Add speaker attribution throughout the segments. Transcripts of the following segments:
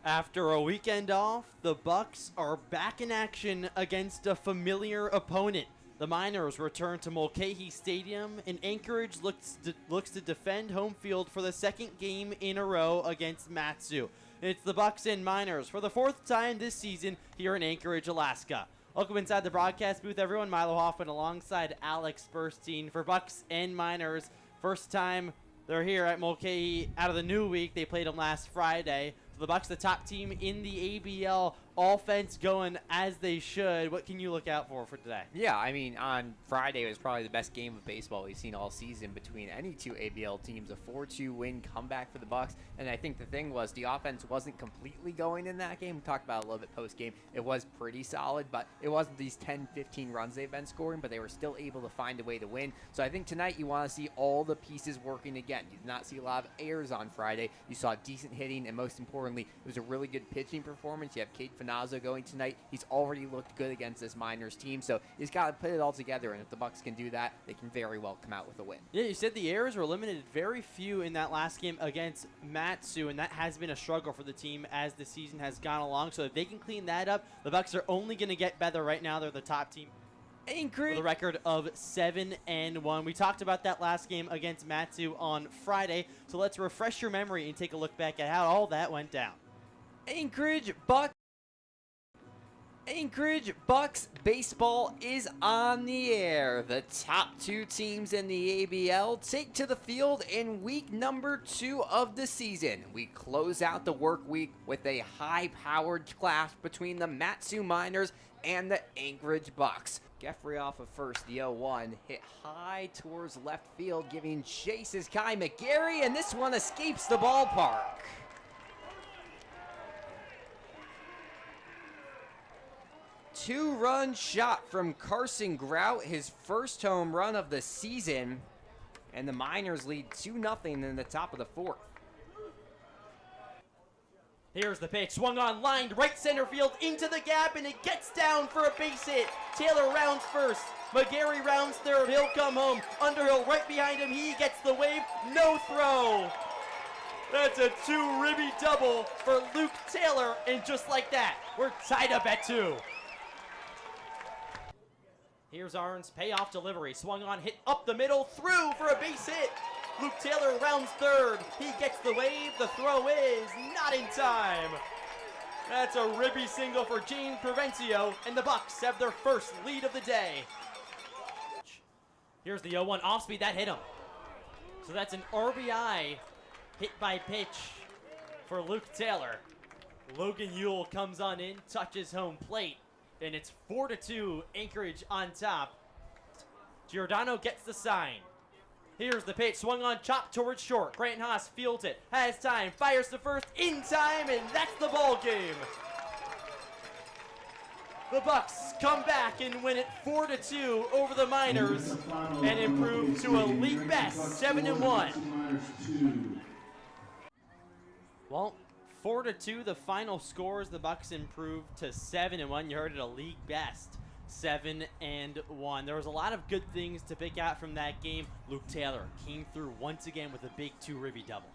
Speaker 1: After a weekend off, the Bucs are back in action against a familiar opponent. The Miners return to Mulcahy Stadium, and Anchorage looks to defend home field for the second game in a row against Matsu. It's the Bucs and Miners for the fourth time this season here in Anchorage, Alaska. Welcome inside the broadcast booth, everyone. Milo Hoffman alongside Alex Burstein for Bucs and Miners. First time they're here at Mulcahy out of the new week. They played them last Friday. So the Bucs, the top team in the ABL, offense going as they should. What can you look out for today?
Speaker 2: Yeah, I mean, on Friday it was probably the best game of baseball we've seen all season between any two ABL teams. A 4-2 win comeback for the Bucs, and I think the thing was the offense wasn't completely going in that game. We talked about it a little bit post-game. It was pretty solid, but it wasn't these 10, 15 runs they've been scoring, but they were still able to find a way to win. So I think tonight you want to see all the pieces working again. You did not see a lot of errors on Friday. You saw decent hitting, and most importantly, it was a really good pitching performance. You have Cade Finazzo going tonight. He's already looked good against this Miners team, so he's got to put it all together, and if the Bucs can do that, they can very well come out with a win.
Speaker 1: Yeah, you said the errors were limited. Very few in that last game against Matsu, and that has been a struggle for the team as the season has gone along. So if they can clean that up, the Bucs are only going to get better. Right now, they're the top team. Anchorage with a record of 7-1. We talked about that last game against Matsu on Friday, so let's refresh your memory and take a look back at how all that went down.
Speaker 2: Anchorage Bucs baseball is on the air. The top two teams in the ABL take to the field in week number 2 of the season. We close out the work week with a high-powered clash between the Matsu Miners and the Anchorage Bucs. Geffrey off of first, the 0-1, hit high towards left field, giving chase is Kai McGarry, and this one escapes the ballpark. Two-run shot from Carson Grout, his first home run of the season, and the Miners lead 2-0 in the top of the 4th.
Speaker 1: Here's the pitch, swung on, lined right center field into the gap, and it gets down for a base hit. Taylor rounds first, McGarry rounds third, he'll come home. Underhill right behind him, he gets the wave, no throw. That's a 2 ribby double for Luke Taylor, and just like that, we're tied up at 2. Here's Arn's payoff delivery, swung on, hit up the middle, through for a base hit. Luke Taylor rounds third, he gets the wave, the throw is not in time. That's a ribby single for James Provencio, and the Bucs have their first lead of the day. Here's the 0-1 off speed, that hit him. So that's an RBI hit by pitch for Luke Taylor. Logan Ewell comes on in, touches home plate, and it's 4-2, Anchorage on top. Giordano gets the sign. Here's the pitch, swung on, chopped towards short. Grant Haas fields it, has time, fires to first, in time, and that's the ball game. The Bucs come back and win it 4-2 over the Miners and improve to a league best 7-1. Well, 4-2, the final scores. The Bucs improved to 7-1. You heard it, a league best 7-1. There was a lot of good things to pick out from that game. Luke Taylor came through once again with a big 2 ribby double.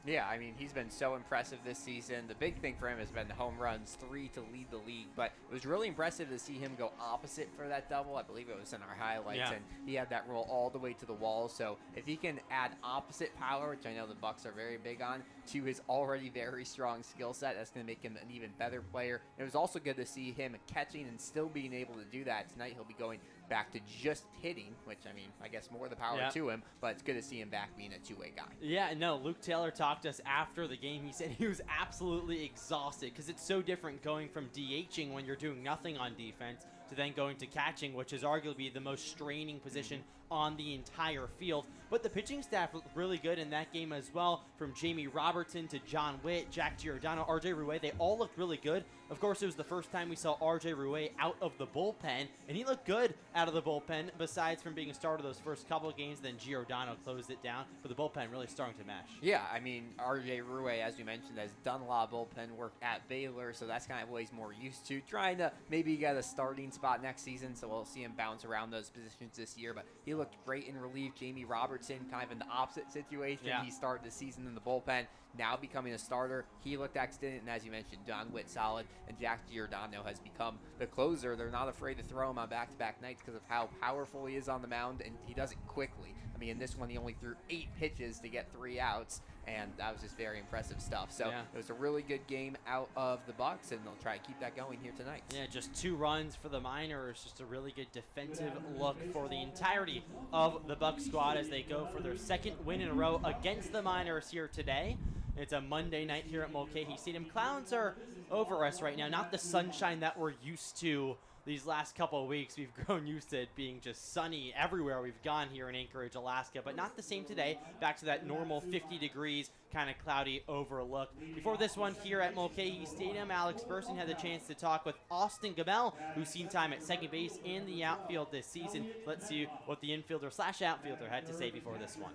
Speaker 2: Yeah, I mean, he's been so impressive this season. The big thing for him has been the home runs, 3 to lead the league. But it was really impressive to see him go opposite for that double. I believe it was in our highlights, and he had that roll all the way to the wall. So if he can add opposite power, which I know the Bucs are very big on, to his already very strong skill set, that's going to make him an even better player. It was also good to see him catching and still being able to do that. Tonight he'll be going back to just hitting, which, I mean, I guess more the power to him, but it's good to see him back being a two-way guy.
Speaker 1: Yeah, no, Luke Taylor talked to us after the game. He said he was absolutely exhausted because it's so different going from DHing when you're doing nothing on defense to then going to catching, which is arguably the most straining position on the entire field. But the pitching staff looked really good in that game as well, from Jamie Robertson to John Witt, Jack Giordano, RJ Rouet. They all looked really good. Of course, it was the first time we saw RJ Rouet out of the bullpen, and he looked good out of the bullpen, besides from being a starter those first couple of games. Then Giordano closed it down, but the bullpen really starting to mesh.
Speaker 2: Yeah, I mean, RJ Rouet, as you mentioned, has done a lot of bullpen work at Baylor, so that's kind of what he's more used to, trying to maybe get a starting spot spot next season, so we'll see him bounce around those positions this year. But he looked great in relief. Jamie Robertson, kind of in the opposite situation.
Speaker 1: Yeah.
Speaker 2: He started the season in the bullpen, now becoming a starter. He looked excellent, and as you mentioned, Don Witt solid, and Jack Giordano has become the closer. They're not afraid to throw him on back-to-back nights because of how powerful he is on the mound, and he does it quickly. I mean, in this one, he only threw 8 pitches to get 3 outs, and that was just very impressive stuff. So
Speaker 1: Yeah.
Speaker 2: it was a really good game out of the Bucs, and they'll try to keep that going here tonight.
Speaker 1: Yeah, just 2 runs for the Miners. Just a really good defensive look for the entirety of the Bucs squad as they go for their 2nd win in a row against the Miners here today. It's a Monday night here at Mulcahy Stadium. Clouds are over us right now. Not the sunshine that we're used to these last couple of weeks. We've grown used to it being just sunny everywhere we've gone here in Anchorage, Alaska, but not the same today. Back to that normal 50 degrees, kind of cloudy overlook. Before this one here at Mulcahy Stadium, Alex Burson had the chance to talk with Austin Gamel, who's seen time at second base and the outfield this season. Let's see what the infielder/outfielder had to say before this one.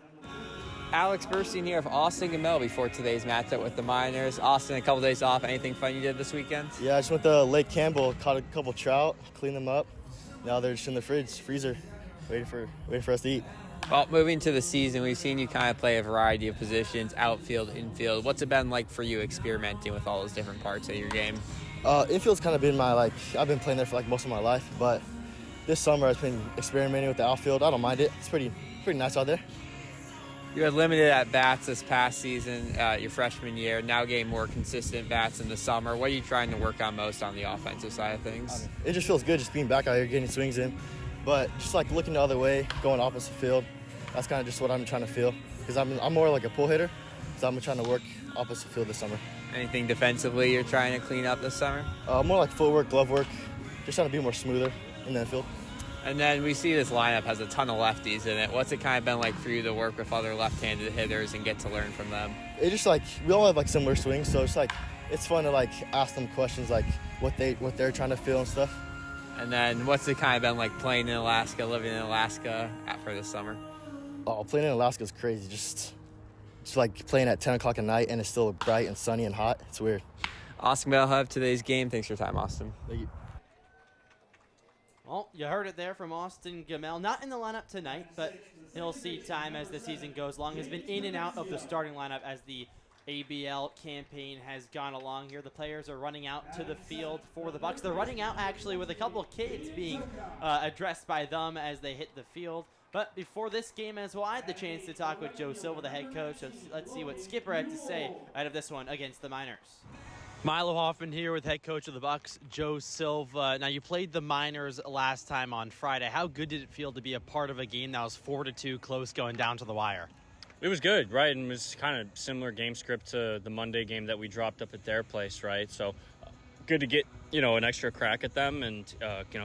Speaker 2: Alex Burstein here of Austin Gamel before today's matchup with the Miners. Austin, a couple days off. Anything fun you did this weekend?
Speaker 3: Yeah, I just went to Lake Campbell, caught a couple trout, cleaned them up. Now they're just in the freezer, waiting for us to eat.
Speaker 2: Well, moving to the season, we've seen you kind of play a variety of positions, outfield, infield. What's it been like for you experimenting with all those different parts of your game?
Speaker 3: Infield's kind of been I've been playing there for most of my life, but this summer I've been experimenting with the outfield. I don't mind it. It's pretty nice out there.
Speaker 2: You had limited at-bats this past season, your freshman year, now getting more consistent bats in the summer. What are you trying to work on most on the offensive side of things?
Speaker 3: It just feels good just being back out here, getting swings in. But just looking the other way, going opposite field, that's kind of just what I'm trying to feel. Because I'm more like a pull hitter, so I'm trying to work opposite field this summer.
Speaker 2: Anything defensively you're trying to clean up this summer?
Speaker 3: More like footwork, glove work, just trying to be more smoother in the infield.
Speaker 2: And then we see this lineup has a ton of lefties in it. What's it kind of been like for you to work with other left-handed hitters and get to learn from them?
Speaker 3: It's just we all have similar swings, so it's fun to ask them questions what they're trying to feel and stuff.
Speaker 2: And then what's it kind of been like playing in Alaska, living in Alaska for this summer?
Speaker 3: Oh, playing in Alaska is crazy. Just playing at 10 o'clock at night and it's still bright and sunny and hot. It's weird.
Speaker 2: Austin Bell have today's game. Thanks for your time, Austin.
Speaker 3: Thank you.
Speaker 1: Well, you heard it there from Austin Gamel. Not in the lineup tonight, but he'll see time as the season goes along. Has been in and out of the starting lineup as the ABL campaign has gone along here. The players are running out to the field for the Bucs. They're running out actually with a couple of kids being addressed by them as they hit the field. But before this game as well, I had the chance to talk with Joe Silva, the head coach. So let's see what Skipper had to say out of this one against the Miners. Milo Hoffman here with head coach of the Bucs, Joe Silva. Now, you played the Miners last time on Friday. How good did it feel to be a part of a game that was 4-2 close going down to the wire?
Speaker 4: It was good, right? And it was kind of similar game script to the Monday game that we dropped up at their place, right? So good to get, an extra crack at them and,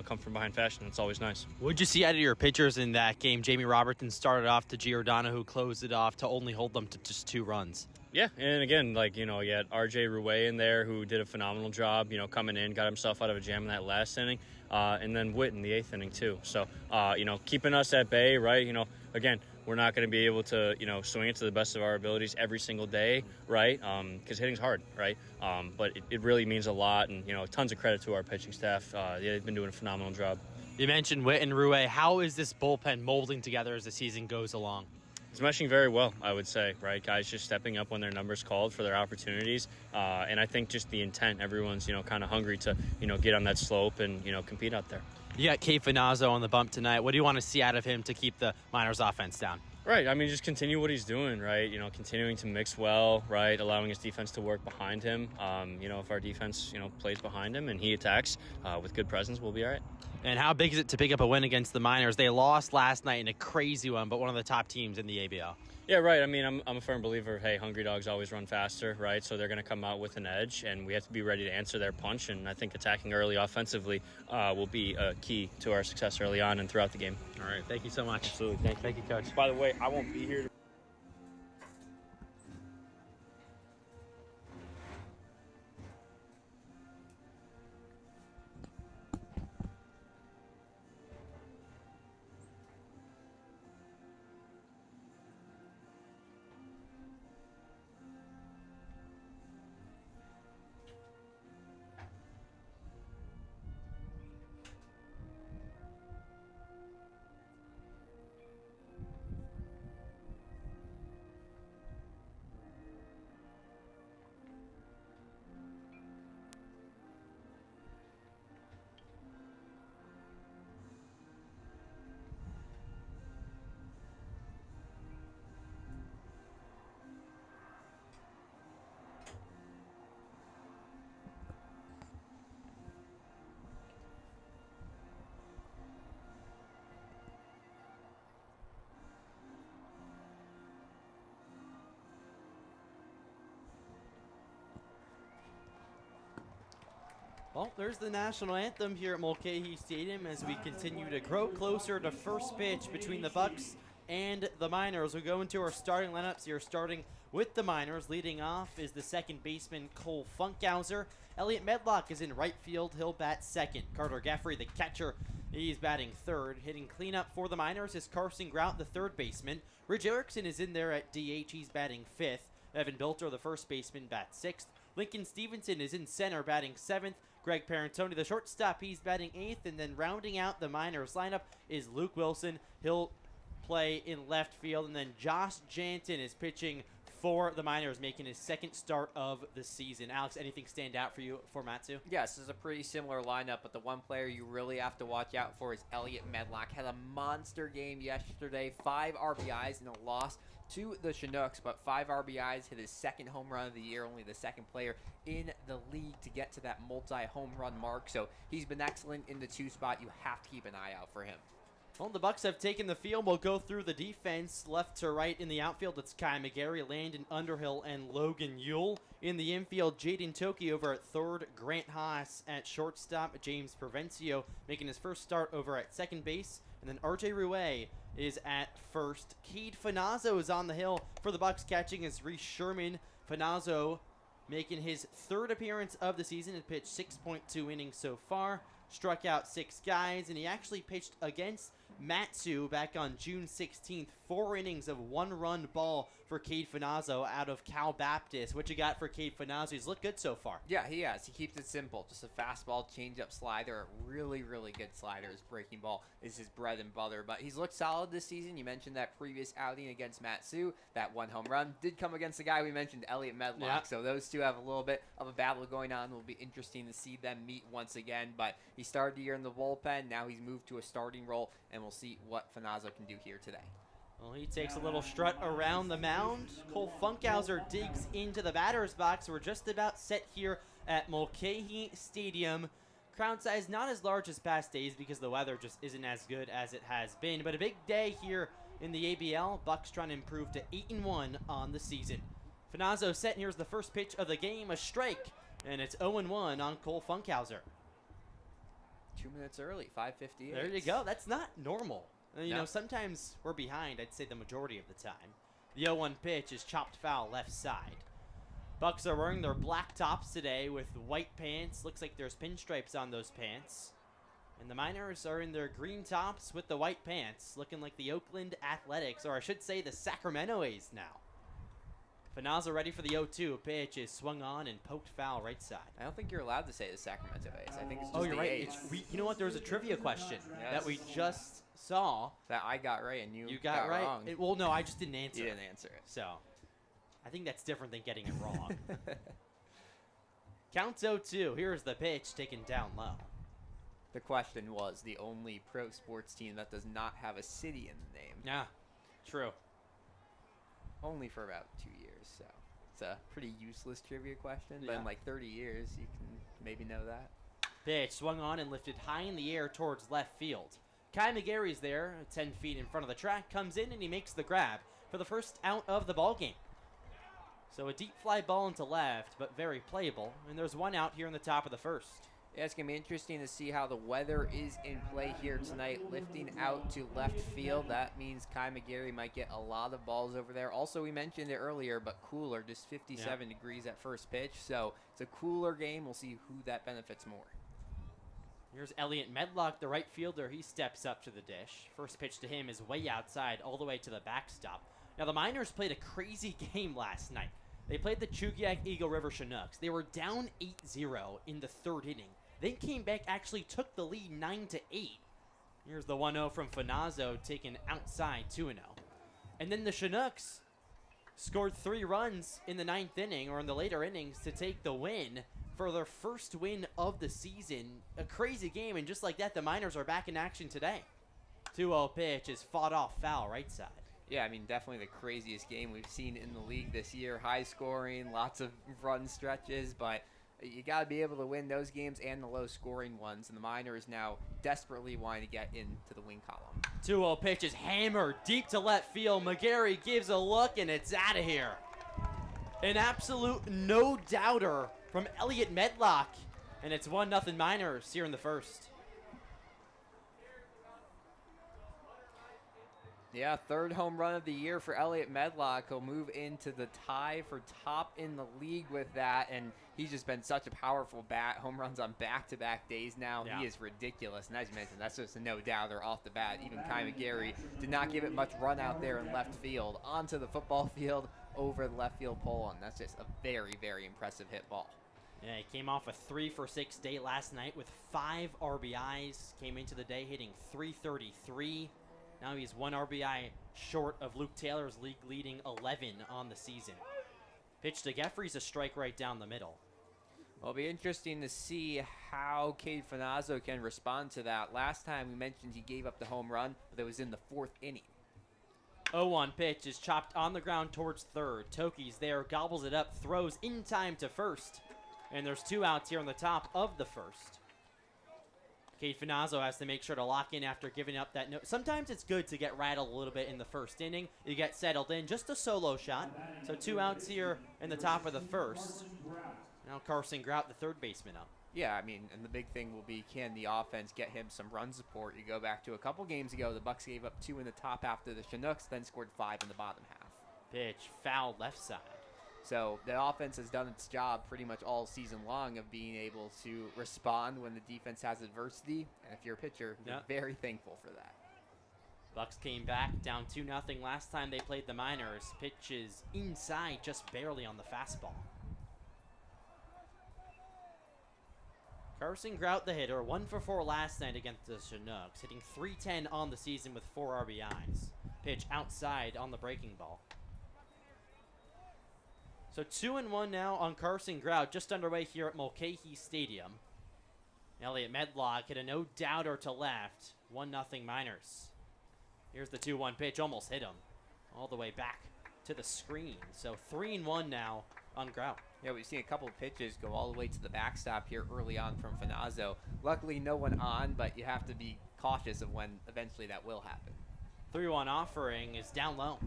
Speaker 4: come from behind fashion. It's always nice.
Speaker 1: What did you see out of your pitchers in that game? Jamie Robertson started off to Giordano, who closed it off to only hold them to just 2 runs.
Speaker 4: Yeah, and again, you had RJ Rouet in there who did a phenomenal job, coming in, got himself out of a jam in that last inning, and then Witt in the 8th inning too. So, keeping us at bay, right? Again, we're not going to be able to, swing it to the best of our abilities every single day, right? Because hitting's hard, right? But it really means a lot, and, tons of credit to our pitching staff. They've been doing a phenomenal job.
Speaker 1: You mentioned Witt and Rouet. How is this bullpen molding together as the season goes along?
Speaker 4: It's meshing very well, I would say, right? Guys just stepping up when their numbers called for their opportunities. And I think just the intent, everyone's, kind of hungry to, get on that slope and, compete out there.
Speaker 1: You got Kate Finazzo on the bump tonight. What do you want to see out of him to keep the Miners offense down?
Speaker 4: Right. I mean, just continue what he's doing, right? Continuing to mix well, right? Allowing his defense to work behind him. If our defense, plays behind him and he attacks with good presence, we'll be all right.
Speaker 1: And how big is it to pick up a win against the Miners? They lost last night in a crazy one, but one of the top teams in the ABL.
Speaker 4: Yeah, right. I mean, I'm a firm believer, hey, hungry dogs always run faster, right? So they're going to come out with an edge, and we have to be ready to answer their punch. And I think attacking early offensively will be a key to our success early on and throughout the game.
Speaker 1: All right. Thank you so much.
Speaker 4: Absolutely.
Speaker 1: Thank you, Coach.
Speaker 4: By the way, I won't be here
Speaker 1: Well, there's the national anthem here at Mulcahy Stadium as we continue to grow closer to first pitch between the Bucs and the Miners. We'll go into our starting lineups here, starting with the Miners. Leading off is the second baseman, Cole Funkhauser. Elliot Medlock is in right field. He'll bat second. Carter Gaffrey, the catcher, he's batting third. Hitting cleanup for the Miners is Carson Grout, the third baseman. Ridge Erickson is in there at DH. He's batting fifth. Evan Bilter, the first baseman, bats sixth. Lincoln Stevenson is in center, batting seventh. Greg Parentoni, the shortstop, he's batting eighth. And then rounding out the Miners lineup is Luke Wilson. He'll play in left field. And then Josh Jansen is pitching for the Miners, making his second start of the season. Alex, anything stand out for you for Matsu?
Speaker 2: Yes, this is a pretty similar lineup, but the one player you really have to watch out for is Elliot Medlock. Had a monster game yesterday, 5 RBIs in a loss to the Chinooks, but 5 RBIs, hit his second home run of the year, only the second player in the league to get to that multi-home run mark. So he's been excellent in the 2 spot. You have to keep an eye out for him.
Speaker 1: Well, the Bucs have taken the field. We'll go through the defense. Left to right in the outfield, it's Kai McGarry, Landon Underhill, and Logan Yule. In the infield, Jaden Toki over at third, Grant Haas at shortstop, James Provencio making his first start over at second base, and then RJ Rouet is at first. Cade Finazzo is on the hill for the Bucs, catching is Reese Sherman. Finazzo making his third appearance of the season and pitched 6.2 innings so far. Struck out 6 guys, and he actually pitched against Matsu back on June 16th. 4 innings of 1-run ball for Cade Finazzo out of Cal Baptist. What you got for Cade Finazzo? He's looked good so far.
Speaker 2: Yeah, he has. He keeps it simple. Just a fastball, changeup, slider. A really, really good slider. His breaking ball is his bread and butter. But he's looked solid this season. You mentioned that previous outing against Matsu. That 1 home run did come against the guy we mentioned, Elliot Medlock.
Speaker 1: Yeah.
Speaker 2: So those two have a little bit of a battle going on. It will be interesting to see them meet once again. But he started the year in the bullpen. Now he's moved to a starting role, and we'll see what Finazzo can do here today.
Speaker 1: Well, he takes a little strut around the mound. Cole Funkhauser digs into the batter's box. We're just about set here at Mulcahy Stadium. Crowd size not as large as past days because the weather just isn't as good as it has been. But a big day here in the ABL. Bucs trying to improve to 8-1 on the season. Finazzo set, and here's the first pitch of the game, a strike. And it's 0-1 on Cole Funkhauser.
Speaker 2: 2 minutes early, 5:58.
Speaker 1: There you go. That's not normal. You
Speaker 2: No.
Speaker 1: know, sometimes we're behind, I'd say the majority of the time. The 0-1 pitch is chopped foul left side. Bucs are wearing their black tops today with white pants. Looks like there's pinstripes on those pants. And the Miners are in their green tops with the white pants, looking like the Oakland Athletics, or I should say the Sacramento A's now. Finazzo ready for the 0-2. Pitch is swung on and poked foul right side.
Speaker 2: I don't think you're allowed to say the Sacramento A's. I think it's just
Speaker 1: You're
Speaker 2: the
Speaker 1: right.
Speaker 2: A's.
Speaker 1: You know what? There was a trivia question
Speaker 2: Yes.
Speaker 1: that we just saw.
Speaker 2: That I got right and
Speaker 1: You got right.
Speaker 2: wrong.
Speaker 1: Well, no, I just didn't answer.
Speaker 2: You
Speaker 1: it.
Speaker 2: didn't answer it.
Speaker 1: So, I think that's different than getting it wrong. Counts 0-2. Here's the pitch taken down low.
Speaker 2: The question was the only pro sports team that does not have a city in the name.
Speaker 1: Yeah, true.
Speaker 2: Only for about 2 years, so it's a pretty useless trivia question. But
Speaker 1: Yeah.
Speaker 2: in like 30 years, you can maybe know that.
Speaker 1: Pitch swung on and lifted high in the air towards left field. Kai McGarry's there, 10 feet in front of the track, comes in and he makes the grab for the first out of the ball game. So a deep fly ball into left, but very playable. And there's 1 out here in the top of the first.
Speaker 2: Yeah, it's going to be interesting to see how the weather is in play here tonight. Lifting out to left field, that means Kai McGarry might get a lot of balls over there. Also, we mentioned it earlier, but cooler, just 57 degrees at first pitch. So it's a cooler game. We'll see who that benefits more.
Speaker 1: Here's Elliot Medlock, the right fielder. He steps up to the dish. First pitch to him is way outside, all the way to the backstop. Now, the Miners played a crazy game last night. They played the Chugiak Eagle River Chinooks. They were down 8-0 in the 3rd inning. Then came back, actually took the lead 9-8. Here's the 1-0 from Finazzo, taken outside 2-0. And then the Chinooks scored 3 runs in the 9th inning, or in the later innings, to take the win for their first win of the season. A crazy game, and just like that, the Miners are back in action today. 2-0 pitch is fought off foul right side.
Speaker 2: Yeah, I mean, definitely the craziest game we've seen in the league this year. High scoring, lots of run stretches, but you got to be able to win those games and the low scoring ones. And the Miners now desperately wanting to get into the win column.
Speaker 1: 2-0 pitch is hammered deep to left field. McGarry gives a look, and it's out of here. An absolute no-doubter from Elliot Medlock. And it's 1-0 Miners here in the first.
Speaker 2: Yeah, third home run of the year for Elliott Medlock. He'll move into the tie for top in the league with that, and he's just been such a powerful bat. Home runs on back-to-back days now.
Speaker 1: Yeah.
Speaker 2: He is ridiculous, and as you mentioned, that's just a no-doubter off the bat. Even Kai McGarry did not give it much run out there in left field. Onto the football field, over the left field pole, and that's just a very, very impressive hit ball.
Speaker 1: Yeah, he came off a 3-for-6 day last night with 5 RBIs. Came into the day hitting .333. Now he's 1 RBI short of Luke Taylor's league-leading 11 on the season. Pitch to Geffrey's a strike right down the middle.
Speaker 2: Well, it'll be interesting to see how Cade Finazzo can respond to that. Last time we mentioned he gave up the home run, but it was in the 4th inning.
Speaker 1: 0-1 pitch is chopped on the ground towards third. Toki's there, gobbles it up, throws in time to first. And there's 2 outs here on the top of the first. Cade Finazzo has to make sure to lock in after giving up that note. Sometimes it's good to get rattled a little bit in the first inning. You get settled in, just a solo shot. So 2 outs here in the top of the first. Now Carson Grout, the third baseman, up.
Speaker 2: Yeah, I mean, and the big thing will be, can the offense get him some run support? You go back to a couple games ago, the Bucs gave up 2 in the top after the Chinooks, then scored 5 in the bottom half.
Speaker 1: Pitch, foul left side.
Speaker 2: So the offense has done its job pretty much all season long of being able to respond when the defense has adversity. And if you're a pitcher, you're very thankful for that.
Speaker 1: Bucs came back down 2-0 last time they played the Miners. Pitch is inside, just barely on the fastball. Carson Grout, the hitter, 1 for 4 last night against the Chinooks, hitting .310 on the season with 4 RBIs. Pitch outside on the breaking ball. So 2-1 now on Carson Grout, just underway here at Mulcahy Stadium. Elliott Medlock hit a no-doubter to left. 1-0 Miners. Here's the 2-1 pitch, almost hit him. All the way back to the screen. So 3-1 now on Grout.
Speaker 2: Yeah, we've seen a couple of pitches go all the way to the backstop here early on from Finazzo. Luckily, no one on, but you have to be cautious of when eventually that will happen.
Speaker 1: 3-1 offering is down low.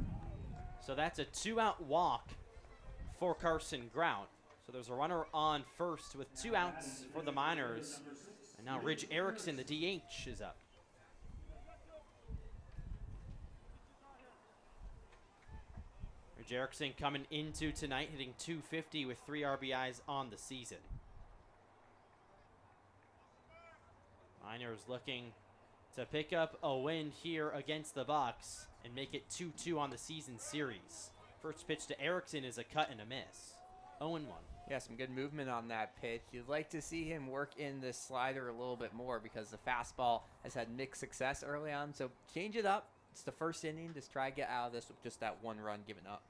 Speaker 1: So that's a 2-out walk for Carson Grout. So there's a runner on first with 2 outs for the Miners. And now Ridge Erickson, the DH, is up. Ridge Erickson coming into tonight, hitting .250 with 3 RBIs on the season. Miners looking to pick up a win here against the Bucs and make it 2-2 on the season series. First pitch to Erickson is a cut and a miss. 0-1.
Speaker 2: Yeah, some good movement on that pitch. You'd like to see him work in this slider a little bit more because the fastball has had mixed success early on. So change it up. It's the first inning. Just try to get out of this with just that 1 run given up.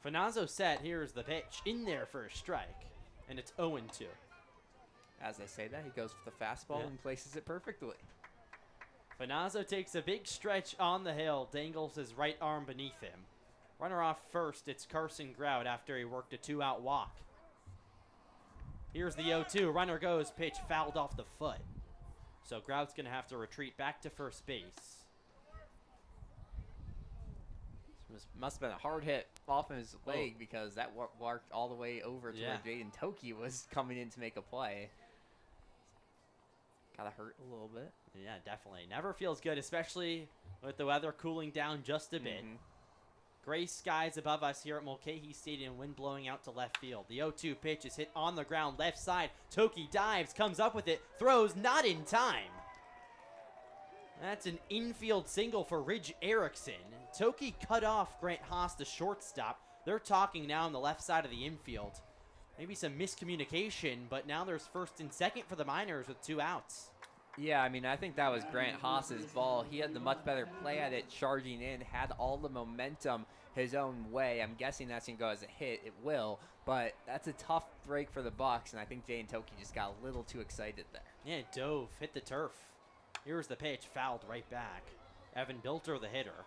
Speaker 1: Finazzo set. Here's the pitch. In there for a strike. And it's 0-2.
Speaker 2: As I say that, he goes for the fastball and places it perfectly.
Speaker 1: Finazzo takes a big stretch on the hill. Dangles his right arm beneath him. Runner off first, it's Carson Grout after he worked a 2-out walk. Here's the 0-2. Runner goes, pitch fouled off the foot. So Grout's going to have to retreat back to first base.
Speaker 2: This must have been a hard hit off of his leg because that walked all the way over to where Jaden Toki was coming in to make a play. Gotta hurt a little bit.
Speaker 1: Yeah, definitely. Never feels good, especially with the weather cooling down just a bit. Gray skies above us here at Mulcahy Stadium, wind blowing out to left field. The 0-2 pitch is hit on the ground, left side. Toki dives, comes up with it, throws, not in time. That's an infield single for Ridge Erickson. Toki cut off Grant Haas, the shortstop. They're talking now on the left side of the infield. Maybe some miscommunication, but now there's first and second for the Miners with 2 outs.
Speaker 2: Yeah, I mean, I think that was Grant Haas's ball. He had the much better play at it, charging in, had all the momentum his own way. I'm guessing that's going to go as a hit. It will, but that's a tough break for the Bucs, and I think Jay and Toki just got a little too excited there.
Speaker 1: Yeah, it dove, hit the turf. Here's the pitch, fouled right back. Evan Bilter, the hitter.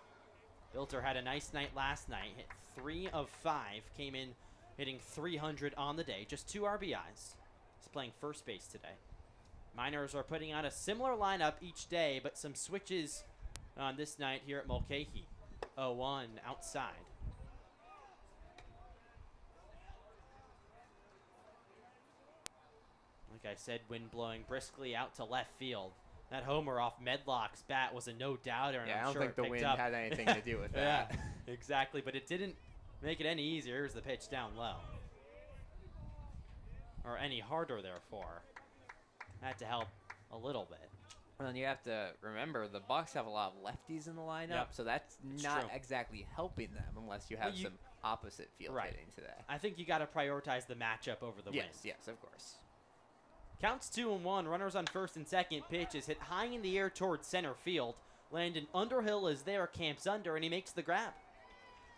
Speaker 1: Bilter had a nice night last night, hit 3 of 5, came in hitting .300 on the day, just 2 RBIs. He's playing first base today. Miners are putting out a similar lineup each day, but some switches on this night here at Mulcahy. 0-1 outside. Like I said, wind blowing briskly out to left field. That homer off Medlock's bat was a no-doubter, and
Speaker 2: Yeah,
Speaker 1: I'm
Speaker 2: I don't
Speaker 1: sure
Speaker 2: think
Speaker 1: it
Speaker 2: the
Speaker 1: picked
Speaker 2: wind
Speaker 1: up.
Speaker 2: had anything to do with that.
Speaker 1: Yeah, exactly, but it didn't make it any easier. Here's the pitch down low. Or any harder, therefore. Had to help a little bit.
Speaker 2: And you have to remember the Bucs have a lot of lefties in the lineup,
Speaker 1: Yep.
Speaker 2: so that's
Speaker 1: It's
Speaker 2: not
Speaker 1: true.
Speaker 2: exactly helping them unless you have some opposite field
Speaker 1: Right.
Speaker 2: hitting today.
Speaker 1: I think you got to prioritize the matchup over the
Speaker 2: Yes,
Speaker 1: win.
Speaker 2: yes, of course.
Speaker 1: Counts 2-1. Runners on first and second. Pitch is hit high in the air towards center field. Landon Underhill is there, camps under, and he makes the grab.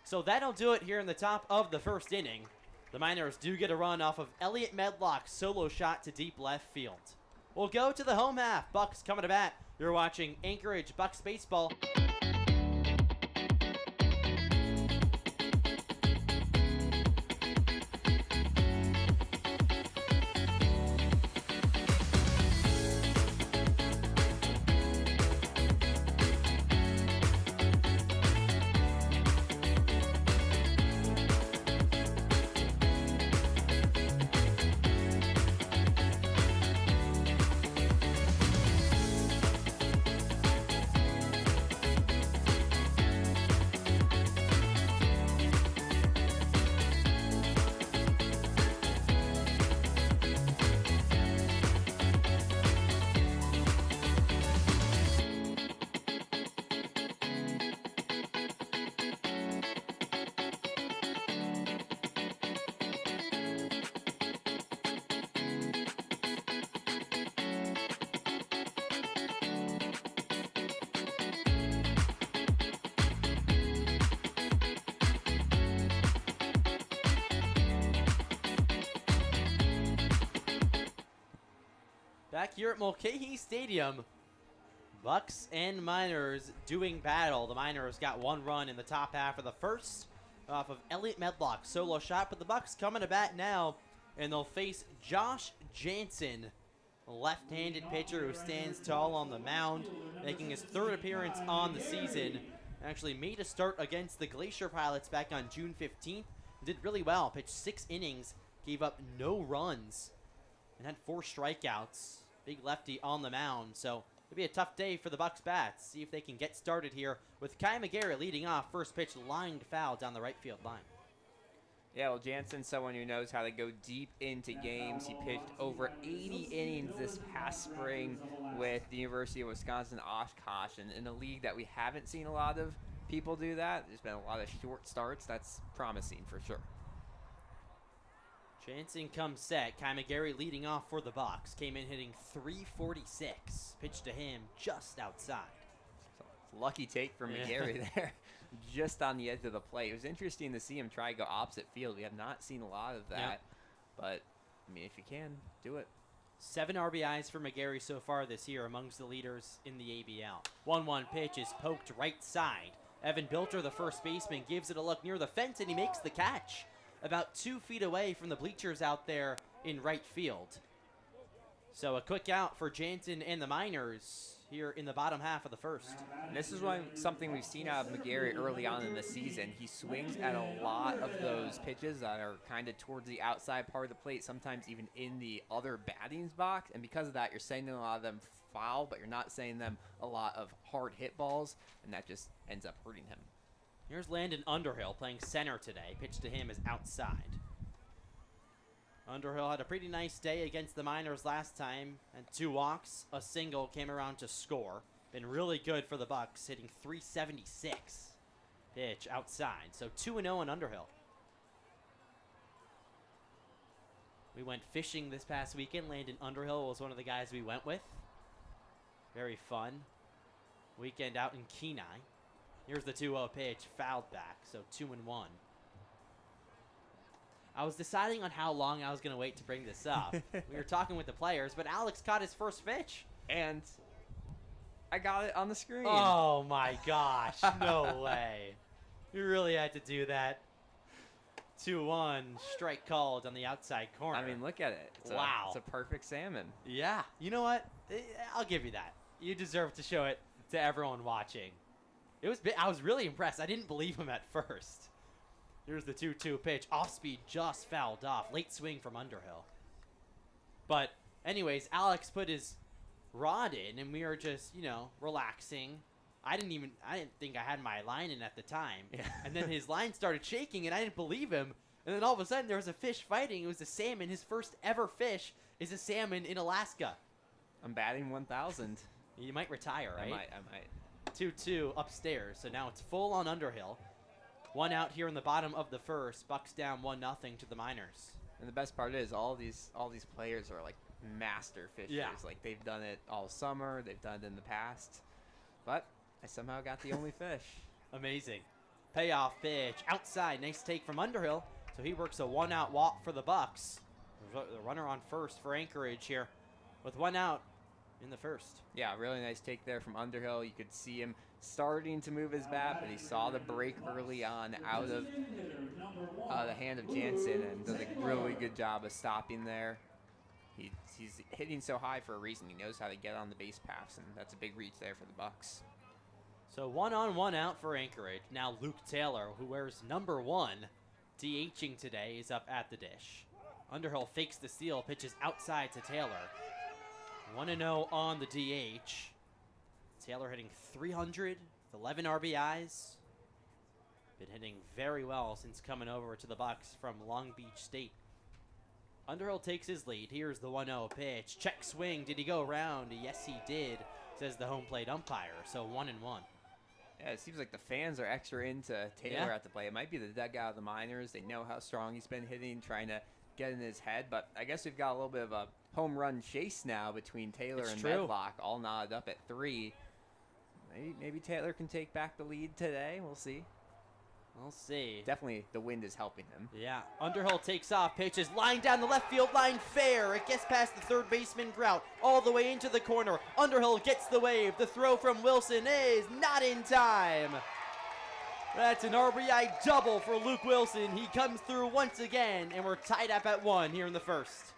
Speaker 1: So that'll do it here in the top of the first inning. The Miners do get a run off of Elliot Medlock's solo shot to deep left field. We'll go to the home half. Bucs coming to bat. You're watching Anchorage Bucs baseball. Back here at Mulcahy Stadium, Bucs and Miners doing battle. The Miners got one run in the top half of the first off of Elliot Medlock solo shot, but the Bucs coming to bat now, and they'll face Josh Jansen, a left-handed pitcher who stands tall on the mound, making his third appearance on the season. Actually made a start against the Glacier Pilots back on June 15th. Did really well, pitched 6 innings, gave up no runs, and had 4 strikeouts. Big lefty on the mound, so it'll be a tough day for the Bucs bats. See if they can get started here with Kai McGarrett leading off. First pitch lined foul down the right field line.
Speaker 2: Yeah, well, Jansen's someone who knows how to go deep into games. He pitched over 80 innings this past spring with the University of Wisconsin Oshkosh, and in a league that we haven't seen a lot of people do that. There's been a lot of short starts. That's promising for sure.
Speaker 1: Jansen comes set. Kai McGarrett leading off for the Bucs. Came in hitting .346. Pitch to him just outside.
Speaker 2: So, lucky take from McGarry there, just on the edge of the plate. It was interesting to see him try to go opposite field. We have not seen a lot of that,
Speaker 1: Yep.
Speaker 2: but I mean, if you can, do it.
Speaker 1: 7 RBIs for McGarry so far this year, amongst the leaders in the ABL. 1-1 pitch is poked right side. Evan Bilter, the first baseman, gives it a look near the fence, and he makes the catch about 2 feet away from the bleachers out there in right field. So a quick out for Jansen and the Miners here in the bottom half of the first.
Speaker 2: And this is something we've seen out of McGarry early on in the season. He swings at a lot of those pitches that are kind of towards the outside part of the plate, sometimes even in the other batting's box. And because of that, you're sending a lot of them foul, but you're not sending them a lot of hard hit balls, and that just ends up hurting him.
Speaker 1: Here's Landon Underhill playing center today. Pitch to him is outside. Underhill had a pretty nice day against the Miners last time, and 2 walks, a single, came around to score. Been really good for the Bucs, hitting .376. Pitch outside, so 2-0 on Underhill. We went fishing this past weekend. Landon Underhill was one of the guys we went with. Very fun weekend out in Kenai. Here's the 2-0 pitch, fouled back, so 2-1. I was deciding on how long I was going to wait to bring this up. We were talking with the players, but Alex caught his first pitch.
Speaker 2: And I got it on the screen.
Speaker 1: Oh, my gosh. No way. You really had to do that. 2-1, strike called on the outside corner.
Speaker 2: I mean, look at it.
Speaker 1: Wow.
Speaker 2: It's a perfect salmon.
Speaker 1: Yeah. You know what? I'll give you that. You deserve to show it to everyone watching. I was really impressed. I didn't believe him at first. Here's the 2-2 pitch. Off speed just fouled off. Late swing from Underhill. But Anyways, Alex put his rod in, and we were just, relaxing. I didn't think I had my line in at the time.
Speaker 2: Yeah.
Speaker 1: And then his line started shaking, and I didn't believe him. And then all of a sudden, there was a fish fighting. It was a salmon. His first ever fish is a salmon in Alaska.
Speaker 2: I'm batting 1,000.
Speaker 1: You might retire, right?
Speaker 2: I might.
Speaker 1: 2-2 upstairs. So now it's full on Underhill. 1 out here in the bottom of the first. Bucks down 1-0 to the Miners.
Speaker 2: And the best part is all these players are like master fishers.
Speaker 1: Yeah.
Speaker 2: Like they've done it all summer. They've done it in the past. But I somehow got the only fish.
Speaker 1: Amazing. Payoff pitch. Outside. Nice take from Underhill. So he works a 1-out walk for the Bucks. The runner on first for Anchorage here with 1 out in the first.
Speaker 2: Yeah, really nice take there from Underhill. You could see him starting to move his bat, but he saw the break early on out of the hand of Jansen and does a really good job of stopping there. He's hitting so high for a reason. He knows how to get on the base paths, and that's a big reach there for the Bucks.
Speaker 1: So 1 on, 1 out for Anchorage. Now Luke Taylor, who wears number 1, DHing today, is up at the dish. Underhill fakes the steal, pitches outside to Taylor. 1-0 on the DH. Taylor hitting 300 with 11 RBIs. Been hitting very well since coming over to the Bucks from Long Beach State. Underhill takes his lead. Here's the 1-0 pitch. Check swing. Did he go around? Yes, he did, says the home plate umpire. So 1-1.
Speaker 2: Yeah, it seems like the fans are extra into Taylor at the plate. It might be the dugout of the Miners. They know how strong he's been hitting, trying to get in his head. But I guess we've got a little bit of a home run chase now between Taylor and Medlock, all knotted up at 3. Maybe Taylor can take back the lead today. We'll see.
Speaker 1: We'll see.
Speaker 2: Definitely the wind is helping him.
Speaker 1: Yeah, Underhill takes off, pitches, line down the left field line, fair. It gets past the third baseman Grout, all the way into the corner. Underhill gets the wave. The throw from Wilson is not in time. That's an RBI double for Luke Wilson. He comes through once again, and we're tied up at 1 here in the first.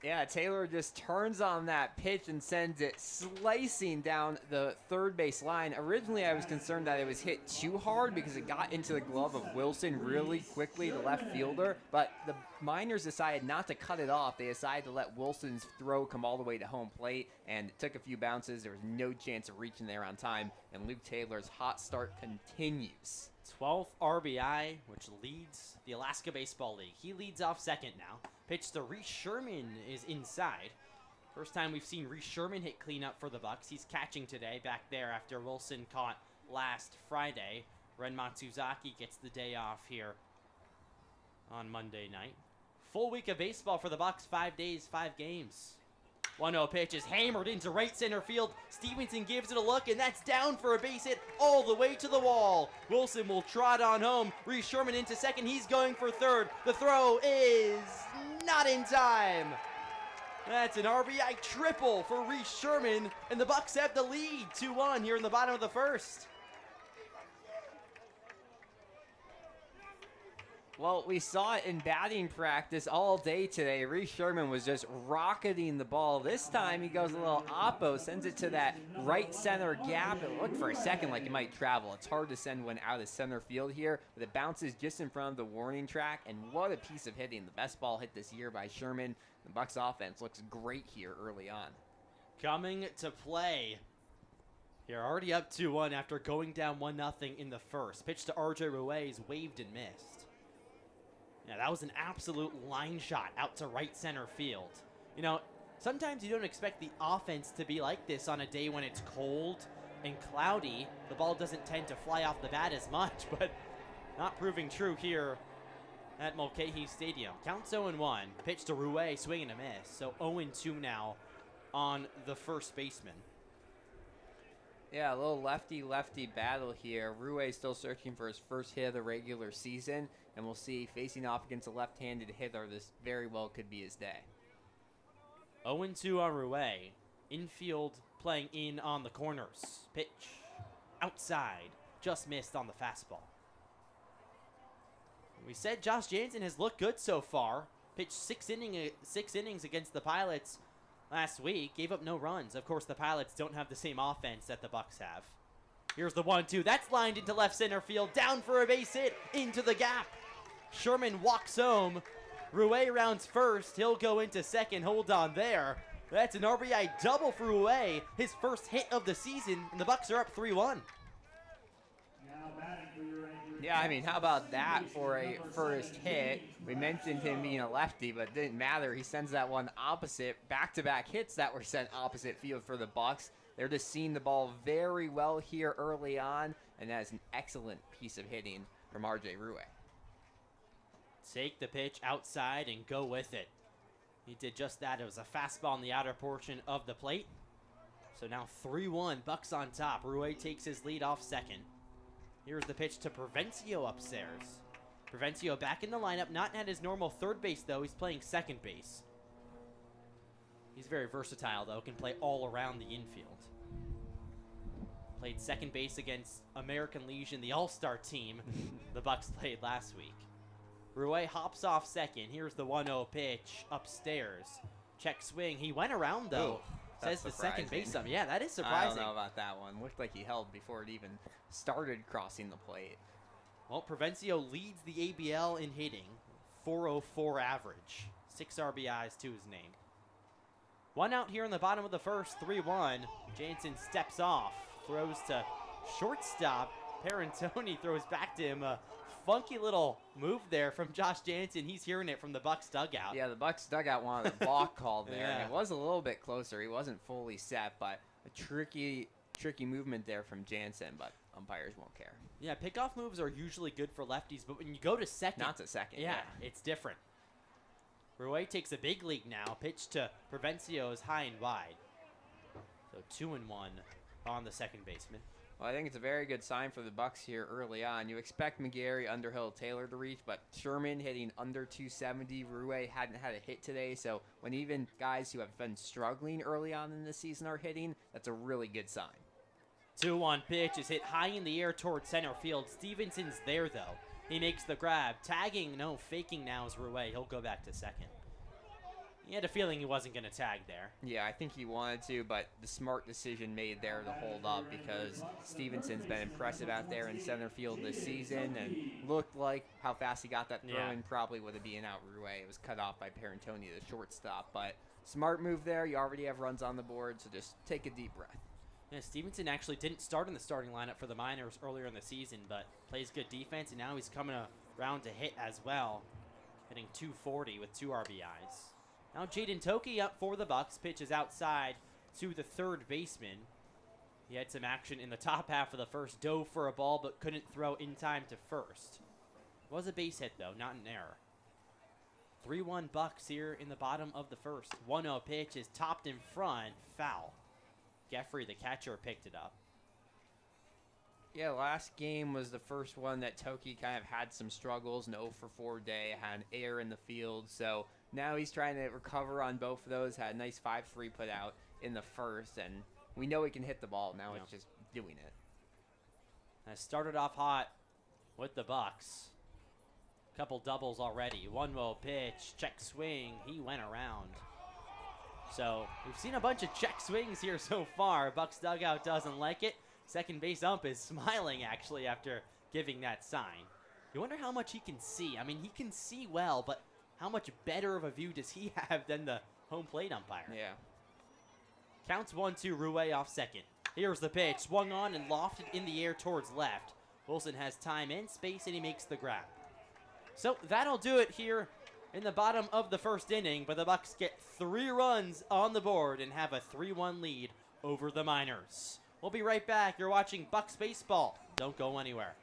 Speaker 2: Yeah, Taylor just turns on that pitch and sends it slicing down the third base line. Originally, I was concerned that it was hit too hard because it got into the glove of Wilson really quickly, the left fielder. But the Miners decided not to cut it off. They decided to let Wilson's throw come all the way to home plate, and it took a few bounces. There was no chance of reaching there on time, and Luke Taylor's hot start continues.
Speaker 1: 12th RBI, which leads the Alaska Baseball League. He leads off second now. Pitch to Reese Sherman is inside. First time we've seen Reese Sherman hit cleanup for the Bucks. He's catching today back there after Wilson caught last Friday. Ren Matsuzaki gets the day off here on Monday night. Full week of baseball for the Bucks, 5 days, 5 games. 1-0 pitch is hammered into right center field. Stevenson gives it a look, and that's down for a base hit all the way to the wall. Wilson will trot on home. Reese Sherman into second. He's going for third. The throw is not in time. That's an RBI triple for Reese Sherman, and the Bucks have the lead 2-1 here in the bottom of the first.
Speaker 2: Well, we saw it in batting practice all day today. Reese Sherman was just rocketing the ball. This time he goes a little oppo, sends it to that right center gap. It looked for a second like it might travel. It's hard to send one out of center field here, but it bounces just in front of the warning track, and what a piece of hitting. The best ball hit this year by Sherman. The Bucks offense looks great here early on.
Speaker 1: Coming to play. You're already up 2-1 after going down 1-0 in the first. Pitch to RJ Ruiz, waved and missed. Yeah, that was an absolute line shot out to right center field. You know, sometimes you don't expect the offense to be like this on a day when it's cold and cloudy. The ball doesn't tend to fly off the bat as much, but not proving true here at Mulcahy Stadium. Counts 0-1. Pitch to Ruiz, swing and a miss. So 0-2 now on the first baseman.
Speaker 2: Yeah, a little lefty-lefty battle here. Ruiz still searching for his first hit of the regular season, and we'll see, facing off against a left-handed hitter, this very well could be his day.
Speaker 1: 0-2 on Ruiz. Infield playing in on the corners. Pitch outside, just missed on the fastball. We said Josh Jansen has looked good so far. Pitched 6 innings against the Pilots last week, gave up no runs. Of course, the Pilots don't have the same offense that the Bucks have. Here's the 1-2. That's lined into left center field. Down for a base hit into the gap. Sherman walks home. Rouet rounds first. He'll go into second. Hold on there. That's an RBI double for Rouet, his first hit of the season, and the Bucs are up 3-1.
Speaker 2: Yeah, I mean, how about that for a first hit? We mentioned him being a lefty, but it didn't matter. He sends that one opposite. Back-to-back hits that were sent opposite field for the Bucs. They're just seeing the ball very well here early on, and that is an excellent piece of hitting from RJ Rouet.
Speaker 1: Take the pitch outside and go with it. He did just that. It was a fastball in the outer portion of the plate. So now 3-1, Bucs on top. Rouet takes his lead off second. Here's the pitch to Provencio upstairs. Provencio back in the lineup, not at his normal third base though. He's playing second base. He's very versatile though, can play all around the infield. Played second base against American Legion, the all-star team the Bucs played last week. Rouet hops off second. Here's the 1-0 pitch upstairs. Check swing. He went around though.
Speaker 2: Ooh,
Speaker 1: says the second base up. Yeah, that is
Speaker 2: I
Speaker 1: surprising.
Speaker 2: don't know about that one. Looked like he held before it even started crossing the plate.
Speaker 1: Well, Provencio leads the ABL in hitting. 404 average. 6 RBIs to his name. One out here in the bottom of the first. 3-1. Jansen steps off. Throws to shortstop. Perantoni throws back to him. A funky little move there from Josh Jansen. He's hearing it from the Bucs dugout.
Speaker 2: Yeah, the Bucs dugout wanted a balk call there,
Speaker 1: Yeah.
Speaker 2: and it was a little bit closer. He wasn't fully set, but a tricky movement there from Jansen, but umpires won't care.
Speaker 1: Yeah, pickoff moves are usually good for lefties, but when you go to second,
Speaker 2: Not to second.
Speaker 1: yeah, it's different. Rouet takes a big lead now. Pitch to Provencio is high and wide. So 2-1 on the second baseman.
Speaker 2: Well, I think it's a very good sign for the Bucs here early on. You expect McGarry, Underhill, Taylor to reach, but Sherman hitting under 270. Rouet hadn't had a hit today, so when even guys who have been struggling early on in the season are hitting, that's a really good sign.
Speaker 1: 2-1 pitch is hit high in the air toward center field. Stevenson's there, though. He makes the grab. Tagging, no, faking now is Rouet. He'll go back to second. He had a feeling he wasn't going to tag there.
Speaker 2: Yeah, I think he wanted to, but the smart decision made there to hold up because Stevenson's been impressive out there in center field this season and looked like how fast he got that throw in probably would have been out Rouet. It was cut off by Perantoni, the shortstop, but smart move there. You already have runs on the board, so just take a deep breath.
Speaker 1: Yeah, Stevenson actually didn't start in the starting lineup for the Miners earlier in the season, but plays good defense, and now he's coming around to hit as well, hitting 240 with 2 RBIs. Now Jaden Toki up for the Bucs. Pitches outside to the third baseman. He had some action in the top half of the first. Dove for a ball, but couldn't throw in time to first. Was a base hit, though, not an error. 3-1 Bucs here in the bottom of the first. 1-0 pitch is topped in front. Foul. Geffrey, the catcher, picked it up.
Speaker 2: Yeah, last game was the first one that Toki kind of had some struggles. An 0-for-4 day, had an error in the field, so now he's trying to recover on both of those. Had a nice 5-3 put out in the first, and we know he can hit the ball. Now it's just doing it.
Speaker 1: Has started off hot with the Bucs. Couple doubles already. 1-0 pitch, check swing. He went around. So we've seen a bunch of check swings here so far. Bucs dugout doesn't like it. Second base ump is smiling actually after giving that sign. You wonder how much he can see. I mean, he can see well, but how much better of a view does he have than the home plate umpire?
Speaker 2: Yeah.
Speaker 1: Counts 1-2, Rouet off second. Here's the pitch, swung on and lofted in the air towards left. Wilson has time and space, and he makes the grab. So that'll do it here in the bottom of the first inning, but the Bucs get 3 runs on the board and have a 3-1 lead over the Miners. We'll be right back. You're watching Bucs Baseball. Don't go anywhere.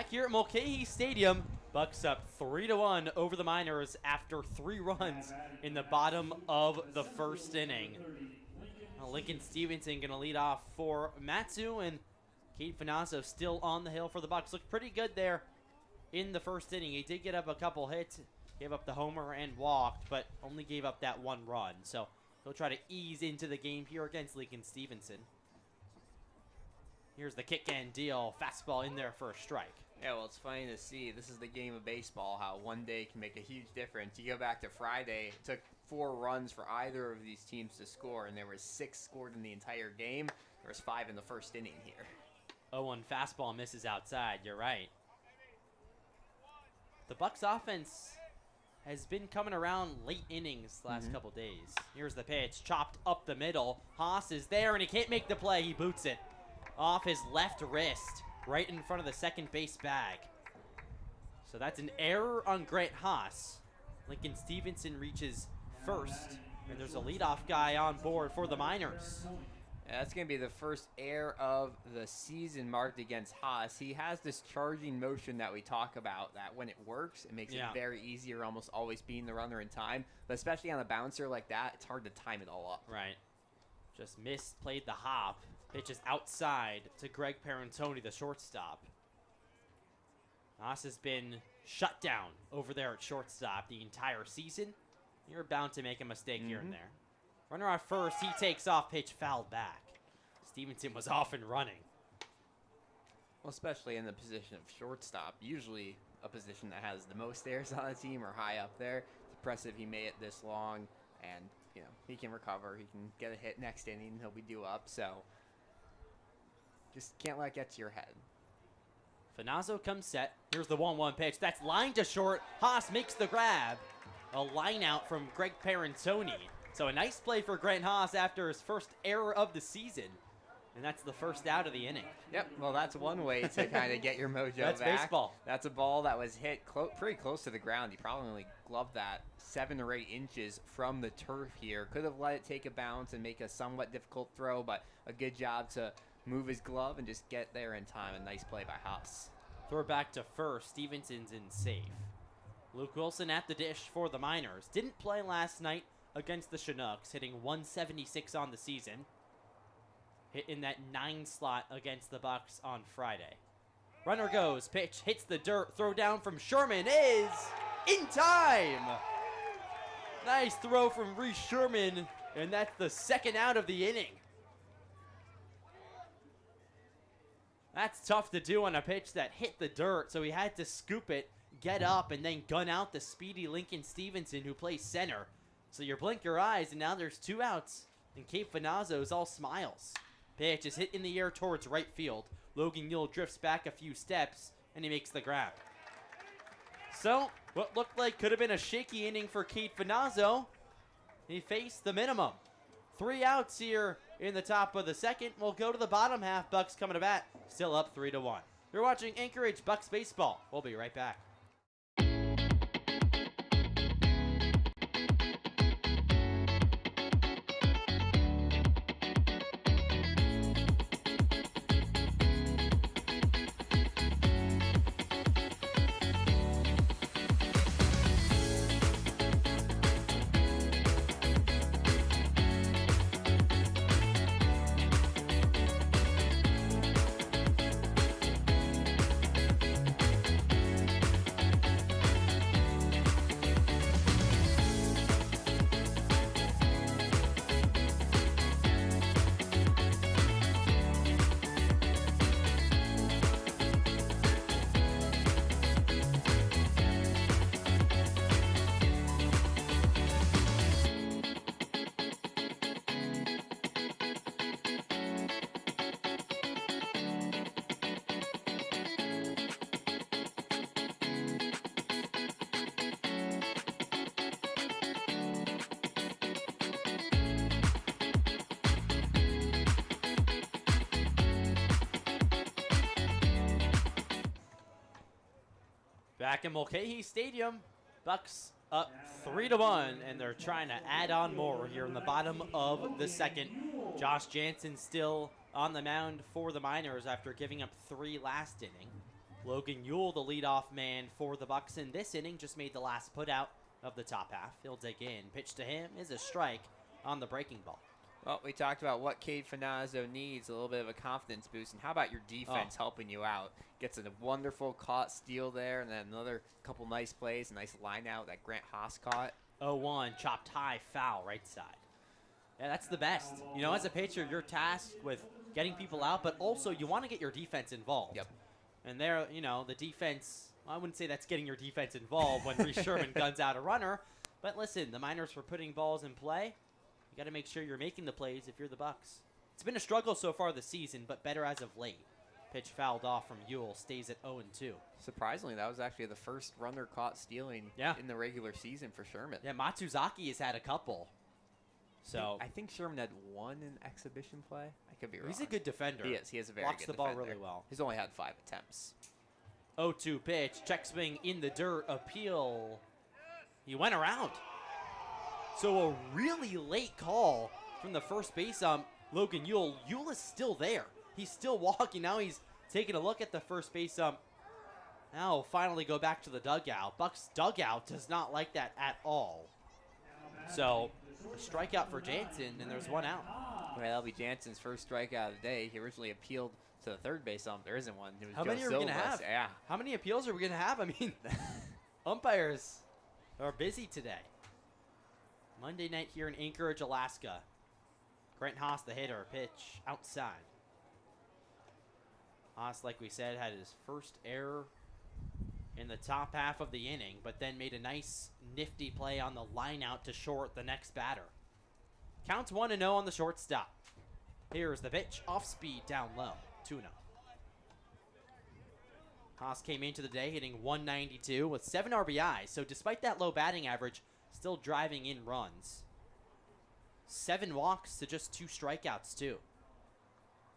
Speaker 1: Back here at Mulcahy Stadium, Bucs up 3-1 over the Miners after 3 runs in the bottom of the first inning. Now Lincoln Stevenson going to lead off for Matsu, and Cade Finazzo still on the hill for the Bucs. Looked pretty good there in the first inning. He did get up a couple hits, gave up the homer and walked, but only gave up that 1 run. So he'll try to ease into the game here against Lincoln Stevenson. Here's the kick and deal. Fastball in there for a strike.
Speaker 2: Yeah, well, it's funny to see. This is the game of baseball, how one day can make a huge difference. You go back to Friday, it took 4 runs for either of these teams to score, and there was 6 scored in the entire game. There was 5 in the first inning here.
Speaker 1: 0-1 fastball misses outside. You're right. The Bucs offense has been coming around late innings the last couple days. Here's the pitch, chopped up the middle. Haas is there, and he can't make the play. He boots it off his left wrist, right in front of the second base bag. So that's an error on Grant Haas. Lincoln Stevenson reaches first, and there's a leadoff guy on board for the Miners.
Speaker 2: Yeah, that's going to be the first error of the season marked against Haas. He has this charging motion that we talk about, that when it works, it makes it very easy. You're almost always being the runner in time. But especially on a bouncer like that, it's hard to time it all up.
Speaker 1: Right. Just misplayed the hop. Pitches outside to Greg Parentoni, the shortstop. Haas has been shut down over there at shortstop the entire season. You're bound to make a mistake here and there. Runner at first, he takes off, pitch fouled back. Stevenson was off and running.
Speaker 2: Well, especially in the position of shortstop, usually a position that has the most errors on the team or high up there. It's impressive he made it this long, and you know he can recover. He can get a hit next inning. He'll be due up, so just can't let it get to your head.
Speaker 1: Finazzo comes set. Here's the 1-1 pitch. That's lined to short. Haas makes the grab. A line out from Greg Parentoni. So a nice play for Grant Haas after his first error of the season. And that's the first out of the inning.
Speaker 2: Yep, well, that's one way to kind of get your mojo
Speaker 1: That's
Speaker 2: back.
Speaker 1: baseball.
Speaker 2: That's a ball that was hit pretty close to the ground. He probably only gloved that 7 or 8 inches from the turf here. Could have let it take a bounce and make a somewhat difficult throw, but a good job to move his glove and just get there in time. A nice play by Haas.
Speaker 1: Throw back to first. Stevenson's in safe. Luke Wilson at the dish for the Miners. Didn't play last night against the Chinooks, hitting 176 on the season. Hit in that 9 slot against the Bucs on Friday. Runner goes, pitch, hits the dirt, throw down from Sherman is in time! Nice throw from Reese Sherman, and that's the second out of the inning. That's tough to do on a pitch that hit the dirt, so he had to scoop it, get up, and then gun out the speedy Lincoln Stevenson, who plays center. So you blink your eyes, and now there's 2 outs, and Cade Finazzo is all smiles. Pitch is hit in the air towards right field. Logan Yule drifts back a few steps, and he makes the grab. So, what looked like could have been a shaky inning for Cade Finazzo, he faced the minimum. 3 outs here in the top of the second. We'll go to the bottom half. Bucs coming to bat, still up 3-1. You're watching Anchorage Bucs baseball. We'll be right back. Back in Mulcahy Stadium, Bucs up 3-1, and they're trying to add on more here in the bottom of the second. Josh Jansen still on the mound for the Miners after giving up 3 last inning. Logan Ewell, the leadoff man for the Bucs in this inning, just made the last put out of the top half. He'll dig in. Pitch to him is a strike on the breaking ball.
Speaker 2: Well, we talked about what Cade Finazzo needs, a little bit of a confidence boost. And how about your defense helping you out? Gets a wonderful caught steal there, and then another couple nice plays, a nice line out that Grant Haas caught.
Speaker 1: 0-1, chopped high, foul, right side. Yeah, that's the best. You know, as a pitcher, you're tasked with getting people out, but also you want to get your defense involved.
Speaker 2: Yep.
Speaker 1: And there, you know, the defense, I wouldn't say that's getting your defense involved when Reese Sherman guns out a runner. But listen, the Miners were putting balls in play. You got to make sure you're making the plays if you're the Bucs. It's been a struggle so far this season, but better as of late. Pitch fouled off from Ewell, stays at 0-2.
Speaker 2: Surprisingly, that was actually the first runner caught stealing in the regular season for Sherman.
Speaker 1: Yeah, Matsuzaki has had a couple. So
Speaker 2: I think Sherman had one in exhibition play. I could be wrong.
Speaker 1: He's a good defender.
Speaker 2: He is. He is a very
Speaker 1: Blocks
Speaker 2: good
Speaker 1: the ball
Speaker 2: defender.
Speaker 1: really well.
Speaker 2: He's only had 5 attempts.
Speaker 1: 0-2 pitch, check swing in the dirt, appeal. He went around. So a really late call from the first base Logan Ewell. Ewell is still there. He's still walking. Now he's taking a look at the first base Now he'll finally go back to the dugout. Bucks dugout does not like that at all. So a strikeout for Jansen, and there's one out.
Speaker 2: Well, that'll be Jansen's first strikeout of the day. He originally appealed to the third base ump. There isn't one. It was
Speaker 1: How
Speaker 2: Joe
Speaker 1: many are we going to
Speaker 2: Silva's.
Speaker 1: have?
Speaker 2: Yeah.
Speaker 1: How many appeals are we going to have? I mean, umpires are busy today. Monday night here in Anchorage, Alaska. Grant Haas, the hitter, pitch outside. Haas, like we said, had his first error in the top half of the inning, but then made a nice, nifty play on the line out to short the next batter. Counts 1-0 on the shortstop. Here's the pitch, off speed, down low, 2-0. Haas came into the day hitting 192 with 7 RBIs, so despite that low batting average, still driving in runs. 7 walks to just 2 strikeouts, too.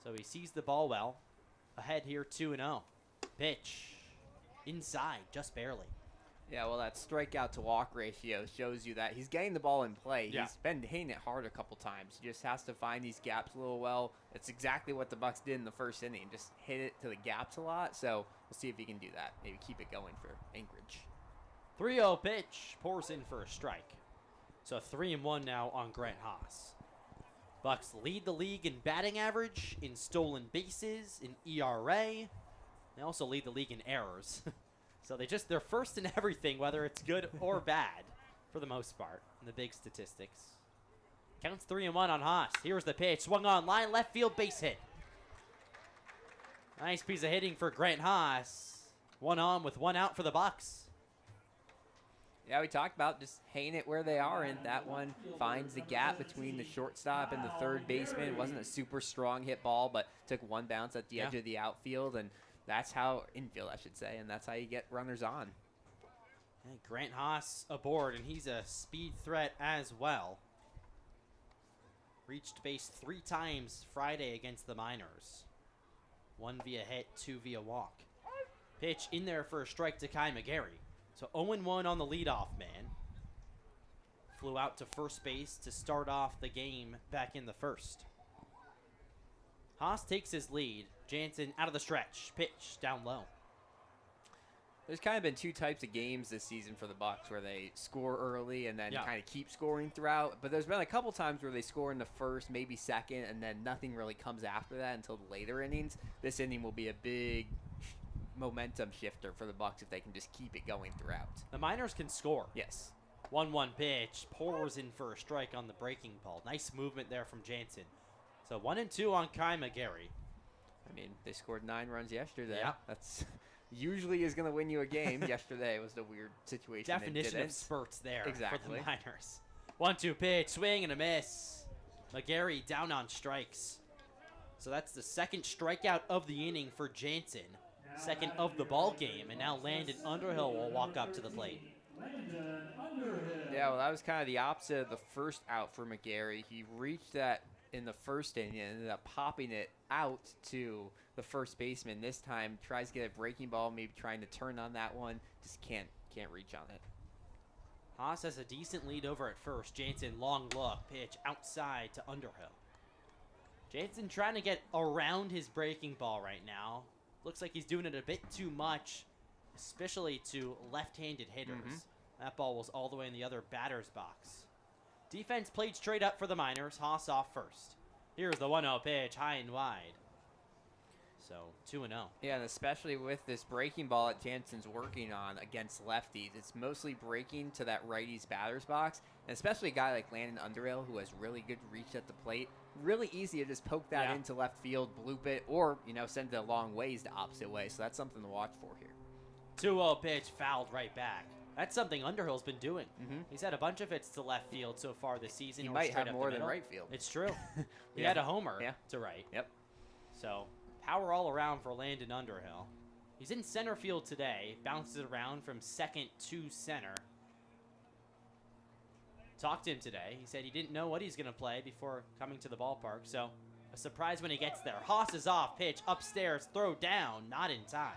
Speaker 1: So he sees the ball well. Ahead here, 2-0. Pitch. Inside, just barely.
Speaker 2: Yeah, well, that strikeout to walk ratio shows you that he's getting the ball in play.
Speaker 1: Yeah.
Speaker 2: He's been hitting it hard a couple times. He just has to find these gaps a little well. It's exactly what the Bucs did in the first inning. Just hit it to the gaps a lot. So we'll see if he can do that. Maybe keep it going for Anchorage.
Speaker 1: 3-0 pitch. Pours in for a strike. So 3-1 now on Grant Haas. Bucs lead the league in batting average, in stolen bases, in ERA. They also lead the league in errors. So they're first in everything, whether it's good or bad, for the most part, in the big statistics. Counts 3-1 on Haas. Here's the pitch. Swung on line, left field, base hit. Nice piece of hitting for Grant Haas. 1 on with 1 out for the Bucs.
Speaker 2: Yeah, we talked about just hanging it where they are, and that one finds the gap between the shortstop and the third baseman. It wasn't a super strong hit ball, but took one bounce at the edge of the outfield, and that's how, infield I should say, and that's how you get runners on.
Speaker 1: And Grant Haas aboard, and he's a speed threat as well. Reached base 3 times Friday against the Miners. 1 via hit, 2 via walk. Pitch in there for a strike to Kai McGarry. So 0-1 on the leadoff man. Flew out to first base to start off the game back in the first. Haas takes his lead. Jansen out of the stretch. Pitch down low.
Speaker 2: There's kind of been 2 types of games this season for the Bucs where they score early and then kind of keep scoring throughout. But there's been a couple times where they score in the first, maybe second, and then nothing really comes after that until the later innings. This inning will be a big momentum shifter for the Bucs if they can just keep it going throughout.
Speaker 1: The Miners can score.
Speaker 2: Yes.
Speaker 1: 1-1 pitch. Pours in for a strike on the breaking ball. Nice movement there from Jansen. So 1-2 on Kai McGarry.
Speaker 2: I mean, they scored 9 runs yesterday.
Speaker 1: Yeah.
Speaker 2: That's usually is going to win you a game. Yesterday was the weird situation.
Speaker 1: Definition of spurts there for
Speaker 2: Exactly.
Speaker 1: the Miners. 1-2 pitch. Swing and a miss. McGarry down on strikes. So that's the second strikeout of the inning for Jansen. Second of the ball game, and now Landon Underhill will walk up to the plate.
Speaker 2: Yeah, well, that was kind of the opposite of the first out for McGarry. He reached that in the first inning and ended up popping it out to the first baseman. This time, tries to get a breaking ball, maybe trying to turn on that one. Just can't reach on it.
Speaker 1: Haas has a decent lead over at first. Jansen, long look, pitch outside to Underhill. Jansen trying to get around his breaking ball right now. looks like he's doing it a bit too much, especially to left-handed hitters. That ball was all the way in the other batter's box. Defense played straight up for the Miners. Haas off first. Here's the 1-0 pitch, high and wide. So 2-0.
Speaker 2: Yeah, and especially with this breaking ball that Jansen's working on against lefties, it's mostly breaking to that righty's batter's box, and especially a guy like Landon Underhill who has really good reach at the plate. Really easy to just poke that into left field, bloop it, or, send it a long ways the opposite way. So that's something to watch for here.
Speaker 1: 2-0 pitch, fouled right back. That's something Underhill's been doing. He's had a bunch of hits to left field so far this season.
Speaker 2: He
Speaker 1: or
Speaker 2: might
Speaker 1: straight
Speaker 2: have
Speaker 1: up
Speaker 2: more
Speaker 1: the
Speaker 2: than
Speaker 1: middle.
Speaker 2: right field.
Speaker 1: It's true. He had a homer to right.
Speaker 2: Yep.
Speaker 1: So power all around for Landon Underhill. He's in center field today. Bounces it around from second to center. Talked to him today. He said he didn't know what he's going to play before coming to the ballpark. So a surprise when he gets there. Haas is off. Pitch upstairs. Throw down. Not in time.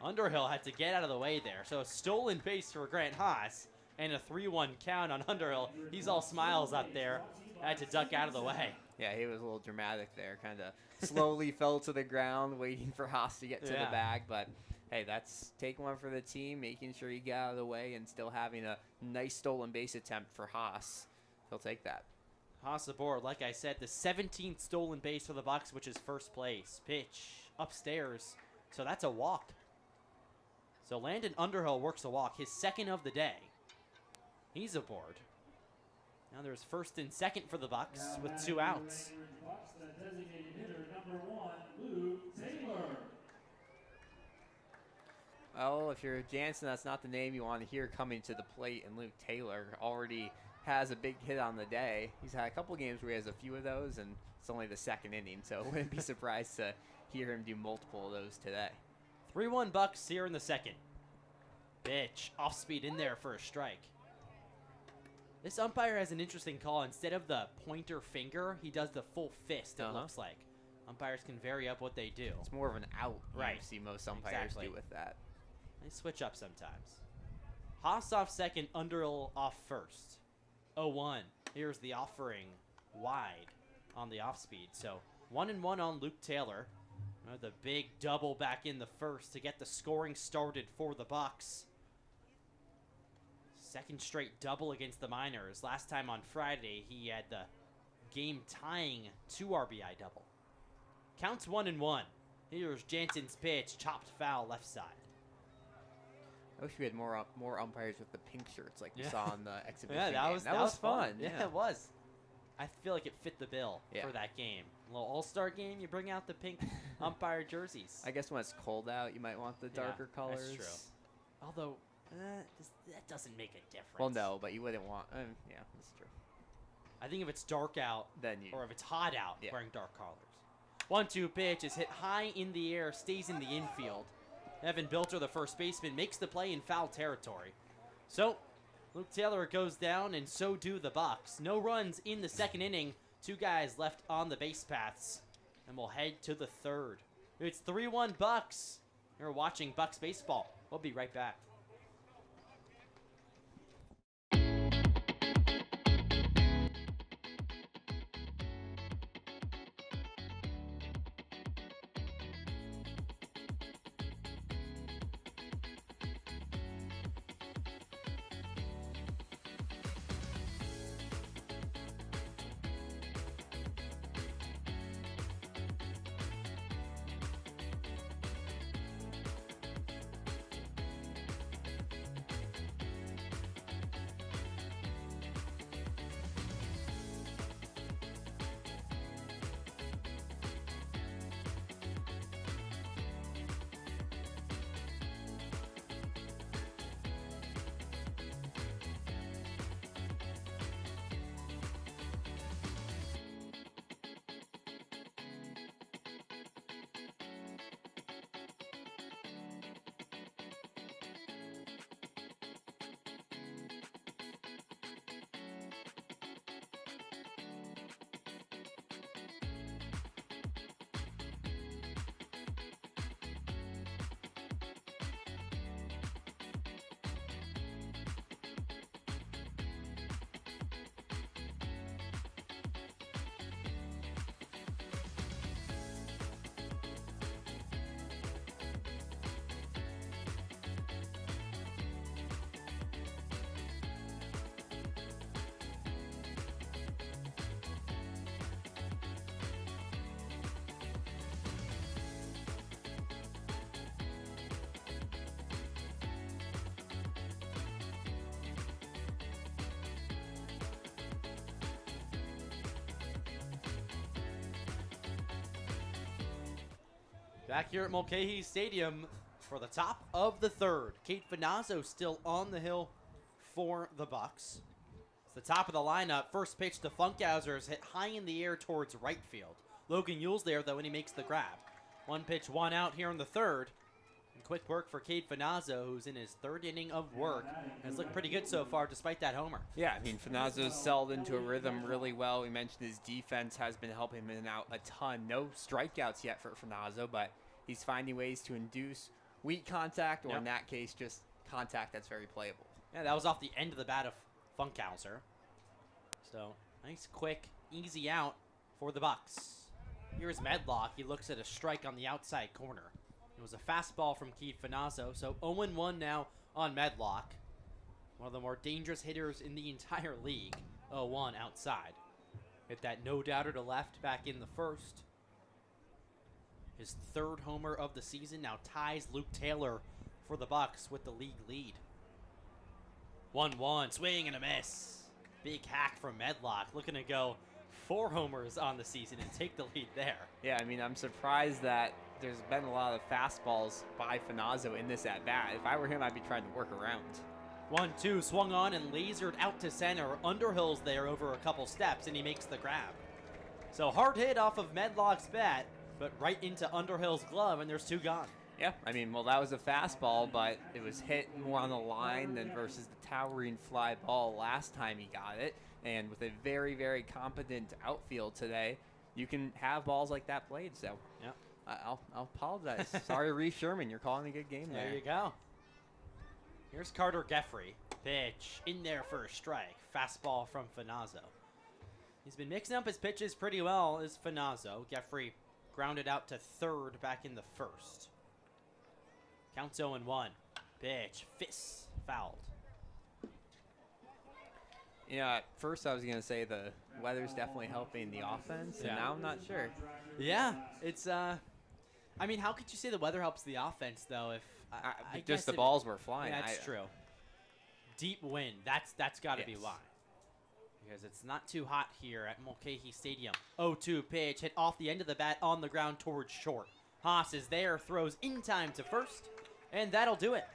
Speaker 1: Underhill had to get out of the way there. So a stolen base for Grant Haas and a 3-1 count on Underhill. He's all smiles up there. Had to duck out of the way.
Speaker 2: Yeah, he was a little dramatic there. Kind of slowly fell to the ground, waiting for Haas to get to the bag. But, hey, that's taking one for the team, making sure he got out of the way, and still having a nice stolen base attempt for Haas. He'll take that.
Speaker 1: Haas aboard. Like I said, the 17th stolen base for the Bucs, which is first place. Pitch upstairs. So that's a walk. So Landon Underhill works a walk, his second of the day. He's aboard. Now there's first and second for the Bucs with 2 outs.
Speaker 2: Well, if you're Jansen, that's not the name you want to hear coming to the plate, and Luke Taylor already has a big hit on the day. He's had a couple games where he has a few of those, and it's only the second inning, so I wouldn't be surprised to hear him do multiple of those today.
Speaker 1: 3-1 Bucs here in the second. Pitch, off speed in there for a strike. This umpire has an interesting call. Instead of the pointer finger, he does the full fist, it looks like. Umpires can vary up what they do.
Speaker 2: It's more of an out.
Speaker 1: Right.
Speaker 2: You see most umpires do with that.
Speaker 1: They switch up sometimes. Haas off second, Underhill off first. 0-1. Here's the offering wide on the off speed. So 1-1 on Luke Taylor. The big double back in the first to get the scoring started for the Bucs. Second straight double against the Miners. Last time on Friday, he had the game-tying 2 RBI double. Counts 1-1. Here's Jansen's pitch, chopped foul left side.
Speaker 2: I wish we had more umpires with the pink shirts like we saw in the exhibition
Speaker 1: Yeah,
Speaker 2: game. That was fun.
Speaker 1: Yeah, it was. I feel like it fit the bill for that game. A little all-star game, you bring out the pink umpire jerseys.
Speaker 2: I guess when it's cold out, you might want the darker colors.
Speaker 1: That's true. Although, that doesn't make a difference.
Speaker 2: Well, no, but you wouldn't want... yeah, that's true.
Speaker 1: I think if it's dark out,
Speaker 2: then
Speaker 1: or if it's hot out, wearing dark colors. 1-2 pitch is hit high in the air, stays in the infield. Evan Bilter, the first baseman, makes the play in foul territory. So, Luke Taylor goes down, and so do the Bucs. No runs in the second inning. 2 guys left on the base paths. And we'll head to the third. It's 3-1 Bucs. You're watching Bucs baseball. We'll be right back. Back here at Mulcahy Stadium for the top of the third. Kate Finazzo still on the hill for the Bucs. It's the top of the lineup. First pitch to Funkhauser is hit high in the air towards right field. Logan Yule's there, though, and he makes the grab. One pitch, one out here in the third. And quick work for Cade Finazzo, who's in his third inning of work. Has looked pretty good so far, despite that homer.
Speaker 2: Yeah, I mean, Finazzo's settled into a rhythm really well. We mentioned his defense has been helping him out a ton. No strikeouts yet for Finazzo, but he's finding ways to induce weak contact, or in that case, just contact that's very playable.
Speaker 1: Yeah, that was off the end of the bat of Funkhauser. So, nice, quick, easy out for the Bucs. Here's Medlock. He looks at a strike on the outside corner. It was a fastball from Keith Finazzo, so 0-1 now on Medlock. One of the more dangerous hitters in the entire league. 0-1 outside. Hit that no-doubter to left back in the first. His third homer of the season now ties Luke Taylor for the Bucs with the league lead. 1-1, swing and a miss. Big hack from Medlock, looking to go 4 homers on the season and take the lead there.
Speaker 2: Yeah, I mean, I'm surprised that there's been a lot of fastballs by Finazzo in this at-bat. If I were him, I'd be trying to work around.
Speaker 1: 1-2, swung on and lasered out to center. Underhill's there over a couple steps, and he makes the grab. So hard hit off of Medlock's bat, but right into Underhill's glove, and there's 2 gone.
Speaker 2: Yeah, I mean, well, that was a fastball, but it was hit more on the line than versus the towering fly ball last time he got it. And with a very, very competent outfield today, you can have balls like that played. So,
Speaker 1: yeah,
Speaker 2: I'll apologize. Sorry, Reese Sherman, you're calling a good game there.
Speaker 1: There you go. Here's Carter Geffrey. Pitch in there for a strike. Fastball from Finazzo. He's been mixing up his pitches pretty well, is Finazzo. Geffrey grounded out to third back in the first. Counts 0-1. Pitch, fist, fouled.
Speaker 2: Yeah, at first I was going to say the weather's definitely helping the offense, and now I'm not sure.
Speaker 1: Yeah, it's, I mean, how could you say the weather helps the offense, though, if... I
Speaker 2: just
Speaker 1: guess
Speaker 2: the balls were flying.
Speaker 1: Yeah, that's true. Deep wind, that's got to be why. Because it's not too hot here at Mulcahy Stadium. 0-2 pitch, hit off the end of the bat on the ground towards short. Haas is there, throws in time to first, and that'll do it.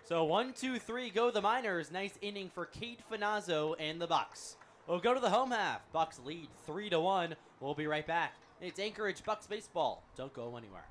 Speaker 1: So 1-2-3 go the Miners. Nice inning for Cade Finazzo and the Bucs. We'll go to the home half. Bucs lead 3-1. We'll be right back. It's Anchorage Bucs baseball. Don't go anywhere.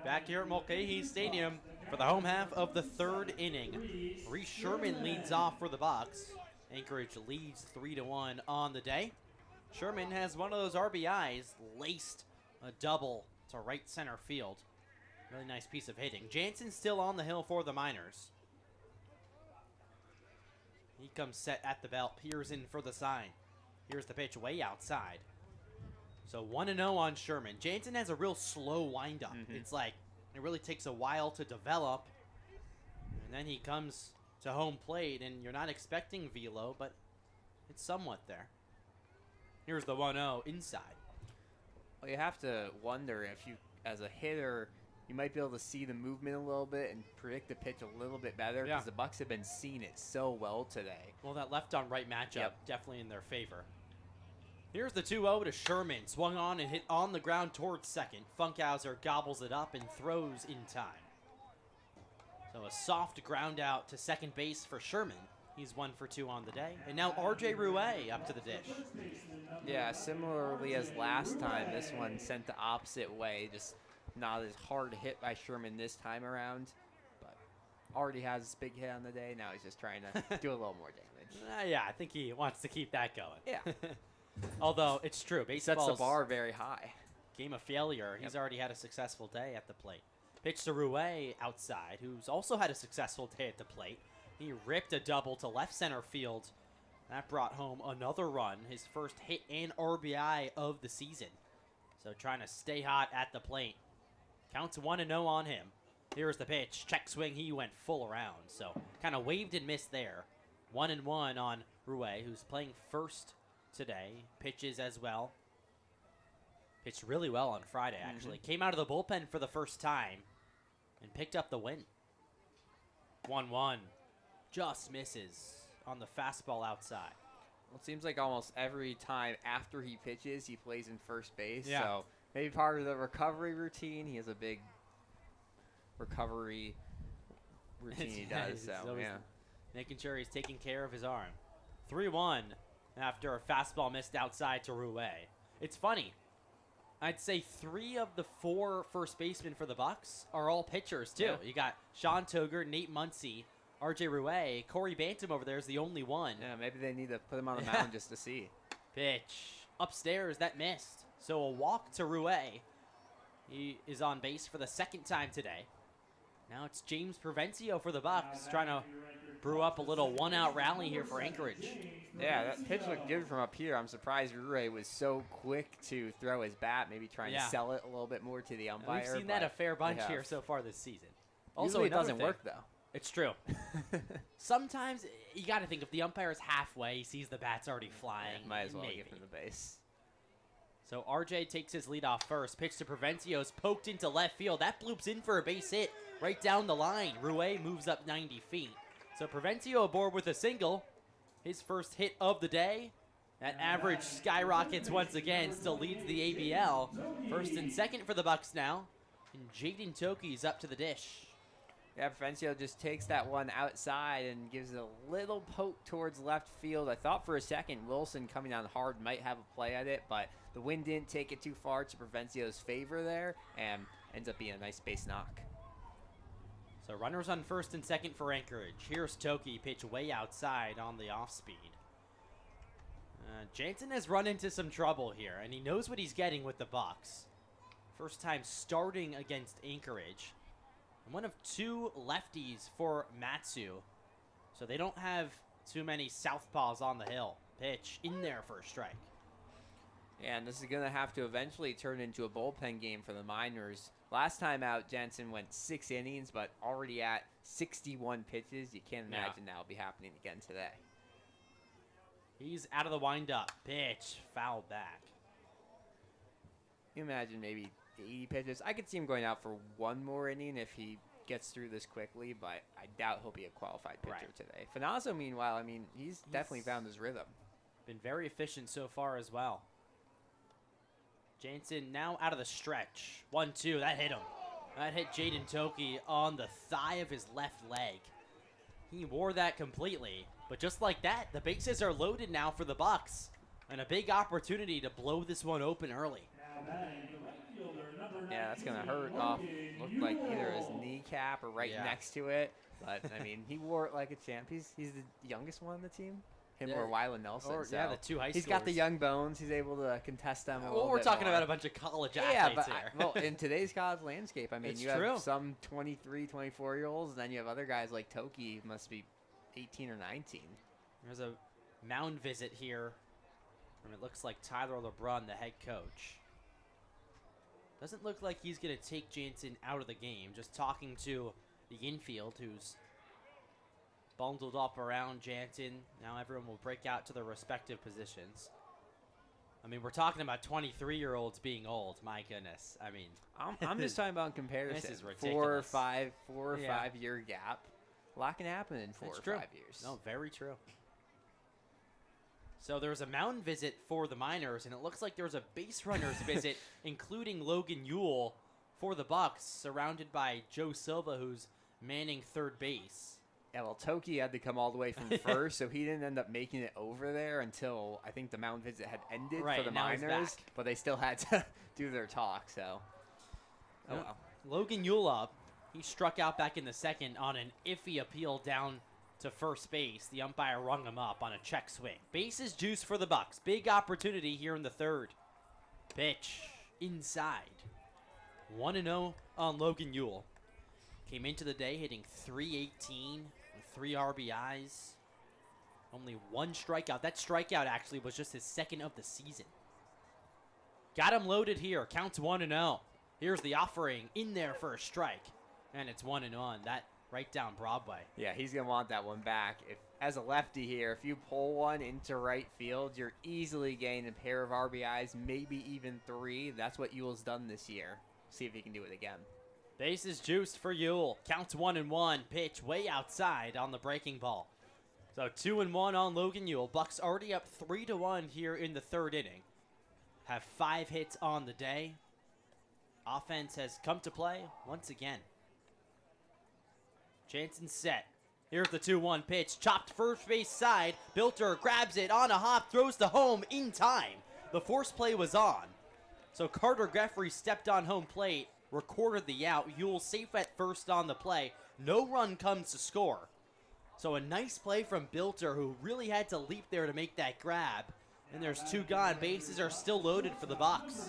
Speaker 1: Back here at Mulcahy Stadium for the home half of the third inning. Reese Sherman leads off for the Bucs. Anchorage leads 3-1 on the day. Sherman has one of those RBIs, laced a double to right center field. Really nice piece of hitting. Jansen's still on the hill for the Miners. He comes set at the belt, peers in for the sign. Here's the pitch way outside. So 1-0 on Sherman. Jansen has a real slow windup. It's like it really takes a while to develop. And then he comes to home plate, and you're not expecting velo, but It's somewhat there. Here's the 1-0 inside.
Speaker 2: Well, you have to wonder if you, as a hitter, you might be able to see the movement a little bit and predict the pitch a little bit better because the Bucs have been seeing it so well today.
Speaker 1: Well, that left-on-right matchup definitely in their favor. Here's the 2-0 to Sherman. Swung on and hit on the ground towards second. Funkhauser gobbles it up and throws in time. So a soft ground out to second base for Sherman. He's 1 for 2 on the day. And now R.J. Rouet up to the dish.
Speaker 2: Yeah, similarly as last time, this one sent the opposite way. Just not as hard hit by Sherman this time around. But already has his big hit on the day. Now he's just trying to do a little more damage.
Speaker 1: Yeah, I think he wants to keep that going.
Speaker 2: Yeah.
Speaker 1: Although, it's true.
Speaker 2: Sets the bar very high.
Speaker 1: Game of failure. He's already had a successful day at the plate. Pitch to Rouet outside, who's also had a successful day at the plate. He ripped a double to left center field. That brought home another run, his first hit and RBI of the season. So trying to stay hot at the plate. Counts 1-0 on him. Here's the pitch. Check swing. He went full around. So kind of waved and missed there. 1-1 on Rouet, who's playing first today. Pitches as well. Pitched really well on Friday, actually. Came out of the bullpen for the first time and picked up the win. 1-1. Just misses on the fastball outside.
Speaker 2: Well, it seems like almost every time after he pitches, he plays in first base.
Speaker 1: Yeah.
Speaker 2: So maybe part of the recovery routine. He has a big recovery routine he does. So, yeah.
Speaker 1: Making sure he's taking care of his arm. 3-1 after a fastball missed outside to Rouet. It's funny. I'd say 3 of the 4 first basemen for the Bucs are all pitchers, too.
Speaker 2: Yeah.
Speaker 1: You got Sean Toger, Nate Muncy, R.J. Rouet. Corey Bantam over there is the only one.
Speaker 2: Yeah, maybe they need to put him on the mound just to see.
Speaker 1: Pitch. Upstairs, that missed. So a walk to Rouet. He is on base for the second time today. Now it's James Provencio for the Bucs, trying to brew up a little one-out rally here for Anchorage.
Speaker 2: Yeah, that pitch looked good from up here. I'm surprised Rouet was so quick to throw his bat, maybe trying to sell it a little bit more to the umpire.
Speaker 1: We've seen that a fair bunch here so far this season.
Speaker 2: Also, it doesn't work, though.
Speaker 1: It's true. Sometimes you got to think if the umpire's halfway, he sees the bat's already flying.
Speaker 2: Might as well
Speaker 1: maybe.
Speaker 2: give him the base.
Speaker 1: So RJ takes his lead off first. Pitch to Provencio's poked into left field. That bloops in for a base hit right down the line. Rouet moves up 90 feet. So Provencio aboard with a single. His first hit of the day. That average skyrockets once again. Still leads the ABL. First and second for the Bucs now. And Jaden Toki's up to the dish.
Speaker 2: Yeah, Provencio just takes that one outside and gives a little poke towards left field. I thought for a second Wilson coming on hard might have a play at it, but the wind didn't take it too far to Provencio's favor there, and ends up being a nice base knock.
Speaker 1: So runners on first and second for Anchorage. Here's Toki, pitch way outside on the off-speed. Jansen has run into some trouble here, and he knows what he's getting with the Bucs. First time starting against Anchorage. And one of 2 lefties for Matsu. So they don't have too many southpaws on the hill. Pitch in there for a strike.
Speaker 2: Yeah, and this is going to have to eventually turn into a bullpen game for the Miners. Last time out, Jansen went 6 innings, but already at 61 pitches. You can't imagine that'll be happening again today.
Speaker 1: He's out of the windup. Pitch, foul back.
Speaker 2: You imagine maybe 80 pitches. I could see him going out for 1 more inning if he gets through this quickly, but I doubt he'll be a qualified pitcher today. Finazzo, meanwhile, I mean, he's definitely found his rhythm.
Speaker 1: Been very efficient so far as well. Jansen now out of the stretch. 1-2, that hit him. That hit Jaden Toki on the thigh of his left leg. He wore that completely, but just like that, the bases are loaded now for the Bucs, and a big opportunity to blow this one open early.
Speaker 2: Yeah, that's going to hurt off, looked like either his kneecap or right next to it. But, I mean, he wore it like a champ. He's the youngest one on the team. Him or Wyland Nelson.
Speaker 1: Or,
Speaker 2: so
Speaker 1: the 2 high schoolers.
Speaker 2: He's got the young bones. He's able to contest them a little
Speaker 1: Well, we're
Speaker 2: bit
Speaker 1: talking
Speaker 2: more.
Speaker 1: about a bunch of college athletes here.
Speaker 2: Well, in today's college landscape, I mean,
Speaker 1: It's
Speaker 2: you
Speaker 1: true.
Speaker 2: have some 23, 24-year-olds, and then you have other guys like Toki, who must be 18 or 19.
Speaker 1: There's a mound visit here from, it looks like, Tyler LeBrun, the head coach. Doesn't look like he's going to take Jansen out of the game. Just talking to the infield, who's bundled up around Jansen. Now everyone will break out to their respective positions. I mean, we're talking about 23-year-olds being old. My goodness. I mean,
Speaker 2: I'm just talking about in comparison.
Speaker 1: This is ridiculous.
Speaker 2: 4 or 5 year gap. A lot can happen in 4 or 5 years.
Speaker 1: No, very true. So there was a mound visit for the Miners, and it looks like there was a base runners visit, including Logan Ewell for the Bucs, surrounded by Joe Silva, who's manning third base.
Speaker 2: Yeah, well, Toki had to come all the way from first, so he didn't end up making it over there until I think the mound visit had ended for the
Speaker 1: now he's
Speaker 2: Miners,
Speaker 1: back.
Speaker 2: but they still had to do their talk, so. Oh,
Speaker 1: Yeah.
Speaker 2: well.
Speaker 1: Logan Ewell up. He struck out back in the second on an iffy appeal down to first base. The umpire rung him up on a check swing. Bases juice for the Bucs. Big opportunity here in the third. Pitch inside. 1-0 on Logan Ewell. Came into the day hitting .318 with 3 RBIs. Only 1 strikeout. That strikeout actually was just his second of the season. Got him loaded here. Counts 1-0. Here's the offering in there for a strike. And it's 1-1. That right down Broadway.
Speaker 2: Yeah, he's going to want that one back. If, as a lefty here, if you pull one into right field, you're easily gaining a pair of RBIs, maybe even 3. That's what Ewell's done this year. See if he can do it again.
Speaker 1: Bases juiced for Ewell. Counts 1-1. Pitch way outside on the breaking ball. So 2-1 on Logan Ewell. Bucs already up 3-1 here in the third inning. Have 5 hits on the day. Offense has come to play once again. Jansen set. Here's the 2-1 pitch. Chopped first base side. Bilter grabs it on a hop. Throws to home in time. The force play was on. So Carter Geffrey stepped on home plate. Recorded the out. Ewell safe at first on the play. No run comes to score. So a nice play from Bilter, who really had to leap there to make that grab. And there's 2 gone. Bases are still loaded for the Bucs.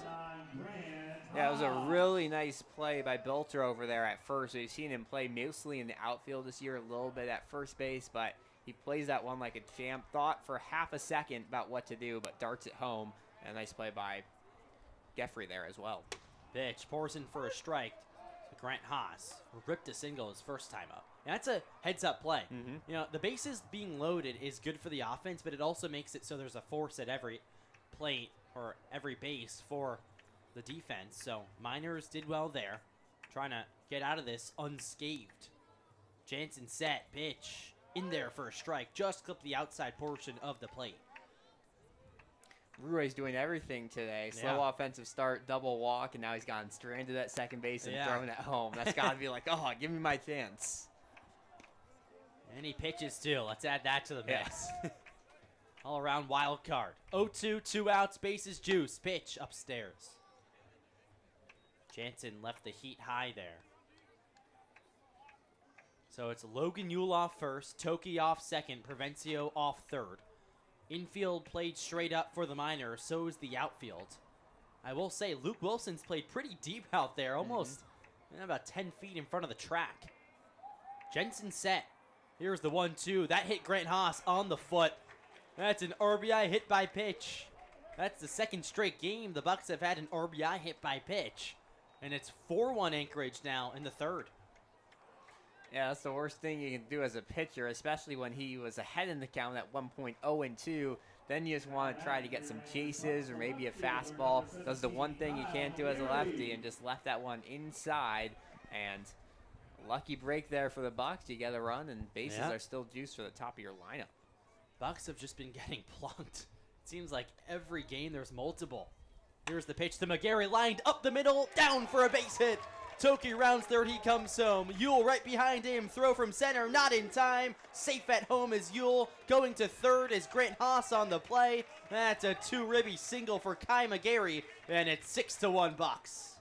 Speaker 2: Yeah, it was a really nice play by Bilter over there at first. We've seen him play mostly in the outfield this year, a little bit at first base, but he plays that one like a champ. Thought for half a second about what to do, but darts it home. And a nice play by Geffrey there as well.
Speaker 1: Pitch pours in for a strike to Grant Haas, who ripped a single his first time up. And that's a heads-up play. You know, the bases being loaded is good for the offense, but it also makes it so there's a force at every plate or every base for the defense. So Miners did well there, trying to get out of this unscathed. Jansen set, pitch in there for a strike, just clipped the outside portion of the plate.
Speaker 2: Rui's doing everything today. Slow offensive start, double walk, and now he's gotten stranded at second base and thrown at home. That's got to be like, oh, give me my chance.
Speaker 1: And he pitches too. Let's add that to the mix. All around wild card. 0-2, 2 outs, bases juice. Pitch upstairs. Jansen left the heat high there. So it's Logan Ewell off first, Toki off second, Provencio off third. Infield played straight up for the Miners, so is the outfield. I will say, Luke Wilson's played pretty deep out there, almost about 10 feet in front of the track. Jensen set. Here's the 1-2. That hit Grant Haas on the foot. That's an RBI hit by pitch. That's the second straight game the Bucs have had an RBI hit by pitch. And it's 4-1 Anchorage now in the third.
Speaker 2: Yeah, that's the worst thing you can do as a pitcher, especially when he was ahead in the count at 1.0-2. Then you just want to try to get some chases or maybe a fastball. That's the one thing you can't do as a lefty, and just left that one inside. And lucky break there for the Bucs. You get a run, and bases are still juiced for the top of your lineup.
Speaker 1: Bucs have just been getting plunked. It seems like every game there's multiple. Here's the pitch to McGarry, lined up the middle, down for a base hit. Toki rounds third, he comes home. Ewell right behind him, throw from center, not in time. Safe at home is Ewell. Going to third is Grant Haas on the play. That's a 2-ribby single for Kai McGarry, and it's 6-1 Bucs.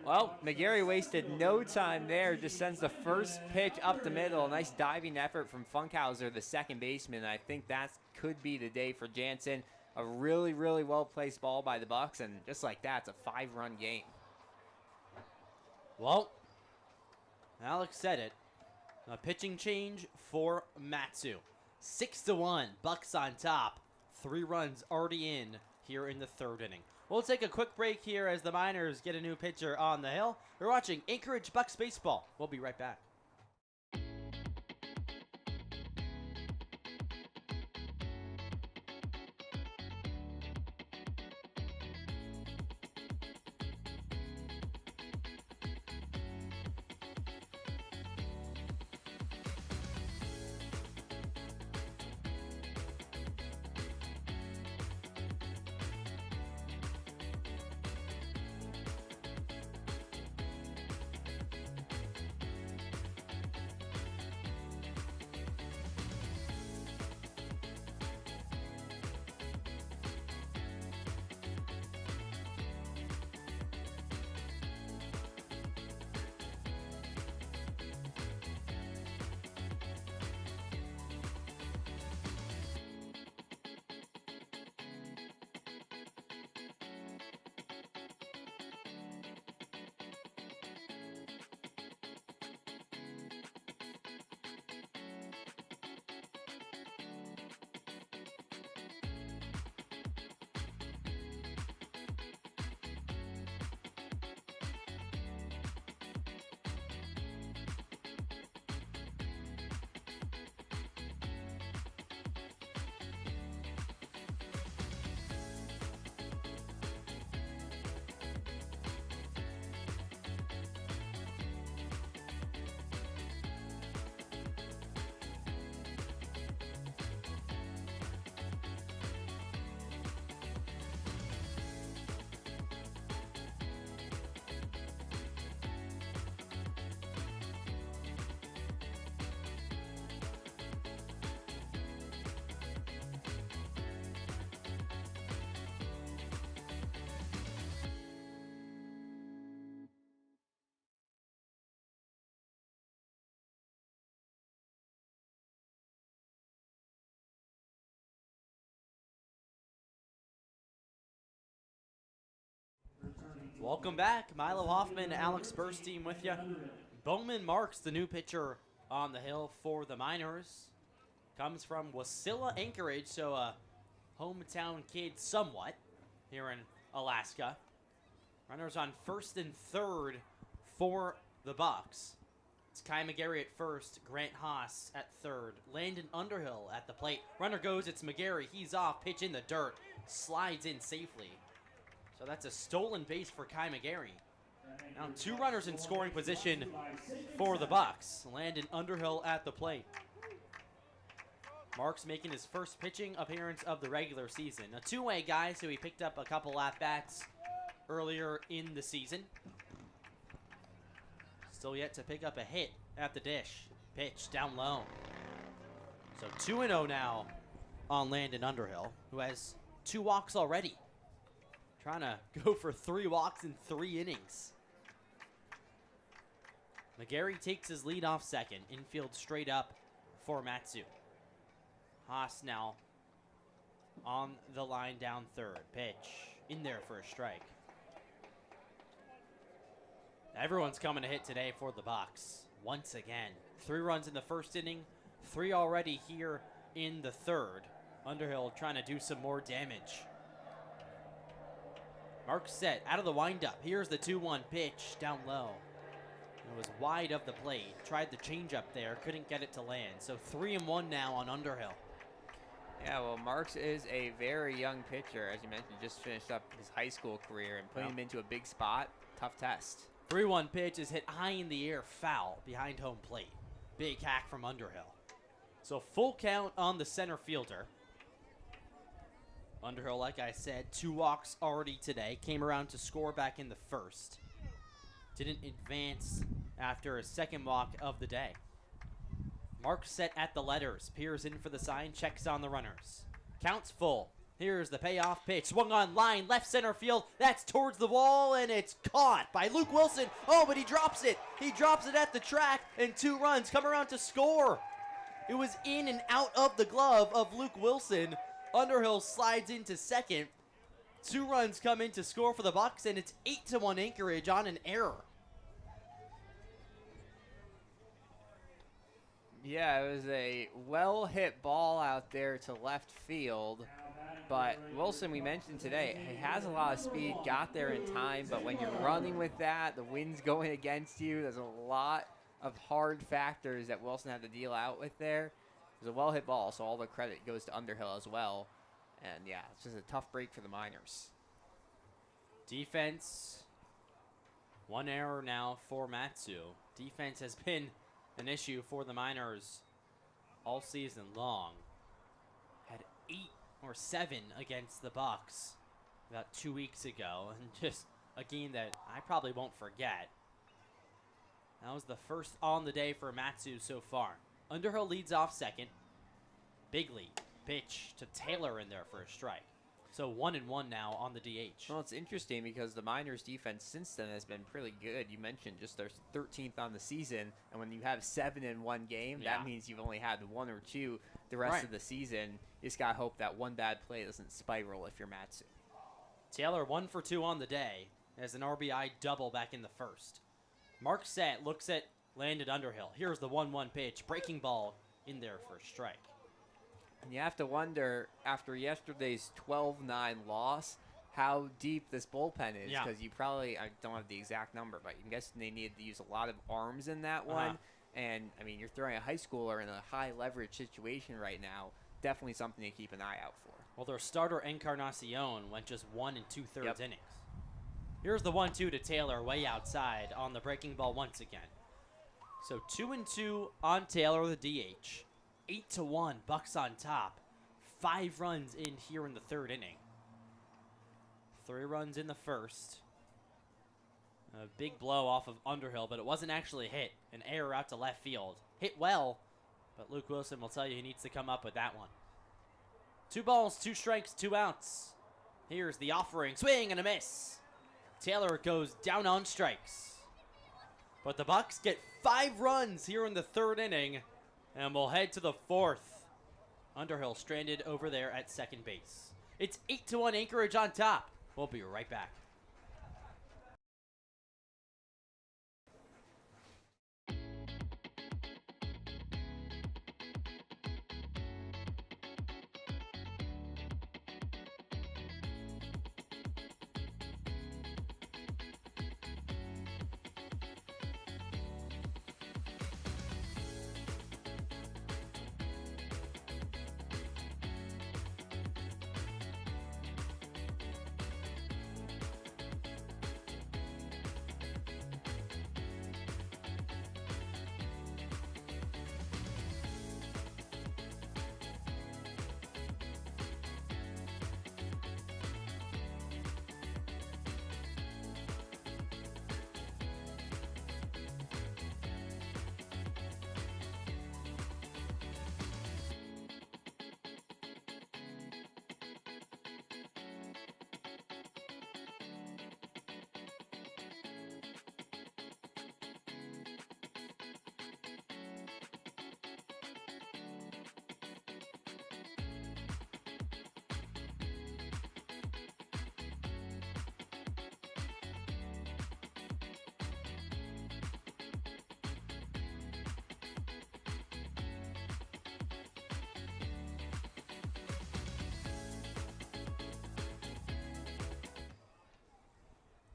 Speaker 2: Well, McGarry wasted no time there. Just sends the first pitch up the middle. A nice diving effort from Funkhauser, the second baseman. I think that could be the day for Jansen. A really, really well-placed ball by the Bucs, and just like that, it's a 5-run game.
Speaker 1: Well, Alex said it. A pitching change for Matsu. 6-1, Bucs on top. 3 runs already in here in the third inning. We'll take a quick break here as the Miners get a new pitcher on the hill. We're watching Anchorage Bucs baseball. We'll be right back. Welcome back. Milo Hoffman, Alex Burstein with you. Bowman Marks, the new pitcher on the hill for the Miners. Comes from Wasilla, Anchorage, so a hometown kid somewhat here in Alaska. Runners on first and third for the Bucs. It's Kai McGarry at first, Grant Haas at third, Landon Underhill at the plate. Runner goes, it's McGarry. He's off, pitch in the dirt, slides in safely. So that's a stolen base for Kai McGarry. Now 2 runners in scoring position for the Bucs. Landon Underhill at the plate. Marks making his first pitching appearance of the regular season. A two-way guy, so he picked up a couple at-bats earlier in the season. Still yet to pick up a hit at the dish. Pitch down low. So 2-0 now on Landon Underhill, who has 2 walks already. Trying to go for 3 walks in 3 innings. McGarry takes his lead off second. Infield straight up for Matsu. Haas now on the line down third. Pitch in there for a strike. Everyone's coming to hit today for the Bucs. Once again, 3 runs in the first inning, 3 already here in the third. Underhill trying to do some more damage. Mark set out of the windup. Here's the 2-1 pitch down low. It was wide of the plate. Tried the changeup there, couldn't get it to land. So 3-1 now on Underhill.
Speaker 2: Yeah, well, Marks is a very young pitcher. As you mentioned, just finished up his high school career, and putting him into a big spot, tough test.
Speaker 1: 3-1 pitch is hit high in the air, foul behind home plate. Big hack from Underhill. So full count on the center fielder. Underhill, like I said, 2 walks already today. Came around to score back in the first. Didn't advance after a second walk of the day. Mark set at the letters. Peers in for the sign, checks on the runners. Counts full. Here's the payoff pitch. Swung on line, left center field. That's towards the wall, and it's caught by Luke Wilson. Oh, but he drops it. He drops it at the track, and 2 runs come around to score. It was in and out of the glove of Luke Wilson. Underhill slides into second. 2 runs come in to score for the Bucs, and it's 8-1 Anchorage on an error.
Speaker 2: Yeah, it was a well-hit ball out there to left field. But Wilson, we mentioned today, he has a lot of speed, got there in time, but when you're running with that, the wind's going against you, there's a lot of hard factors that Wilson had to deal out with there. It was a well-hit ball, so all the credit goes to Underhill as well. And, yeah, it's just a tough break for the Miners.
Speaker 1: Defense, 1 error now for Matsu. Defense has been an issue for the Miners all season long. Had 8 or 7 against the Bucs about 2 weeks ago, and just a game that I probably won't forget. That was the first on the day for Matsu so far. Underhill leads off second. Big lead. Pitch to Taylor in there for a strike. So 1-1 now on the DH.
Speaker 2: Well, it's interesting because the Miners' defense since then has been pretty good. You mentioned just their 13th on the season, and when you have 7 in one game, that means you've only had 1 or 2 the rest of the season. You just got to hope that one bad play doesn't spiral if you're Matsu.
Speaker 1: Taylor 1 for 2 on the day as an RBI double back in the first. Mark set looks at Landon Underhill. Here's the 1-1 pitch. Breaking ball in there for a strike.
Speaker 2: And you have to wonder, after yesterday's 12-9 loss, how deep this bullpen is. Because you probably, I don't have the exact number, but I'm guessing they needed to use a lot of arms in that one. And, I mean, you're throwing a high schooler in a high-leverage situation right now. Definitely something to keep an eye out for.
Speaker 1: Well, their starter, Encarnacion, went just 1 2/3 innings. Here's the 1-2 to Taylor way outside on the breaking ball once again. So 2-2 on Taylor, the DH. 8-1, Bucs on top. 5 runs in here in the third inning. 3 runs in the first. A big blow off of Underhill, but it wasn't actually hit. An error out to left field. Hit well, but Luke Wilson will tell you he needs to come up with that one. 2 balls, 2 strikes, 2 outs. Here's the offering. Swing and a miss. Taylor goes down on strikes. But the Bucs get 5 runs here in the third inning, and we'll head to the fourth. Underhill stranded over there at second base. It's 8-1 Anchorage on top. We'll be right back.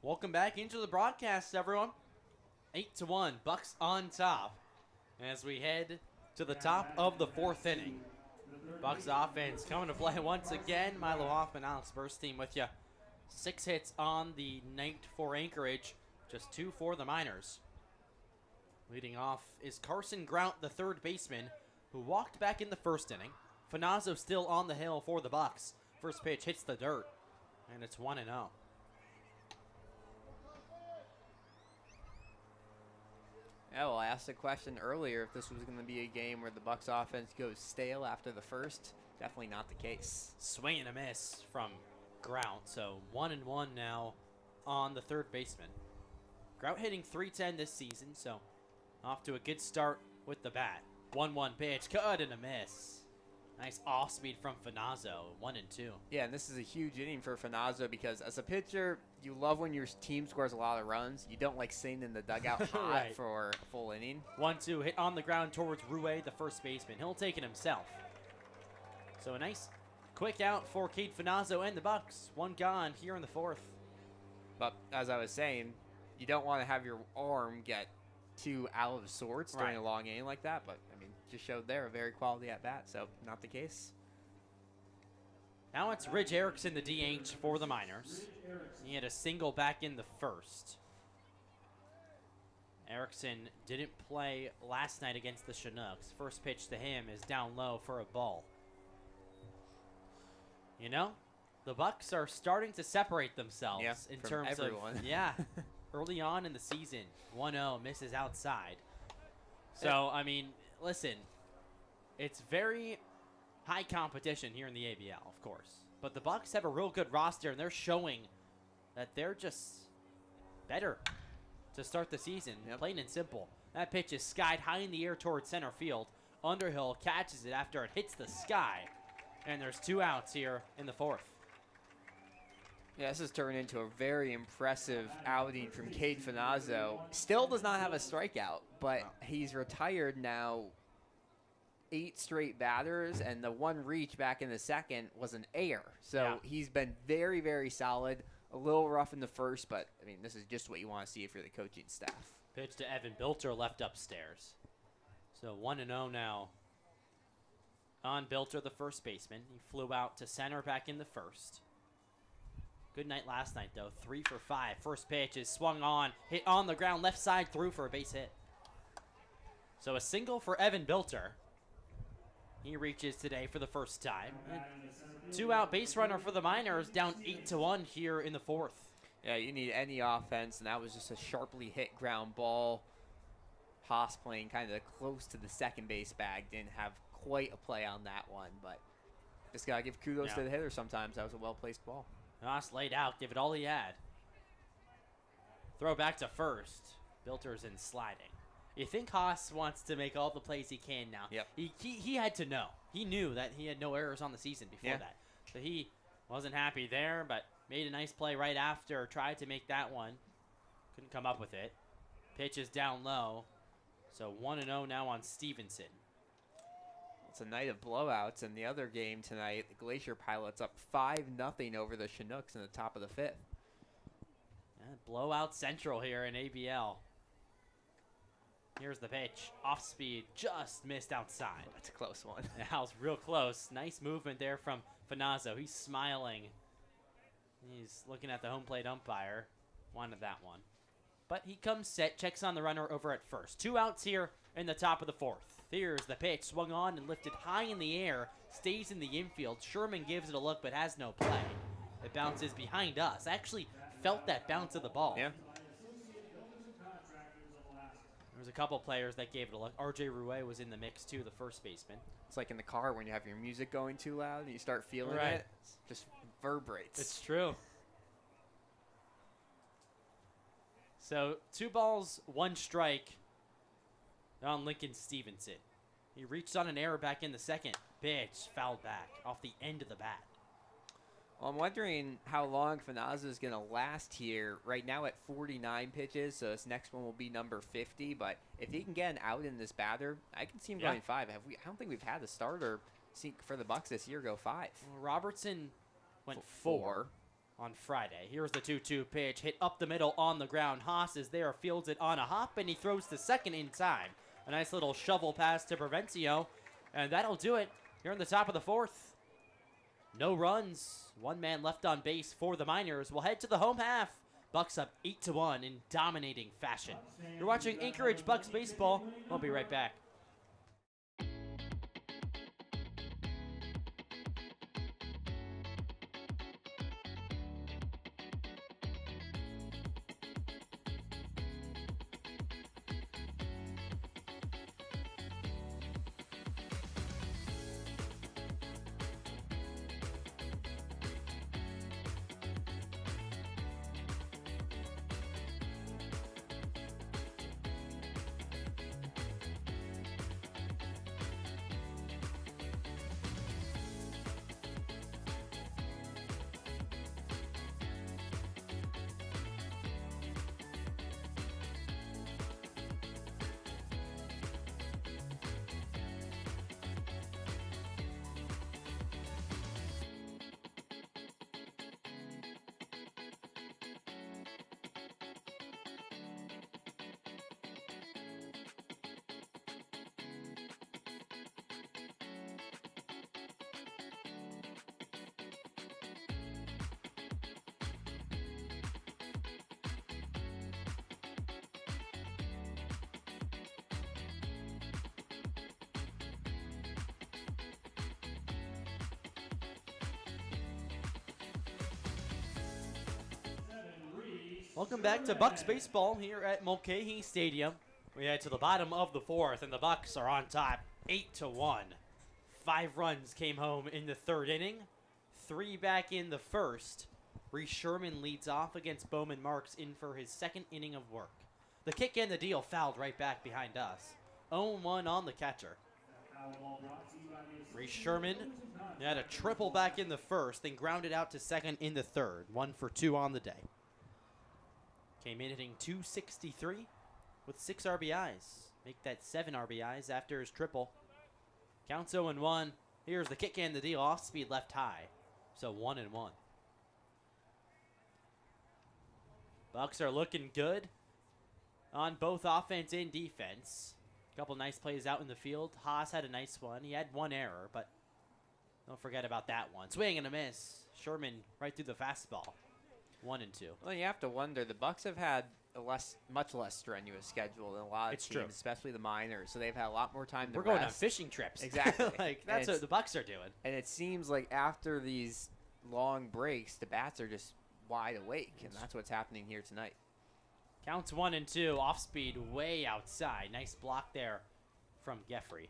Speaker 1: Welcome back into the broadcast, everyone. 8-1, Bucs on top as we head to the top of the 4th inning. Bucs offense coming to play once again. Milo Hoffman, Alex Burstein with you. 6 hits on the night for Anchorage, just 2 for the Miners. Leading off is Carson Grount, the third baseman, who walked back in the 1st inning. Finazzo still on the hill for the Bucs. First pitch hits the dirt, and it's 1-0.
Speaker 2: Yeah, well, I asked a question earlier if this was going to be a game where the Bucs offense goes stale after the first. Definitely not the case.
Speaker 1: Swing and a miss from Grount, so 1-1 now on the third baseman. Grount hitting .310 this season, so off to a good start with the bat. 1-1 pitch, cut and a miss. Nice off speed from Finazzo, 1-2.
Speaker 2: Yeah, and this is a huge inning for Finazzo because as a pitcher, you love when your team scores a lot of runs. You don't like sitting in the dugout hot
Speaker 1: Right.
Speaker 2: for a full inning.
Speaker 1: 1-2 hit on the ground towards Rue, the first baseman. He'll take it himself. So a nice quick out for Cade Finazzo and the Bucs. One gone here in the 4th.
Speaker 2: But as I was saying, you don't want to have your arm get too out of sorts during
Speaker 1: Right.
Speaker 2: a long inning like that. But, I mean, just showed there a very quality at-bat, so not the case.
Speaker 1: Now it's Ridge Erickson, the DH for the Miners. He had a single back in the 1st. Erickson didn't play last night against the Chinooks. First pitch to him is down low for a ball. You know, the Bucs are starting to separate themselves in
Speaker 2: from
Speaker 1: terms
Speaker 2: everyone.
Speaker 1: of early on in the season. 1-0 misses outside. So I mean, listen, it's very high competition here in the ABL, of course. But the Bucs have a real good roster, and they're showing that they're just better to start the season, plain and simple. That pitch is skied high in the air towards center field. Underhill catches it after it hits the sky, and there's 2 outs here in the 4th.
Speaker 2: Yeah, this has turned into a very impressive outing from Cade Finazzo. Still does not have a strikeout, but he's retired now 8 straight batters, and the one reach back in the 2nd was an error. So he's been very, very solid. A little rough in the 1st, but, I mean, this is just what you want to see if you're the coaching staff.
Speaker 1: Pitch to Evan Bilter, left upstairs. So 1-0 now on Bilter, the first baseman. He flew out to center back in the 1st. Good night last night, though. 3 for 5. First pitch is swung on, hit on the ground, left side through for a base hit. So a single for Evan Bilter. He reaches today for the first time. 2-out base runner for the Miners, down 8-1 here in the 4th.
Speaker 2: Yeah, you need any offense, and that was just a sharply hit ground ball. Haas playing kind of close to the second base bag. Didn't have quite a play on that one, but just got to give kudos to the hitter sometimes. That was a well-placed ball.
Speaker 1: Haas laid out, give it all he had. Throw back to first. Bilter's in sliding. You think Haas wants to make all the plays he can now.
Speaker 2: Yep.
Speaker 1: He had to know. He knew that he had no errors on the season before that. So he wasn't happy there, but made a nice play right after. Tried to make that one. Couldn't come up with it. Pitch is down low. So 1-0 now on Stevenson.
Speaker 2: It's a night of blowouts. In the other game tonight, the Glacier Pilots up 5-0 over the Chinooks in the top of the 5th.
Speaker 1: Blowout central here in ABL. Here's the pitch. Off speed, just missed outside.
Speaker 2: That's a close one.
Speaker 1: That was real close. Nice movement there from Finazzo. He's smiling. He's looking at the home plate umpire. Wanted that one. But he comes set, checks on the runner over at first. 2 outs here in the top of the 4th. Here's the pitch, swung on and lifted high in the air. Stays in the infield. Sherman gives it a look but has no play. It bounces behind us. I actually felt that bounce of the ball.
Speaker 2: Yeah.
Speaker 1: There's a couple players that gave it a look. RJ Rue was in the mix too, the first baseman.
Speaker 2: It's like in the car when you have your music going too loud and you start feeling
Speaker 1: Right.
Speaker 2: it. It just vibrates.
Speaker 1: It's true. So 2 balls, 1 strike on Lincoln Stevenson. He reached on an error back in the 2nd. Pitch fouled back off the end of the bat.
Speaker 2: Well, I'm wondering how long Finazzo is going to last here. Right now at 49 pitches, so this next one will be number 50. But if he can get an out in this batter, I can see him going 5. I don't think we've had a starter for the Bucs this year go 5.
Speaker 1: Well, Robertson went 4. on Friday. Here's the 2-2 pitch, hit up the middle on the ground. Haas is there, fields it on a hop, and he throws to second in time. A nice little shovel pass to Provencio, and that'll do it here in the top of the fourth. No runs, one man left on base for the Miners. We'll head to the home half. Bucs up 8-1 in dominating fashion. You're watching Anchorage Bucs baseball. We'll be right back. Welcome back to Bucs baseball here at Mulcahy Stadium. We head to the bottom of the fourth, and the Bucs are on top, 8-1. 5 runs came home in the third inning, 3 back in the first. Reese Sherman leads off against Bowman Marks in for his second inning of work. The kick and the deal fouled right back behind us. 0-1 on the catcher. Reese Sherman had a triple back in the first, then grounded out to second in the third. 1 for 2 on the day. Came in hitting .263 with 6 RBIs. Make that 7 RBIs after his triple. Counts 0-1. Here's the kick and the deal, off speed left high. So 1-1. Bucs are looking good on both offense and defense. A couple nice plays out in the field. Haas had a nice one. He had 1 error, but don't forget about that one. Swing and a miss. Sherman right through the fastball. 1-2.
Speaker 2: Well, you have to wonder. The Bucs have had a much less strenuous schedule than a lot of teams,
Speaker 1: true.
Speaker 2: especially the Miners. So they've had a lot more time to
Speaker 1: We're going on
Speaker 2: rest.
Speaker 1: fishing trips.
Speaker 2: Exactly.
Speaker 1: Like that's what the Bucs are doing.
Speaker 2: And it seems like after these long breaks, the bats are just wide awake, and that's what's happening here tonight.
Speaker 1: Counts 1-2. Off speed way outside. Nice block there from Geffrey.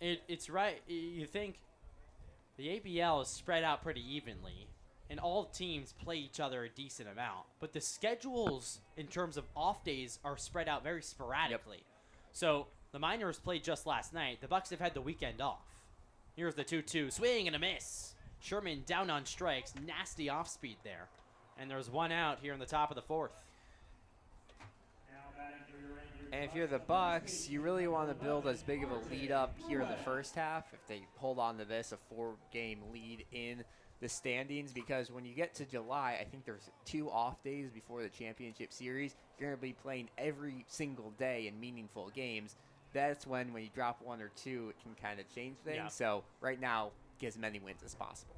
Speaker 1: It's right. You think the ABL is spread out pretty evenly, and all teams play each other a decent amount. But the schedules in terms of off days are spread out very sporadically. Yep. So the Miners played just last night. The Bucs have had the weekend off. Here's the 2-2. Swing and a miss. Sherman down on strikes. Nasty off speed there. And there's 1 out here in the top of the fourth.
Speaker 2: And if you're the Bucs, you really want to build as big of a lead up here in the first half. If they hold on to this, a 4-game lead in the standings, because when you get to July, I think there's 2 off days before the championship series. You're going to be playing every single day in meaningful games. That's when you drop 1 or 2, it can kind of change things.
Speaker 1: Yeah.
Speaker 2: So right now, get as many wins as possible.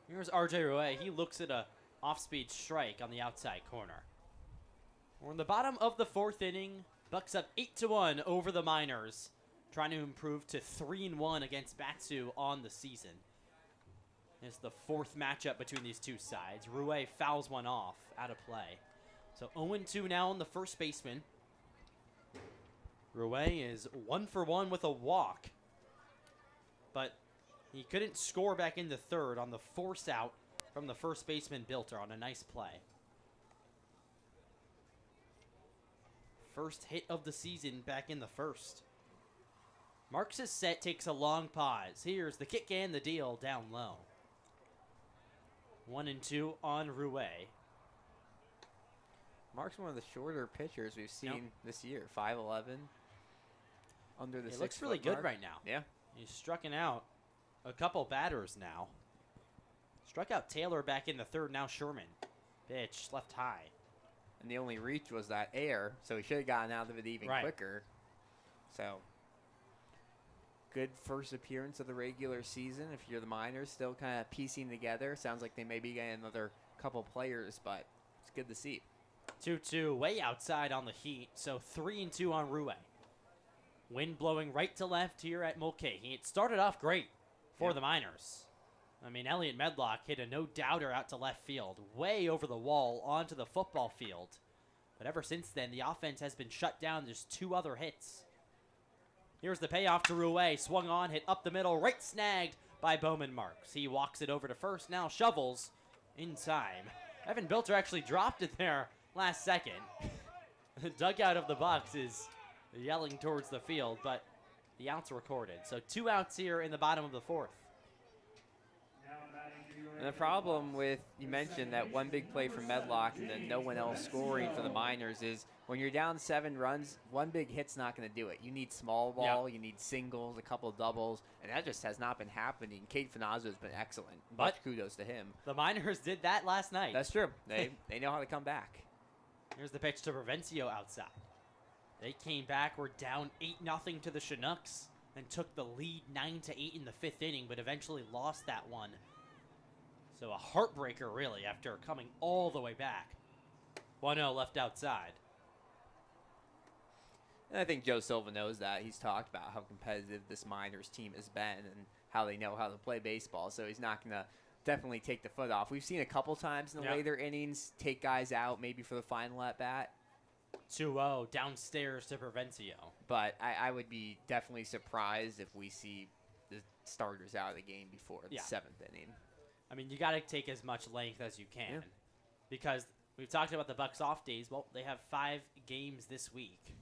Speaker 1: Here's RJ Roy. He looks at a off-speed strike on the outside corner. We're in the bottom of the fourth inning. Bucs up 8-1 over the Miners, trying to improve to 3-1 against Batsu on the season. It's the 4th matchup between these two sides. Rouet fouls one off, out of play. So 0-2 now on the first baseman. Rouet is 1 for 1 with a walk, but he couldn't score back in the third on the force out from the first baseman Bilter on a nice play. First hit of the season back in the first. Marks' set takes a long pause. Here's the kick and the deal down low. 1-2 on Rouet.
Speaker 2: Mark's one of the shorter pitchers we've seen this year. 5'11", under the 6 foot mark.
Speaker 1: It looks really good right now.
Speaker 2: Yeah.
Speaker 1: He's striking out a couple batters now. Struck out Taylor back in the third, now Sherman. Pitch left high.
Speaker 2: And the only reach was that air, so he should have gotten out of it even quicker. So, good first appearance of the regular season. If you're the Miners, still kind of piecing together. Sounds like they may be getting another couple players, but it's good to see.
Speaker 1: 2-2, way outside on the Heat, so 3-2 on Rouet. Wind blowing right to left here at Mulcahy. It started off great for the Miners. I mean, Elliot Medlock hit a no-doubter out to left field, way over the wall onto the football field. But ever since then, the offense has been shut down. There's 2 other hits. Here's the payoff to Rouet. Swung on, hit up the middle, right snagged by Bowman Marks. He walks it over to first, now shovels in time. Evan Bilter actually dropped it there last second. The dugout of the Bucs is yelling towards the field, but the outs recorded. So 2 outs here in the bottom of the 4th.
Speaker 2: And the problem with, you mentioned that one big play for Medlock and then no one else scoring for the Miners is when you're down 7 runs, one big hit's not going to do it. You need small ball, you need singles, a couple of doubles, and that just has not been happening. Kate Finazzo has been excellent. Much kudos to him.
Speaker 1: The Miners did that last night.
Speaker 2: That's true. They know how to come back.
Speaker 1: Here's the pitch to Provencio outside. They came back, were down 8-0 to the Chinooks, and took the lead 9-8 in the 5th inning, but eventually lost that one. So a heartbreaker, really, after coming all the way back. 1-0 left outside.
Speaker 2: And I think Joe Silva knows that. He's talked about how competitive this Miners team has been and how they know how to play baseball, so he's not going to definitely take the foot off. We've seen a couple times in the later innings take guys out, maybe for the final at-bat.
Speaker 1: 2-0 downstairs to Provencio.
Speaker 2: But I would be definitely surprised if we see the starters out of the game before the 7th inning.
Speaker 1: I mean, you got to take as much length as you can because we've talked about the Bucs off days. Well, they have 5 games this week.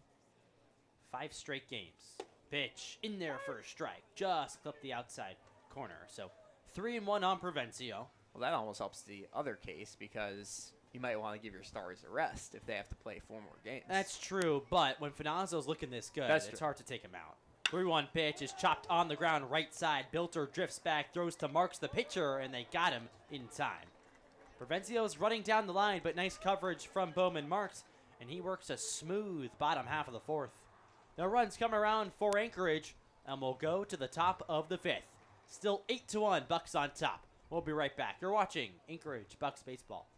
Speaker 1: 5 straight games. Pitch in there for a strike. Just clipped the outside corner. So 3-1 on Provencio.
Speaker 2: Well, that almost helps the other case because you might want to give your stars a rest if they have to play 4 more games.
Speaker 1: That's true, but when Finazzo's looking this good, it's hard to take him out. 3-1 pitch is chopped on the ground right side. Bilter drifts back, throws to Marks the pitcher, and they got him in time. Provencio's running down the line, but nice coverage from Bowman Marks, and he works a smooth bottom half of the 4th. No runs come around for Anchorage, and we'll go to the top of the 5th. Still 8-1, Bucs on top. We'll be right back. You're watching Anchorage Bucs Baseball.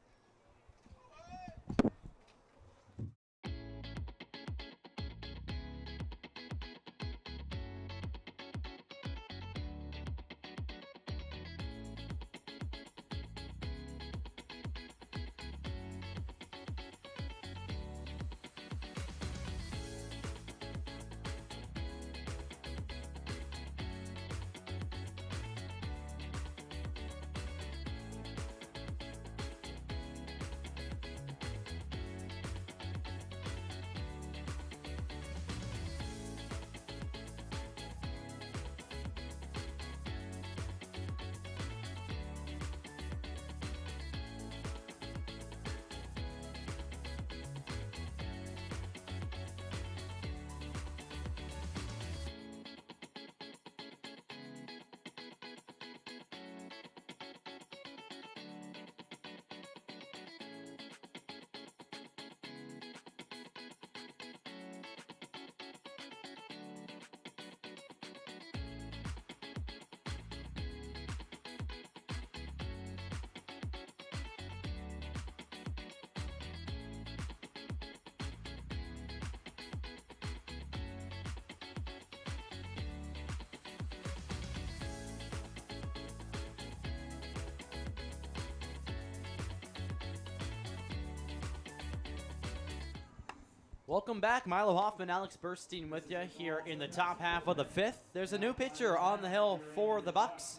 Speaker 1: Welcome back. Milo Hoffman, Alex Burstein with you here in the top half of the 5th. There's a new pitcher on the hill for the Bucs,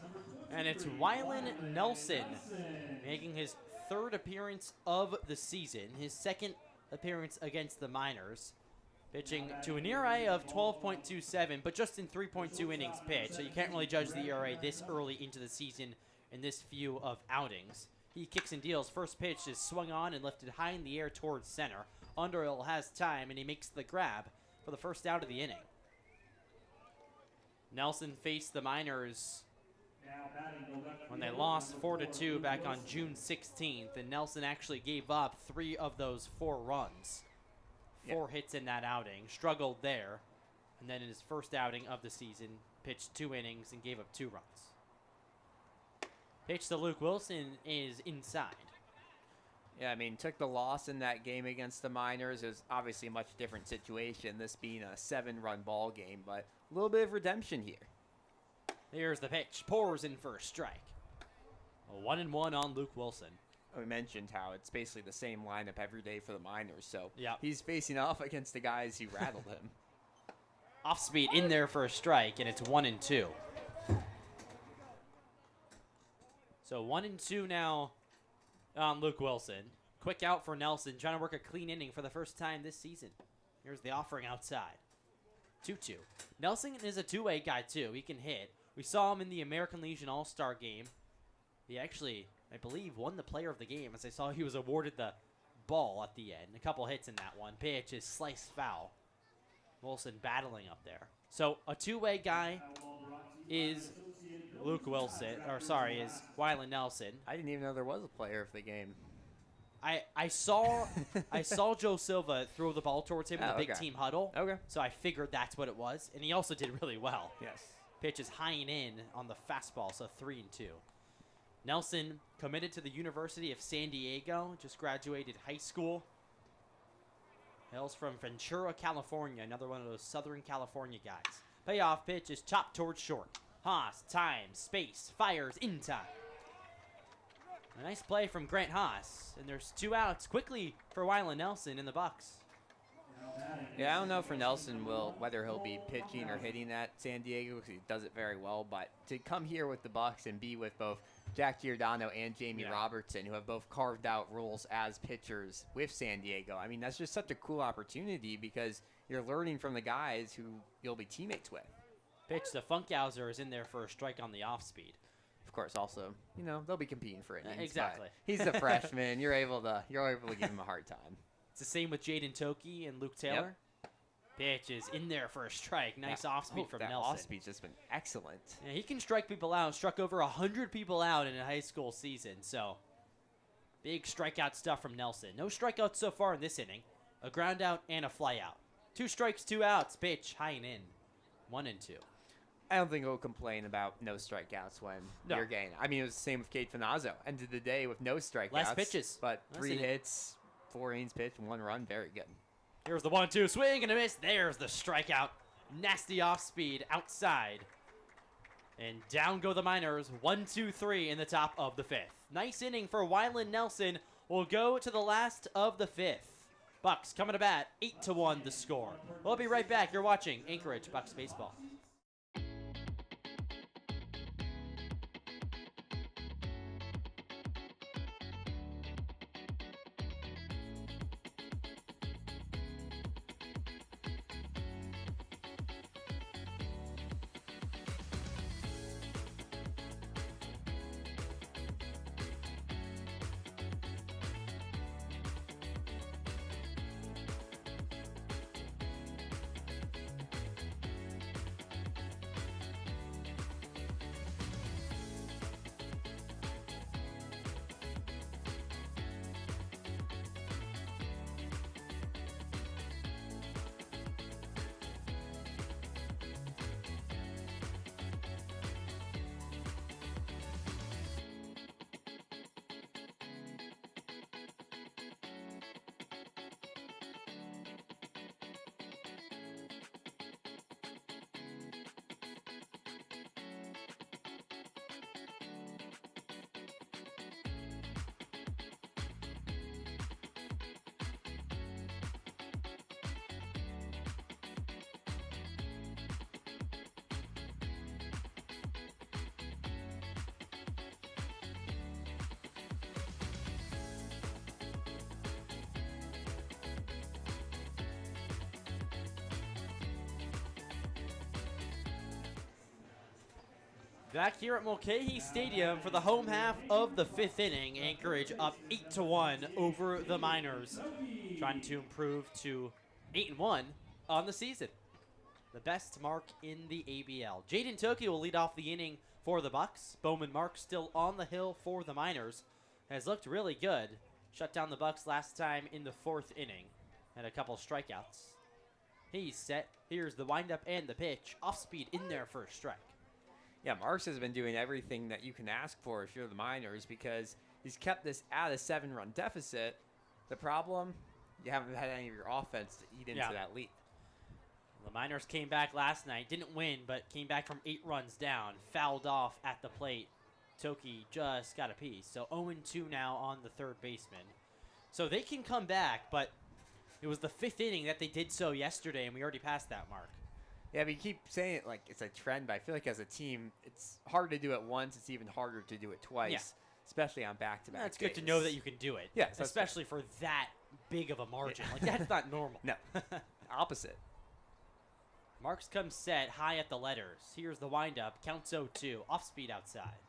Speaker 1: and it's Wylan Nelson making his 3rd appearance of the season, his 2nd appearance against the Miners, pitching to an ERA of 12.27, but just in 3.2 innings pitched, so you can't really judge the ERA this early into the season in this few of outings. He kicks and deals. First pitch is swung on and lifted high in the air towards center. Underhill has time, and he makes the grab for the first out of the inning. Nelson faced the Miners when they lost 4-2 back on June 16th, and Nelson actually gave up 3 of those 4 runs. 4 hits in that outing, struggled there, and then in his first outing of the season, pitched 2 innings and gave up 2 runs. Pitch to Luke Wilson is inside.
Speaker 2: Yeah, I mean, took the loss in that game against the Miners. It was obviously a much different situation, this being a 7-run ball game, but a little bit of redemption here.
Speaker 1: Here's the pitch. Pours in for a strike. A 1-1 on Luke Wilson.
Speaker 2: We mentioned how it's basically the same lineup every day for the Miners, so
Speaker 1: Yep.
Speaker 2: he's facing off against the guys who rattled him.
Speaker 1: Off speed in there for a strike, and it's 1-2. So 1-2 now on Luke Wilson. Quick out for Nelson, trying to work a clean inning for the first time this season. Here's the offering outside. 2-2. Nelson is a two-way guy, too. He can hit. We saw him in the American Legion All-Star game. He actually, I believe, won the player of the game, as I saw he was awarded the ball at the end. A couple hits in that one. Pitch is sliced foul. Wilson battling up there. So a two-way guy is Luke Wilson, or sorry, is Wyland Nelson.
Speaker 2: I didn't even know there was a player of the game.
Speaker 1: I saw Joe Silva throw the ball towards him in the big
Speaker 2: okay.
Speaker 1: team huddle.
Speaker 2: Okay.
Speaker 1: So I figured that's what it was, and he also did really well.
Speaker 2: Yes.
Speaker 1: Pitch is high and in on the fastball, so 3-2. Nelson committed to the University of San Diego, just graduated high school. Hails from Ventura, California, another one of those Southern California guys. Payoff pitch is chopped towards short. Haas, time, space, fires in time. A nice play from Grant Haas, and there's 2 outs quickly for Wyland Nelson in the Bucs.
Speaker 2: Yeah, I don't know for Nelson whether he'll be pitching or hitting at San Diego, because he does it very well. But to come here with the Bucs and be with both Jack Giordano and Jamie Robertson, who have both carved out roles as pitchers with San Diego, I mean, that's just such a cool opportunity because you're learning from the guys who you'll be teammates with.
Speaker 1: Pitch to Funkhauser is in there for a strike on the off speed.
Speaker 2: Of course, also, they'll be competing for innings.
Speaker 1: Exactly.
Speaker 2: He's a freshman. You're able to give him a hard time.
Speaker 1: It's the same with Jaden Toki and Luke Taylor. Pitch is in there for a strike. Nice off speed from
Speaker 2: that
Speaker 1: Nelson.
Speaker 2: Off speed's just been excellent.
Speaker 1: Yeah, he can strike people out. Struck over 100 people out in a high school season. So, big strikeout stuff from Nelson. No strikeouts so far in this inning. A ground out and a fly out. 2 strikes, 2 outs. Pitch high and in. 1-2.
Speaker 2: I don't think he'll complain about no strikeouts when you're getting. I mean, it was the same with Cade Finazzo. End of the day with no strikeouts.
Speaker 1: Less pitches.
Speaker 2: But 3 hits, 4 innings pitched, 1 run. Very good.
Speaker 1: Here's the 1-2 swing and a miss. There's the strikeout. Nasty off speed outside. And down go the Miners. 1-2-3 in the top of the 5th. Nice inning for Wyland Nelson. We'll go to the last of the 5th. Bucs coming to bat. 8-1 the score. We'll be right back. You're watching Anchorage Bucs Baseball. Back here at Mulcahy Stadium for the home half of the 5th inning. Anchorage up 8-1 over the Miners, trying to improve to 8-1 on the season. the best mark in the ABL. Jaden Toki will lead off the inning for the Bucs. Bowman Marks still on the hill for the Miners. Has looked really good. Shut down the Bucs last time in the 4th inning. Had a couple strikeouts. He's set. Here's the windup and the pitch. Off speed in there for a strike.
Speaker 2: Yeah, Marks has been doing everything that you can ask for if you're the Miners because he's kept this at a 7-run deficit. The problem, you haven't had any of your offense to eat into that lead.
Speaker 1: The Miners came back last night. Didn't win, but came back from 8 runs down. Fouled off at the plate. Toki just got a piece. So 0-2 now on the third baseman. So they can come back, but it was the 5th inning that they did so yesterday, and we already passed that mark.
Speaker 2: Yeah, but you keep saying it like it's a trend, but I feel like as a team, it's hard to do it once. It's even harder to do it twice, especially on back-to-back
Speaker 1: It's good to know that you can do it.
Speaker 2: Yes,
Speaker 1: especially for that big of a margin. Like, that's not normal.
Speaker 2: No, opposite.
Speaker 1: Marks comes set high at the letters. Here's the windup. Counts 0-2. Off speed outside.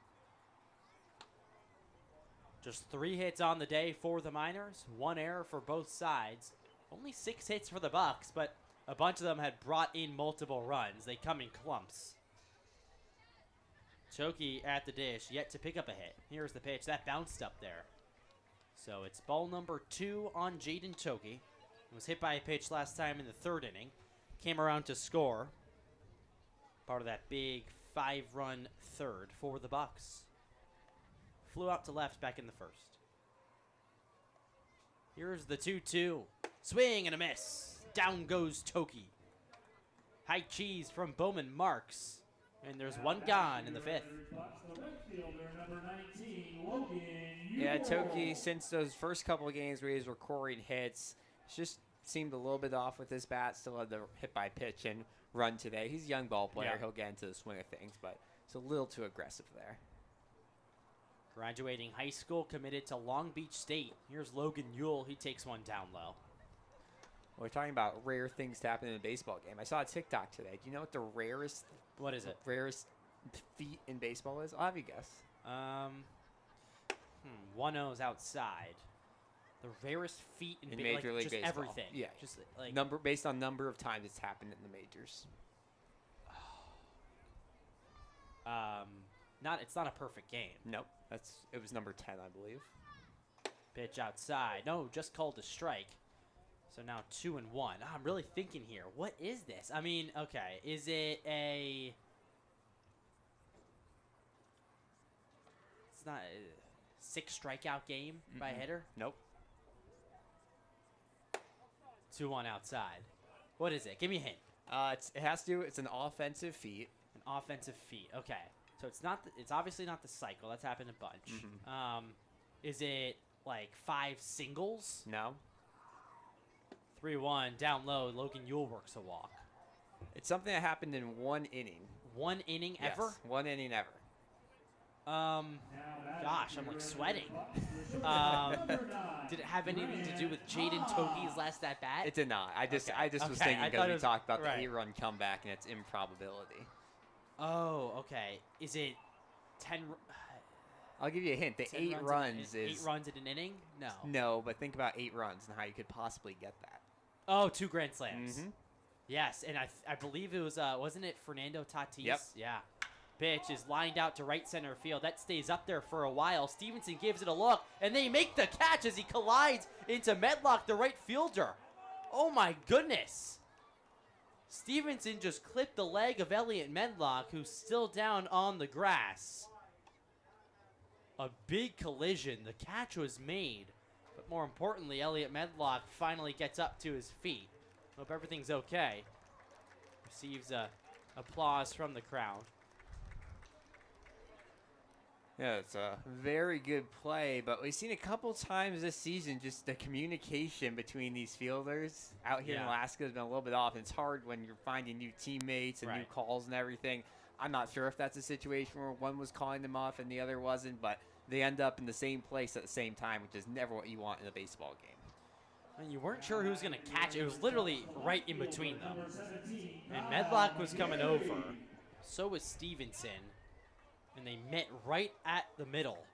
Speaker 1: Just 3 hits on the day for the Miners. 1 error for both sides. Only 6 hits for the Bucs, but a bunch of them had brought in multiple runs. They come in clumps. Toki at the dish, yet to pick up a hit. Here's the pitch. That bounced up there. So it's ball number 2 on Jaden Toki. It was hit by a pitch last time in the 3rd inning. Came around to score. Part of that big 5-run 3rd for the Bucs. Flew out to left back in the 1st. Here's the 2-2. Swing and a miss. Down goes Toki. High cheese from Bowman Marks. And there's 1 gone in the 5th.
Speaker 2: Yeah, Toki, since those first couple of games where he was recording hits, just seemed a little bit off with his bat. Still had the hit by pitch and run today. He's a young ball player.
Speaker 1: Yeah.
Speaker 2: He'll get into the swing of things, but it's a little too aggressive there.
Speaker 1: Graduating high school, committed to Long Beach State. Here's Logan Ewell. He takes one down low.
Speaker 2: We're talking about rare things to happen in a baseball game. I saw a TikTok today. Do you know what the rarest
Speaker 1: What is it?
Speaker 2: rarest feat in baseball is? I'll have you guess.
Speaker 1: 1-0's outside. The rarest feat in
Speaker 2: Major League
Speaker 1: just
Speaker 2: Baseball.
Speaker 1: everything.
Speaker 2: Yeah.
Speaker 1: Just like
Speaker 2: Number based on number of times it's happened in the majors.
Speaker 1: it's not a perfect game.
Speaker 2: Nope. It was number 10, I believe.
Speaker 1: Pitch outside. No, just called a strike. So now 2-1. I'm really thinking here. What is this? I mean, okay, is it a? It's not a 6 strikeout game by a hitter.
Speaker 2: Nope.
Speaker 1: 2-1 outside. What is it? Give me a hint.
Speaker 2: It's an offensive feat.
Speaker 1: An offensive feat. Okay. So it's obviously not the cycle. That's happened a bunch. Is it like 5 singles?
Speaker 2: No.
Speaker 1: 3-1 down low. Logan Ewell works a walk.
Speaker 2: It's something that happened in 1 inning.
Speaker 1: 1 inning ever?
Speaker 2: Yes, 1 inning ever.
Speaker 1: Gosh, I'm like sweating. Did it have anything to do with Jaden Toki's last at bat?
Speaker 2: It did not. I just was
Speaker 1: Okay,
Speaker 2: thinking
Speaker 1: I
Speaker 2: because
Speaker 1: thought
Speaker 2: we
Speaker 1: it was-
Speaker 2: talked about
Speaker 1: right.
Speaker 2: the 8-run comeback and its improbability.
Speaker 1: Oh, okay. Is it 10?
Speaker 2: I'll give you a hint. The
Speaker 1: 10
Speaker 2: 8 runs is
Speaker 1: 8 runs in an inning? No.
Speaker 2: no, but think about 8 runs and how you could possibly get that.
Speaker 1: Oh, 2 grand slams.
Speaker 2: Mhm.
Speaker 1: Yes, and I believe it was wasn't it Fernando Tatis?
Speaker 2: Yep.
Speaker 1: Yeah. Pitch is lined out to right center field. That stays up there for a while. Stevenson gives it a look, and they make the catch as he collides into Medlock, the right fielder. Oh my goodness. Stevenson just clipped the leg of Elliot Medlock, who's still down on the grass. A big collision. The catch was made. But more importantly, Elliot Medlock finally gets up to his feet. Hope everything's okay. Receives applause from the crowd.
Speaker 2: Yeah, it's a very good play, but we've seen a couple times this season just the communication between these fielders out here in
Speaker 1: Yeah.
Speaker 2: Alaska has been a little bit off. It's hard when you're finding new teammates and new
Speaker 1: Right.
Speaker 2: calls and everything. I'm not sure if that's a situation where one was calling them off and the other wasn't, but they end up in the same place at the same time, which is never what you want in a baseball game.
Speaker 1: And you weren't sure who was going to catch it. It was literally right in between them. And Medlock was coming over. So was Stevenson. And they met right at the middle.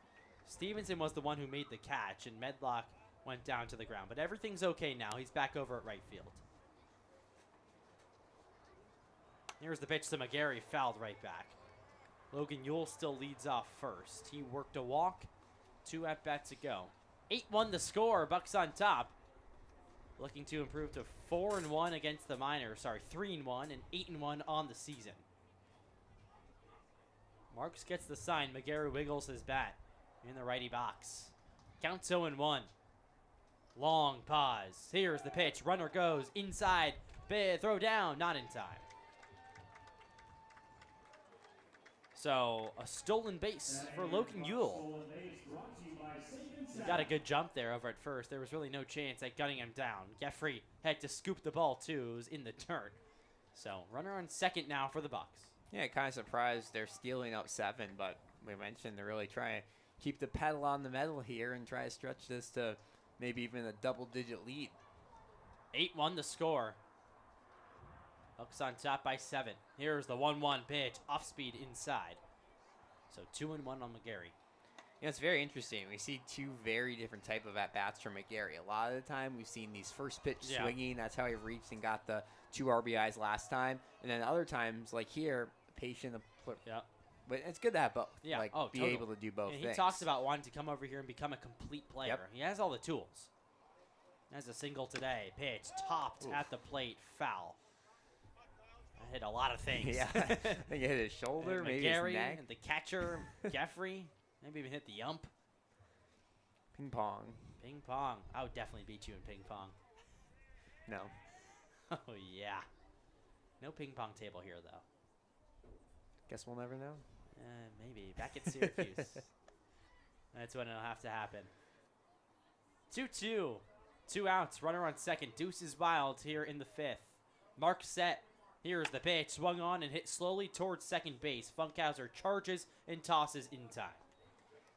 Speaker 1: Stevenson was the one who made the catch, and Medlock went down to the ground. But everything's okay now. He's back over at right field. Here's the pitch to McGarry, fouled right back. Logan Yule still leads off first. He worked a walk, 2 at-bats to go. 8-1 the score, Bucs on top. Looking to improve to 4-1 against the Miners. Sorry, 3-1 and 8-1 on the season. Marks gets the sign. McGarry wiggles his bat in the righty box. Counts 0-1. Long pause. Here's the pitch. Runner goes inside. Throw down, not in time. So, a stolen base for Logan Yule. He got a good jump there over at first. There was really no chance at gunning him down. Jeffrey had to scoop the ball, too. It was in the dirt. So, runner on second now for the Bucs.
Speaker 2: Yeah, kind of surprised they're stealing up 7, but we mentioned they're really trying to keep the pedal on the metal here and try to stretch this to maybe even a double-digit lead.
Speaker 1: 8-1 the score. Bucs on top by 7. Here's the 1-1 pitch, off speed inside. So 2-1 on McGarry.
Speaker 2: Yeah, it's very interesting. We see 2 very different type of at-bats from McGarry. A lot of the time, we've seen these first pitch swinging. That's how he reached and got the 2 RBIs last time. And then other times, like here, patient.
Speaker 1: Yeah.
Speaker 2: But it's good to have both.
Speaker 1: Yeah.
Speaker 2: Like, be
Speaker 1: totally.
Speaker 2: able to do both
Speaker 1: And
Speaker 2: things.
Speaker 1: he talks about wanting to come over here and become a complete player.
Speaker 2: Yep.
Speaker 1: He has all the tools. Has a single today. Pitch topped at the plate. Foul. I hit a lot of things.
Speaker 2: Yeah. I think it hit his shoulder,
Speaker 1: and
Speaker 2: maybe his
Speaker 1: McGarry
Speaker 2: neck.
Speaker 1: and the catcher, Jeffrey. Maybe even hit the ump.
Speaker 2: Ping pong.
Speaker 1: Ping pong. I would definitely beat you in ping pong.
Speaker 2: No.
Speaker 1: Oh, yeah. No ping pong table here, though.
Speaker 2: Guess we'll never know.
Speaker 1: Maybe. Back at Syracuse. That's when it'll have to happen. 2-2. 2 outs. Runner on second. Deuce is wild here in the 5th. Mark set. Here's the pitch. Swung on and hit slowly towards second base. Funkhauser charges and tosses in time.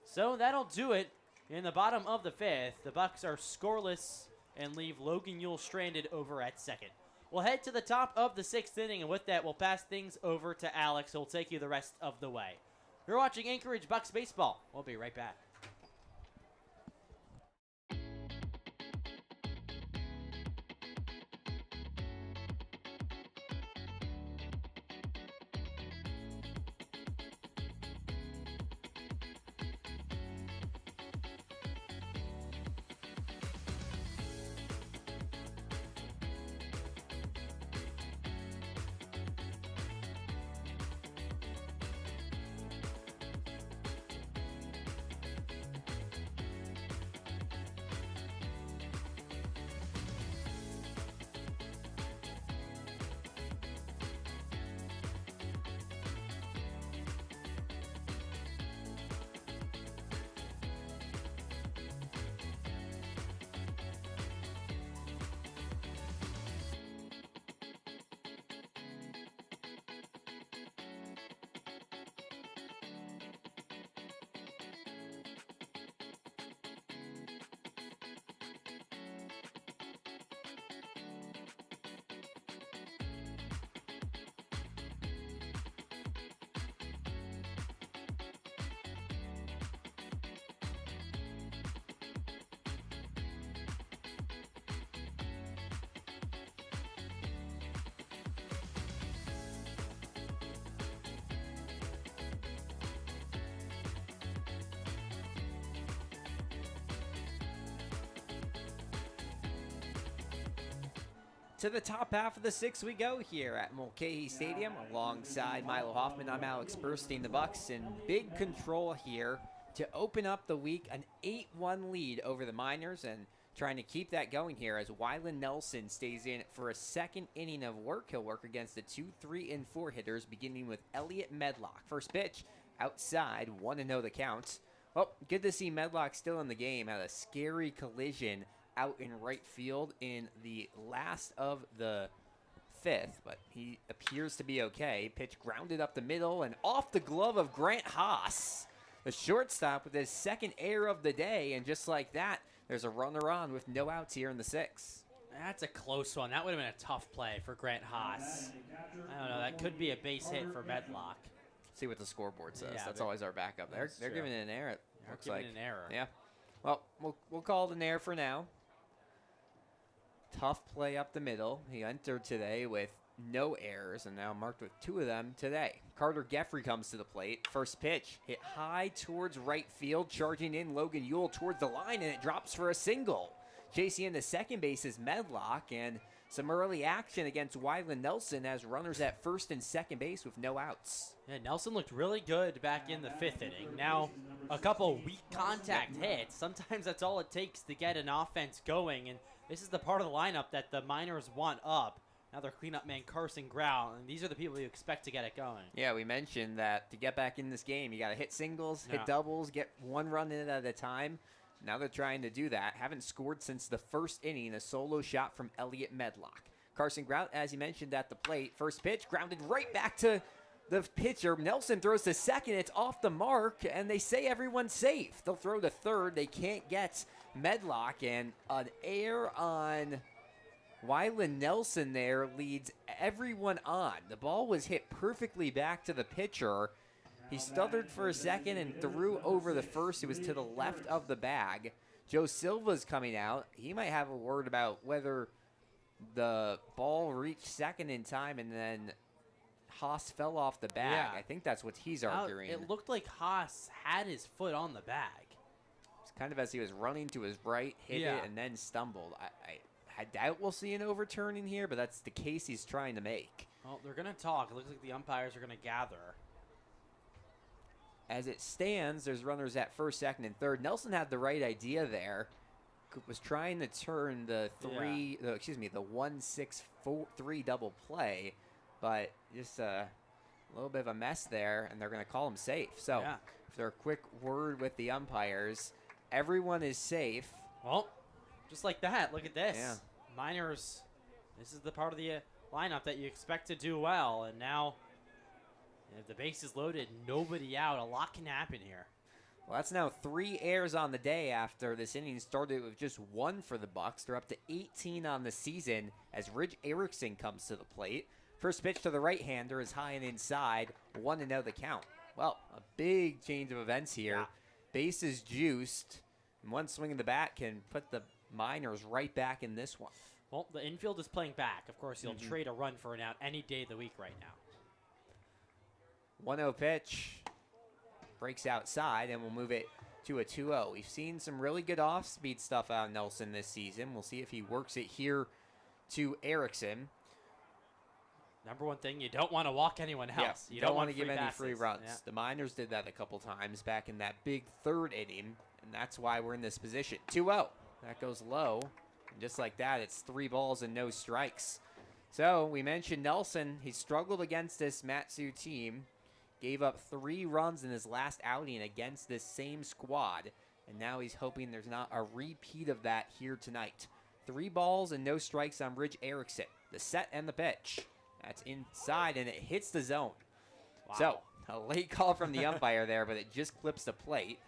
Speaker 1: So that'll do it. In the bottom of the 5th, the Bucs are scoreless and leave Logan Yule stranded over at second. We'll head to the top of the 6th inning, and with that, we'll pass things over to Alex, who'll take you the rest of the way. You're watching Anchorage Bucs baseball. We'll be right back.
Speaker 2: To the top half of the 6th we go here at Mulcahy Stadium. Alongside Milo Hoffman, I'm Alex Burstein. The Bucs in big control here to open up the week. An 8-1 lead over the Miners and trying to keep that going here as Wylan Nelson stays in for a 2nd inning of work. He'll work against the 2, 3, and 4 hitters, beginning with Elliot Medlock. First pitch outside, 1-0 the count. Well, good to see Medlock still in the game. Had a scary collision out in right field in the last of the 5th, but he appears to be okay. Pitch grounded up the middle and off the glove of Grant Haas, the shortstop, with his 2nd error of the day, and just like that, there's a runner on with no outs here in the 6th.
Speaker 1: That's a close one. That would have been a tough play for Grant Haas. I don't know. That could be a base hit for Medlock.
Speaker 2: See what the scoreboard says.
Speaker 1: Yeah,
Speaker 2: that's always our backup. They're
Speaker 1: true.
Speaker 2: giving it an error. It
Speaker 1: They're
Speaker 2: looks
Speaker 1: giving
Speaker 2: like
Speaker 1: an error.
Speaker 2: Yeah. Well, we'll call it an error for now. Tough play up the middle. He entered today with no errors, and now marked with 2 of them today. Carter Geffrey comes to the plate. First pitch hit high towards right field, charging in Logan Ewell towards the line, and it drops for a single. Chasing into second base is Medlock, and some early action against Wyland Nelson as runners at first and second base with no outs.
Speaker 1: Yeah, Nelson looked really good back in the 5th inning. Now, a couple weak contact hits. Sometimes that's all it takes to get an offense going, and this is the part of the lineup that the Miners want up. Now their cleanup man, Carson Grau, and these are the people you expect to get it going.
Speaker 2: Yeah, we mentioned that to get back in this game, you got to hit singles, hit doubles, get 1 run in at a time. Now they're trying to do that. Haven't scored since the 1st inning, a solo shot from Elliot Medlock. Carson Grau, as you mentioned, at the plate. First pitch, grounded right back to the pitcher. Nelson throws to second. It's off the mark, and they say everyone's safe. They'll throw to third. They can't get Medlock, and an error on Wyland Nelson there leads everyone on. The ball was hit perfectly back to the pitcher. He stuttered for a second and threw over the first. It was to the left of the bag. Joe Silva's coming out. He might have a word about whether the ball reached second in time and then Haas fell off the bag.
Speaker 1: Yeah.
Speaker 2: I think that's what he's arguing.
Speaker 1: It looked like Haas had his foot on the bag.
Speaker 2: It's kind of as he was running to his right, hit it, and then stumbled. I doubt we'll see an overturning here, but that's the case he's trying to make.
Speaker 1: Well, they're going to talk. It looks like the umpires are going to gather.
Speaker 2: As it stands, there's runners at first, second, and third. Nelson had the right idea there. Was trying to turn the 1-6-4-3 double play, but just a little bit of a mess there, and they're going to call him safe. So, for a quick word with the umpires, everyone is safe.
Speaker 1: Well, just like that. Look at this.
Speaker 2: Yeah.
Speaker 1: Miners, this is the part of the lineup that you expect to do well, and now if the base is loaded, nobody out, a lot can happen here.
Speaker 2: Well, that's now 3 errors on the day after this inning started with just 1 for the Bucs. They're up to 18 on the season as Ridge Erickson comes to the plate. First pitch to the right-hander is high and inside, 1-0 the count. Well, a big change of events here.
Speaker 1: Yeah.
Speaker 2: Base is juiced, and one swing of the bat can put the Miners right back in this one.
Speaker 1: Well, the infield is playing back. Of course, you'll trade a run for an out any day of the week right now.
Speaker 2: 1-0 pitch. Breaks outside, and we'll move it to a 2-0. We've seen some really good off-speed stuff out of Nelson this season. We'll see if he works it here to Erickson.
Speaker 1: Number one thing, you don't want to walk anyone else.
Speaker 2: You don't want to give any
Speaker 1: passes.
Speaker 2: free runs.
Speaker 1: Yeah.
Speaker 2: The Miners did that a couple times back in that big 3rd inning, and that's why we're in this position. 2-0. That goes low. And just like that, it's 3 balls and no strikes. So we mentioned Nelson. He struggled against this Matsu team. Gave up 3 runs in his last outing against this same squad, and now he's hoping there's not a repeat of that here tonight. 3 balls and no strikes on Ridge Erickson. The set and the pitch. That's inside, and it hits the zone.
Speaker 1: Wow.
Speaker 2: So, a late call from the umpire there, but it just clips the plate.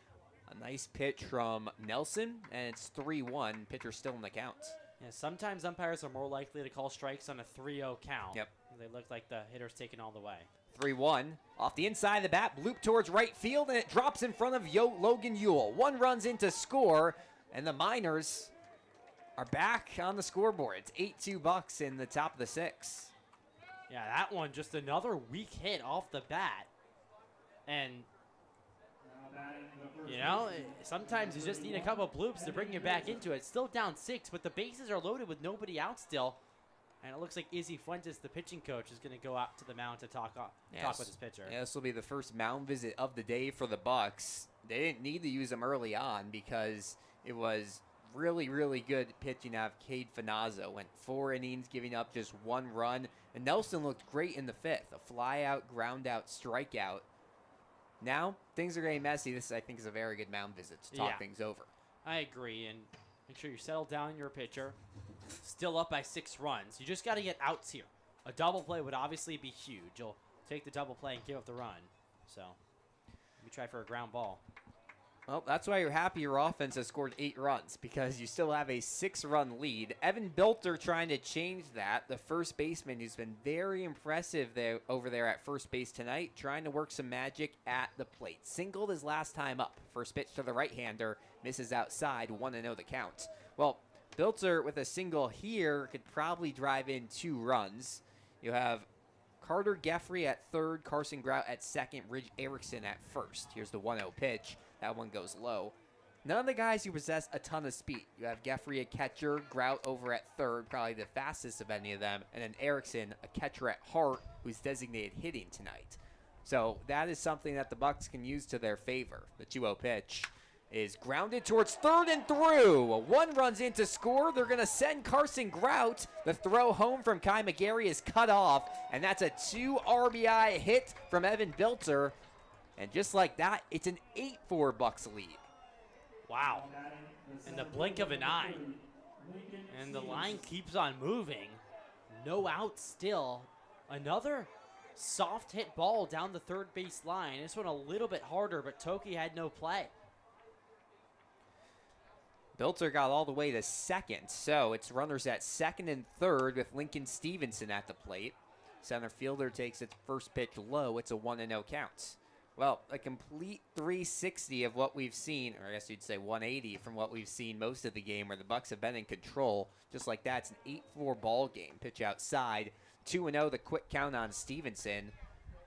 Speaker 2: A nice pitch from Nelson, and it's 3-1. Pitcher still in the count.
Speaker 1: Yeah, sometimes umpires are more likely to call strikes on a 3-0 count.
Speaker 2: Yep.
Speaker 1: They look like the hitter's taken all the way.
Speaker 2: 3-1. Off the inside of the bat, bloop towards right field, and it drops in front of Logan Ewell. 1 runs in to score, and the Miners are back on the scoreboard. It's 8-2 Bucs in the top of the 6th.
Speaker 1: Yeah, that one, just another weak hit off the bat. And, you know, sometimes you just need a couple of bloops to bring you back into it. Still down 6, but the bases are loaded with nobody out still. And it looks like Izzy Fuentes, the pitching coach, is going to go out to the mound to talk with his pitcher.
Speaker 2: Yeah, this will be the first mound visit of the day for the Bucs. They didn't need to use him early on because it was really, really good pitching out of Cade Finazzo. Went 4 innings, giving up just 1 run. And Nelson looked great in the 5th. A fly-out, ground-out, strikeout. Now, things are getting messy. This, I think, is a very good mound visit to talk things over.
Speaker 1: I agree, and make sure you settle down your pitcher. Still up by 6 runs. You just got to get outs here. A double play would obviously be huge. You'll take the double play and give up the run. So, maybe try for a ground ball.
Speaker 2: Well, that's why you're happy your offense has scored 8 runs, because you still have a 6-run lead. Evan Bilter trying to change that. The first baseman who's been very impressive over there at first base tonight, trying to work some magic at the plate. Singled his last time up. First pitch to the right-hander, misses outside, 1-0 the count. Well, Bilter with a single here could probably drive in 2 runs. You have Carter Geffrey at third, Carson Grout at second, Ridge Erickson at first. Here's the 1-0 pitch. That one goes low. None of the guys who possess a ton of speed. You have Geffrey, a catcher, Grout over at third, probably the fastest of any of them, and then Erickson, a catcher at heart, who's designated hitting tonight. So that is something that the Bucs can use to their favor. The 2-0 pitch is grounded towards third and through. One runs in to score. They're going to send Carson Grout. The throw home from Kai McGarry is cut off, and that's a 2 RBI hit from Evan Bilter. And just like that, it's an 8-4 Bucs lead.
Speaker 1: Wow. In the blink of an eye. And the line keeps on moving. No out still. Another soft hit ball down the third base line. This one a little bit harder, but Toki had no play.
Speaker 2: Bilter got all the way to second, so it's runners at second and third with Lincoln Stevenson at the plate. Center fielder takes its first pitch low. It's a 1-0 count. Well, a complete 360 of what we've seen, or I guess you'd say 180 from what we've seen most of the game where the Bucs have been in control. Just like that, it's an 8-4 ball game. Pitch outside, 2-0, the quick count on Stevenson.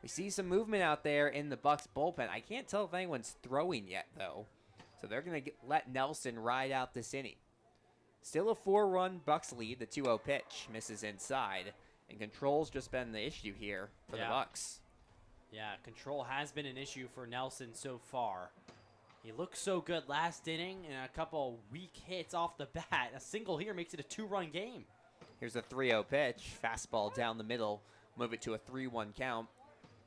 Speaker 2: We see some movement out there in the Bucs bullpen. I can't tell if anyone's throwing yet, though. So they're going to let Nelson ride out this inning. Still a 4-run Bucs lead. The 2-0 pitch misses inside. And control's just been the issue here for the Bucs.
Speaker 1: Yeah, control has been an issue for Nelson so far. He looked so good last inning and a couple weak hits off the bat. A single here makes it a 2-run game.
Speaker 2: Here's a 3-0 pitch. Fastball down the middle. Move it to a 3-1 count.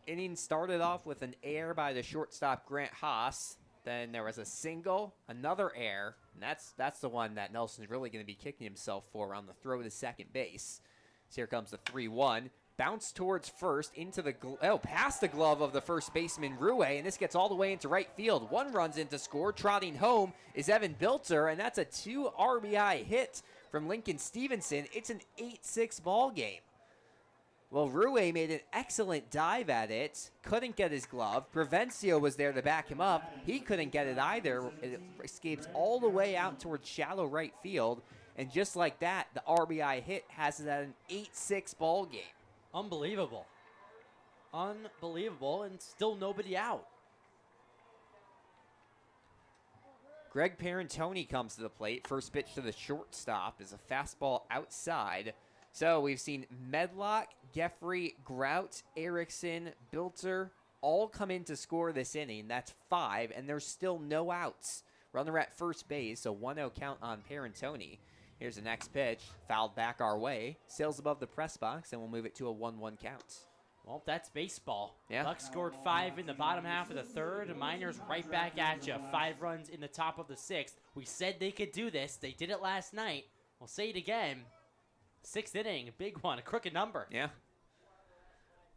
Speaker 2: Inning started off with an error by the shortstop Grant Haas. Then there was a single, another error, and that's the one that Nelson's really going to be kicking himself for on the throw to second base. So here comes the 3-1. Bounce towards first, into the past the glove of the first baseman Rue, and this gets all the way into right field. One runs in to score. Trotting home is Evan Bilter, and that's a 2 RBI hit from Lincoln Stevenson. It's an 8-6 ball game. Well, Rue made an excellent dive at it, couldn't get his glove. Prevencio was there to back him up. He couldn't get it either. It escapes all the way out towards shallow right field. And just like that, the RBI hit has it at an 8-6 ball game.
Speaker 1: Unbelievable. Unbelievable, and still nobody out.
Speaker 2: Greg Parentoni comes to the plate. First pitch to the shortstop is a fastball outside. So we've seen Medlock, Geffrey, Grout, Erickson, Bilter all come in to score this inning. That's 5, and there's still no outs. Runner at first base, so 1-0 count on Parentoni. Here's the next pitch, fouled back our way, sails above the press box, and we'll move it to a 1-1 count.
Speaker 1: Well, that's baseball.
Speaker 2: Yeah.
Speaker 1: Bucs scored 5 in the bottom half of the third. Miners right back at you. 5 runs in the top of the 6th. We said they could do this. They did it last night. We'll say it again. 6th inning, a big one, a crooked number.
Speaker 2: Yeah.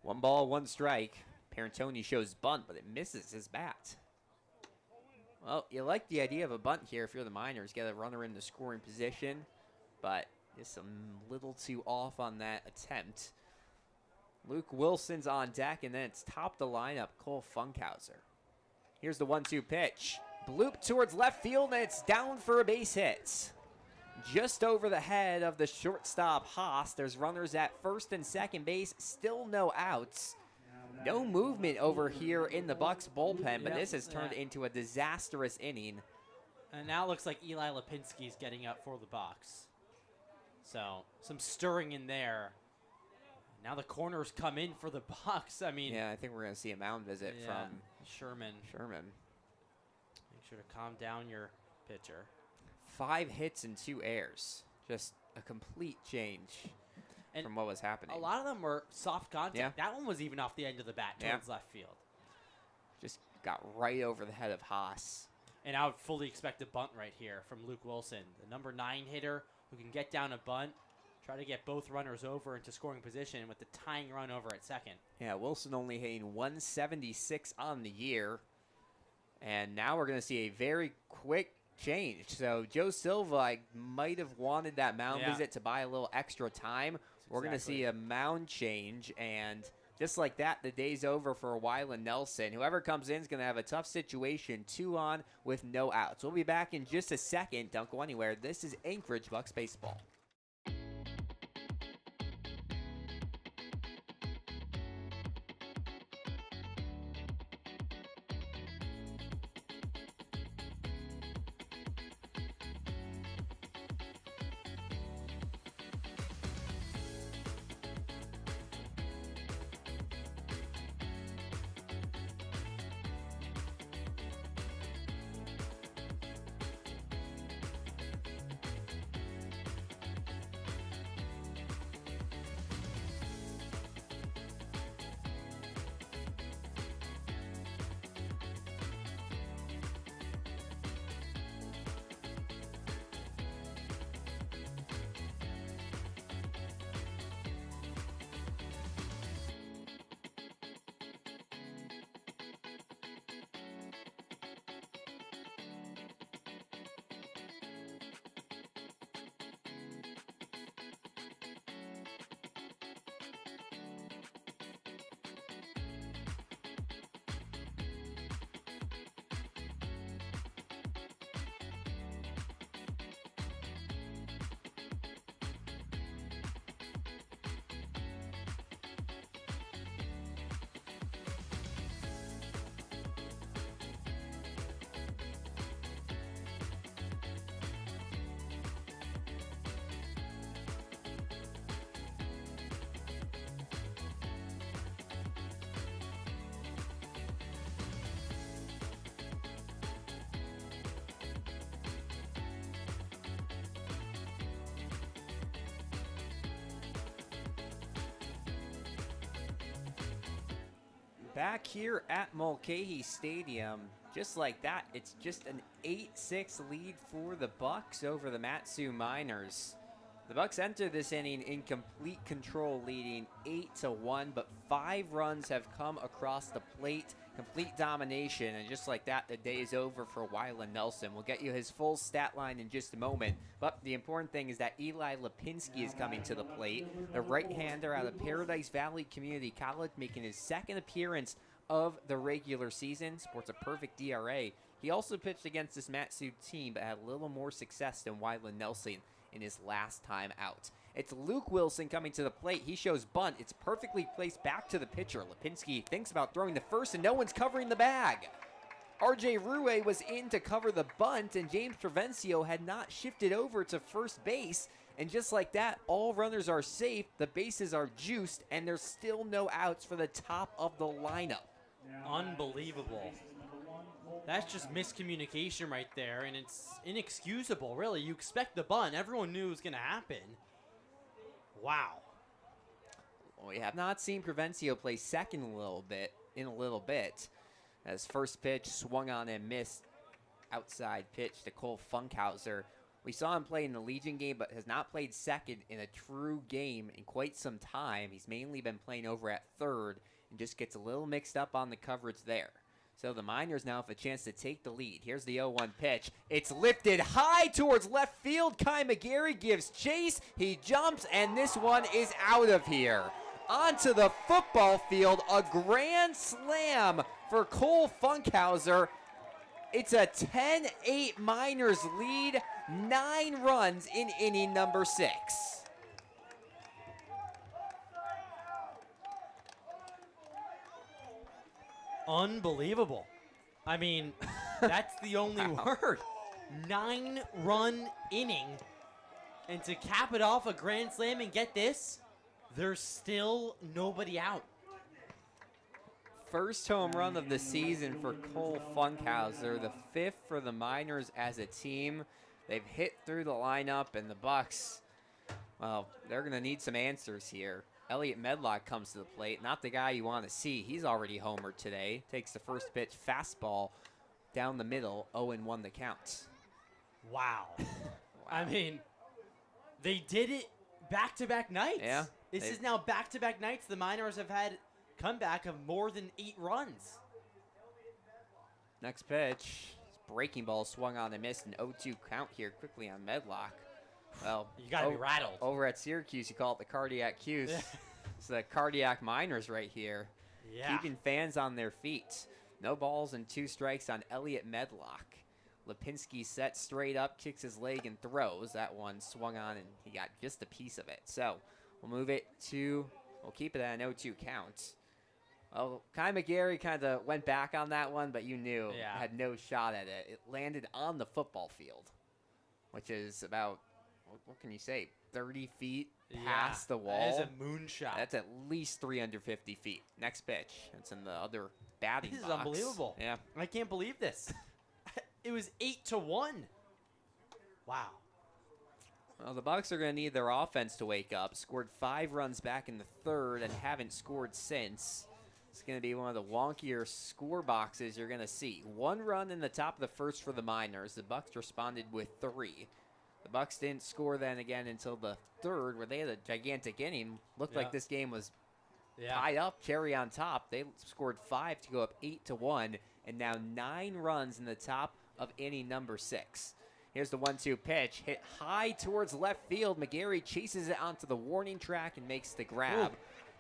Speaker 2: 1 ball, 1 strike. Parentoni shows bunt, but it misses his bat. Well, you like the idea of a bunt here if you're the Miners. Get a runner in the scoring position, but just a little too off on that attempt. Luke Wilson's on deck, and then it's top the lineup, Cole Funkhauser. Here's the 1-2 pitch. Bloop towards left field, and it's down for a base hit. Just over the head of the shortstop Haas. There's runners at first and second base. Still no outs. No movement over here in the Bucs bullpen, but this has turned into a disastrous inning.
Speaker 1: And now it looks like Eli Lipinski's getting up for the Bucs. So some stirring in there. Now the corners come in for the Bucs. I mean,
Speaker 2: yeah, I think we're going to see a mound visit from
Speaker 1: Sherman. Make sure to calm down your pitcher.
Speaker 2: 5 hits and 2 errors. Just a complete change from what was happening.
Speaker 1: A lot of them were soft contact.
Speaker 2: Yeah.
Speaker 1: That one was even off the end of the bat towards left field.
Speaker 2: Just got right over the head of Haas.
Speaker 1: And I would fully expect a bunt right here from Luke Wilson, the number 9 hitter who can get down a bunt, try to get both runners over into scoring position with the tying run over at second.
Speaker 2: Yeah, Wilson only hitting 176 on the year. And now we're going to see a very quick change. So Joe Silva might have wanted that mound visit to buy a little extra time. We're going to see a mound change, and just like that, the day's over for Wyland Nelson. Whoever comes in is going to have a tough situation, 2 on with no outs. We'll be back in just a second. Don't go anywhere. This is Anchorage Bucs Baseball. Back here at Mulcahy Stadium, just like that, it's just an 8-6 lead for the Bucs over the Matsu Miners. The Bucs enter this inning in complete control, leading 8-1, but 5 runs have come across the plate, complete domination, and just like that, the day is over for Wyland Nelson. We'll get you his full stat line in just a moment, but the important thing is that Eli Lipinski is coming to the plate, the right-hander out of Paradise Valley Community College, making his second appearance of the regular season, sports a perfect DRA. He also pitched against this Matsu team, but had a little more success than Wyland Nelson in his last time out. It's Luke Wilson coming to the plate. He shows bunt. It's perfectly placed back to the pitcher. Lipinski thinks about throwing the first, and no one's covering the bag. RJ Rue was in to cover the bunt, and James Provencio had not shifted over to first base. And just like that, all runners are safe, the bases are juiced, and there's still no outs for the top of the lineup.
Speaker 1: Unbelievable. That's just miscommunication right there, and it's inexcusable, really. You expect the bunt. Everyone knew it was going to happen. Wow.
Speaker 2: We have not seen Provencio play second in a little bit. As first pitch swung on and missed. Outside pitch to Cole Funkhauser. We saw him play in the Legion game, but has not played second in a true game in quite some time. He's mainly been playing over at third and just gets a little mixed up on the coverage there. So the Miners now have a chance to take the lead. Here's the 0-1 pitch. It's lifted high towards left field. Kai McGarry gives chase. He jumps, and this one is out of here. Onto the football field, a grand slam for Cole Funkhauser. It's a 10-8 Miners lead, 9 runs in inning number 6.
Speaker 1: Unbelievable. I mean, that's the only word. 9-run inning. And to cap it off, a grand slam, and get this, there's still nobody out.
Speaker 2: First home run of the season for Cole Funkhauser, the 5th for the Miners as a team. They've hit through the lineup, and the Bucs, well, they're going to need some answers here. Elliot Medlock comes to the plate, not the guy you want to see. He's already homered today. Takes the first pitch fastball down the middle, 0-1 the count.
Speaker 1: Wow. I mean, they did it back-to-back nights.
Speaker 2: Yeah.
Speaker 1: This is now back-to-back nights. The Miners have had comeback of more than 8 runs.
Speaker 2: Next pitch, breaking ball swung on and missed, an 0-2 count here quickly on Medlock. Well,
Speaker 1: you got to be rattled.
Speaker 2: Over at Syracuse, you call it the cardiac cues. It's the cardiac Miners right here.
Speaker 1: Yeah.
Speaker 2: Keeping fans on their feet. No balls and 2 strikes on Elliot Medlock. Lipinski sets straight up, kicks his leg, and throws. That one swung on, and he got just a piece of it. So we'll move it to, we'll keep it at an 0-2 count. Well, Kai McGarry kind of went back on that one, but you knew had no shot at it. It landed on the football field, which is about, what can you say, 30 feet past the wall.
Speaker 1: That is a moonshot.
Speaker 2: That's at least 350 feet. Next pitch. It's in the other batting box.
Speaker 1: This is unbelievable.
Speaker 2: Yeah.
Speaker 1: I can't believe this. It was 8-1. Wow.
Speaker 2: Well, the Bucs are going to need their offense to wake up. Scored 5 runs back in the third and haven't scored since. It's going to be one of the wonkier score boxes you're going to see. 1 run in the top of the first for the Miners. The Bucs responded with 3. The Bucs didn't score then again until the third, where they had a gigantic inning. Looked like this game was tied up, cherry on top. They scored 5 to go up 8-1, and now 9 runs in the top of inning number 6. Here's the 1-2 pitch, hit high towards left field. McGarry chases it onto the warning track and makes the grab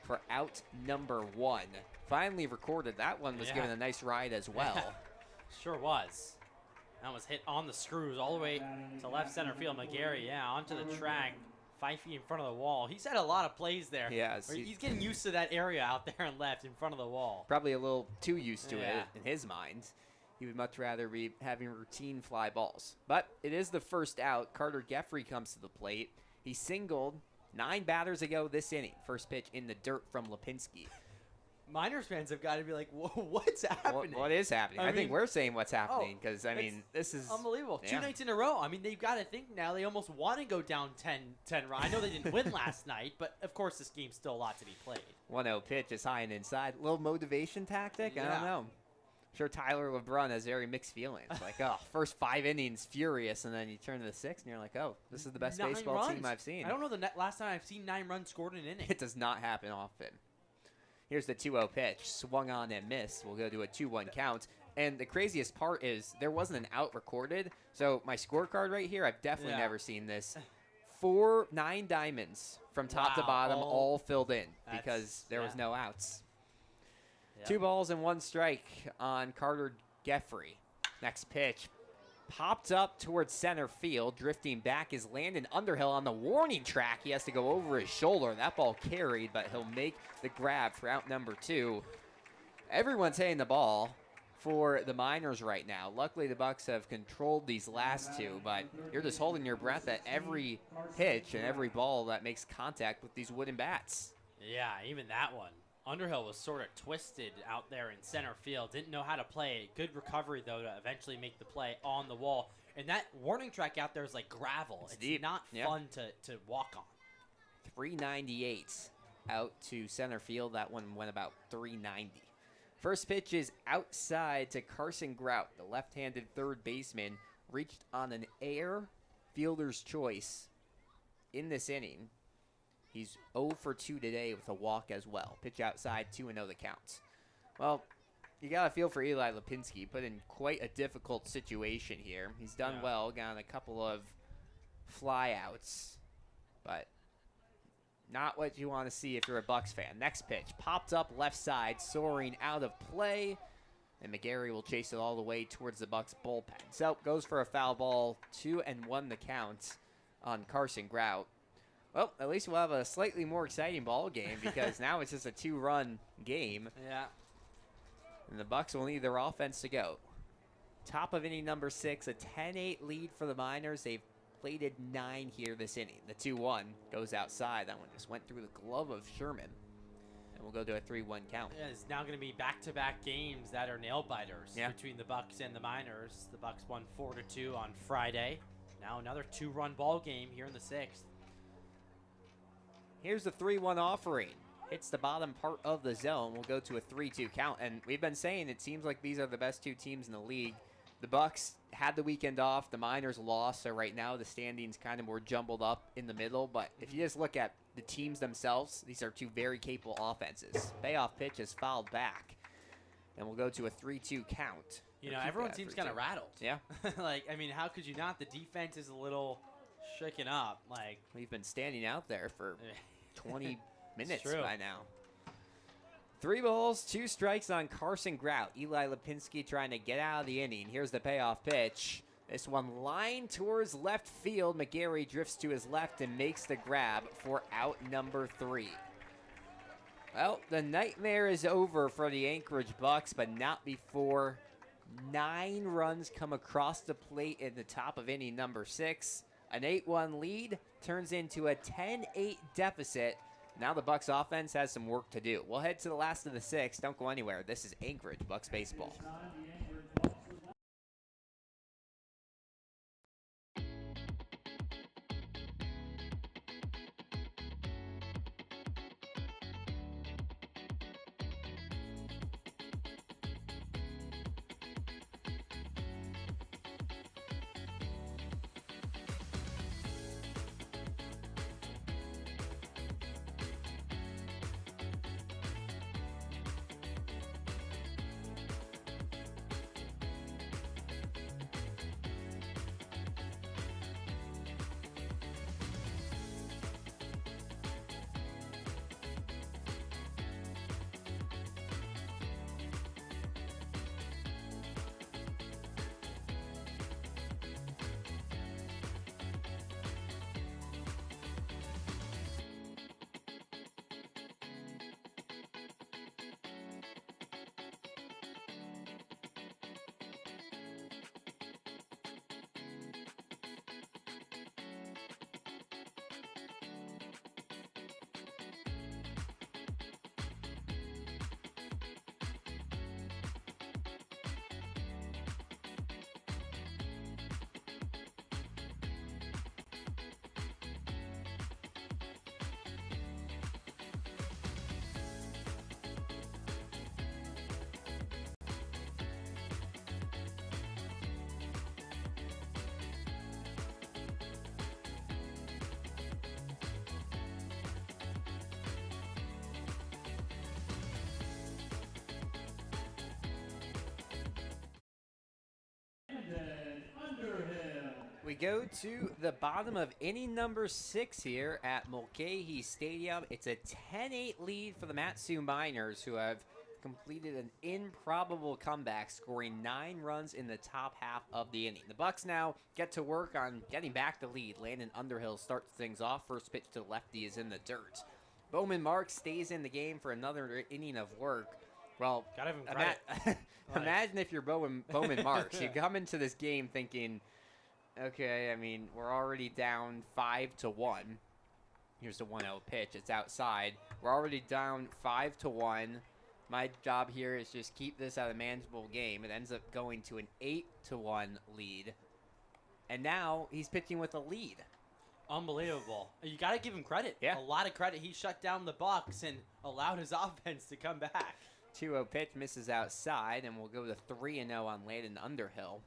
Speaker 2: for out number 1. Finally recorded. That one was given a nice ride as well.
Speaker 1: Sure was. That was hit on the screws all the way to left center field. McGarry, onto the track, 5 feet in front of the wall. He's had a lot of plays there.
Speaker 2: Yes.
Speaker 1: He's getting used to that area out there and left in front of the wall.
Speaker 2: Probably a little too used to it in his mind. He would much rather be having routine fly balls. But it is the first out. Carter Geffrey comes to the plate. He singled 9 batters ago this inning. First pitch in the dirt from Lipinski.
Speaker 1: Miners fans have got to be like, what's happening?
Speaker 2: What is happening? I think
Speaker 1: mean,
Speaker 2: we're saying what's happening because, I mean,
Speaker 1: it's
Speaker 2: this is
Speaker 1: unbelievable.
Speaker 2: yeah.
Speaker 1: 2 nights in a row. I mean, they've got to think now they almost want to go down 10 run. I know they didn't win last night, but of course this game's still a lot to be played.
Speaker 2: 1-0 pitch is high and inside. Little motivation tactic? I don't know. I'm sure Tyler LeBrun has very mixed feelings. Like, oh, first 5 innings, furious, and then you turn to the 6th, and you're like, oh, this is the best
Speaker 1: 9
Speaker 2: baseball
Speaker 1: runs.
Speaker 2: team I've seen.
Speaker 1: I don't know the last time I've seen 9 runs scored in an inning.
Speaker 2: It does not happen often. Here's the 2-0 pitch. Swung on and missed. We'll go to a 2-1 count. And the craziest part is there wasn't an out recorded. So my scorecard right here, I've definitely never seen this. 9 diamonds from top to bottom, all filled in because there was no outs. Yep. 2 balls and 1 strike on Carter Geffrey. Next pitch. Popped up towards center field. Drifting back is Landon Underhill on the warning track. He has to go over his shoulder. That ball carried, but he'll make the grab for out number 2. Everyone's hitting the ball for the Miners right now. Luckily, the Bucs have controlled these last 2, but you're just holding your breath at every pitch and every ball that makes contact with these wooden bats.
Speaker 1: Yeah, even that one. Underhill was sort of twisted out there in center field. Didn't know how to play it. Good recovery, though, to eventually make the play on the wall. And that warning track out there is like gravel. It's
Speaker 2: deep.
Speaker 1: Not fun to walk on.
Speaker 2: 398 out to center field. That one went about 390. First pitch is outside to Carson Grout, the left-handed third baseman, reached on an air fielder's choice in this inning. He's 0 for 2 today with a walk as well. Pitch outside, 2-0 the count. Well, you got to feel for Eli Lipinski. Put in quite a difficult situation here. He's done well, gotten a couple of flyouts, but not what you want to see if you're a Bucs fan. Next pitch, popped up left side, soaring out of play, and McGarry will chase it all the way towards the Bucs bullpen. So goes for a foul ball, 2-1 the count on Carson Grout. Well, at least we'll have a slightly more exciting ball game because now it's just a 2-run game.
Speaker 1: Yeah.
Speaker 2: And the Bucs will need their offense to go. Top of inning number 6, a 10-8 lead for the Miners. They've plated 9 here this inning. The 2-1 goes outside. That one just went through the glove of Sherman. And we'll go to a 3-1 count.
Speaker 1: Yeah, it's now going to be back-to-back games that are nail-biters between the Bucs and the Miners. The Bucs won 4-2 on Friday. Now another 2-run ball game here in the 6th.
Speaker 2: Here's the 3-1 offering. Hits the bottom part of the zone. We'll go to a 3-2 count. And we've been saying it seems like these are the best 2 teams in the league. The Bucs had the weekend off. The Miners lost. So right now the standings kind of more jumbled up in the middle. But if you just look at the teams themselves, these are 2 very capable offenses. Payoff pitch is fouled back. And we'll go to a 3-2 count.
Speaker 1: You know, everyone seems kind of rattled.
Speaker 2: Yeah.
Speaker 1: Like, I mean, how could you not? The defense is a little shaken up. Like,
Speaker 2: we've been standing out there for 20 minutes
Speaker 1: true.
Speaker 2: by now. 3 balls, 2 strikes on Carson Grout. Eli Lipinski trying to get out of the inning. Here's the payoff pitch. This one lined towards left field. McGarry drifts to his left and makes the grab for out number 3. Well, the nightmare is over for the Anchorage Bucs, but not before 9 runs come across the plate in the top of inning number 6. An 8-1 lead turns into a 10-8 deficit. Now the Bucs offense has some work to do. We'll head to the last of the 6. Don't go anywhere. This is Anchorage Bucs baseball. We go to the bottom of inning number 6 here at Mulcahy Stadium. It's a 10-8 lead for the Matsu Miners, who have completed an improbable comeback, scoring 9 runs in the top half of the inning. The Bucs now get to work on getting back the lead. Landon Underhill starts things off. First pitch to lefty is in the dirt. Bowman Marks stays in the game for another inning of work. Well,
Speaker 1: Gotta give him credit.
Speaker 2: imagine if you're Bowman Marks. You come into this game thinking, okay, I mean, we're already down 5-1. Here's the 1-0 pitch. It's outside. We're already down 5-1. My job here is just keep this at a manageable game. It ends up going to an 8-1 lead. And now he's pitching with a lead.
Speaker 1: Unbelievable. You got to give him credit.
Speaker 2: Yeah.
Speaker 1: A lot of credit. He shut down the Bucs and allowed his offense to come back.
Speaker 2: 2-0 pitch misses outside, and we'll go to 3-0 on Landon Underhill.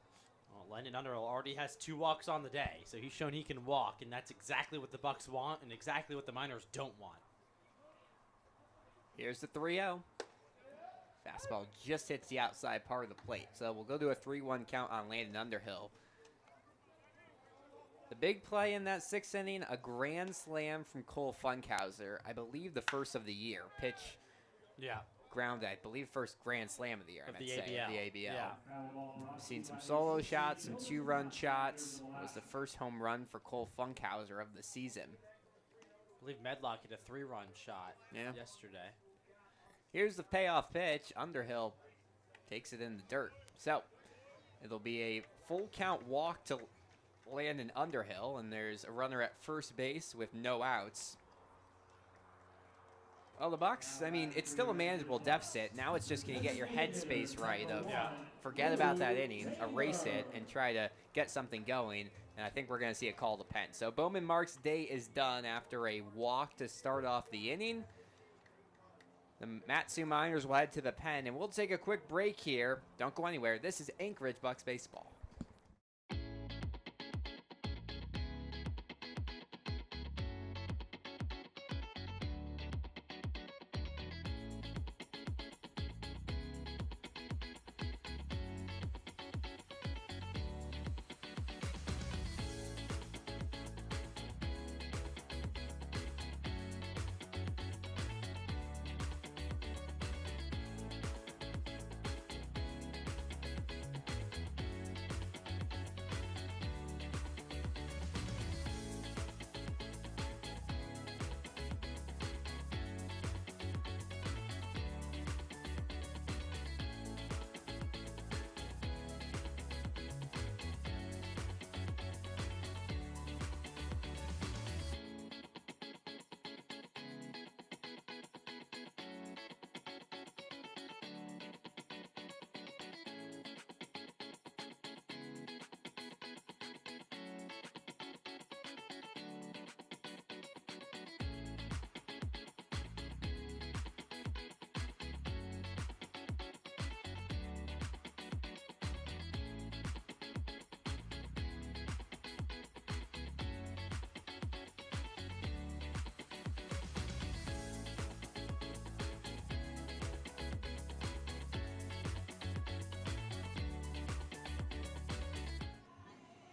Speaker 1: Well, Landon Underhill already has 2 walks on the day, so he's shown he can walk, and that's exactly what the Bucs want and exactly what the Miners don't want.
Speaker 2: Here's the 3-0. Fastball just hits the outside part of the plate. So we'll go to a 3-1 count on Landon Underhill. The big play in that 6th inning, a grand slam from Cole Funkhauser. I believe the first of the year. Pitch grounded, I believe first grand slam of the year,
Speaker 1: Of
Speaker 2: I
Speaker 1: the
Speaker 2: meant to say,
Speaker 1: ABL.
Speaker 2: of the ABL.
Speaker 1: Yeah.
Speaker 2: Seen some solo shots, some 2-run shots. It was the first home run for Cole Funkhauser of the season.
Speaker 1: I believe Medlock hit a 3-run shot yesterday.
Speaker 2: Here's the payoff pitch. Underhill takes it in the dirt. So it'll be a full count walk to Landon Underhill, and there's a runner at first base with no outs. Well, the Bucs, I mean, it's still a manageable deficit. Now it's just going to get your headspace right of forget about that inning, erase it, and try to get something going. And I think we're going to see a call to pen. So Bowman Marks' day is done after a walk to start off the inning. The Matsu Miners will head to the pen, and we'll take a quick break here. Don't go anywhere. This is Anchorage Bucs Baseball.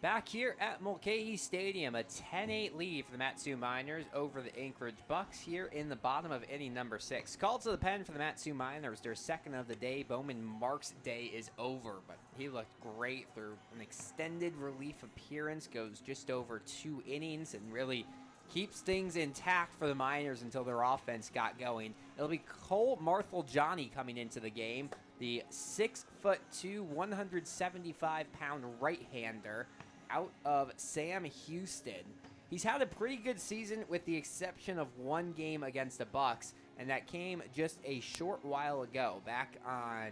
Speaker 2: Back here at Mulcahy Stadium, a 10-8 lead for the Matsu Miners over the Anchorage Bucs here in the bottom of inning number 6. Called to the pen for the Matsu Miners, their second of the day. Bowman Marks' day is over, but he looked great through an extended relief appearance, goes just over 2 innings, and really keeps things intact for the Miners until their offense got going. It'll be Cole Marthel-Johnny coming into the game, the 6'2", 175-pound right-hander out of Sam Houston. He's had a pretty good season with the exception of one game against the Bucs, and that came just a short while ago, back on,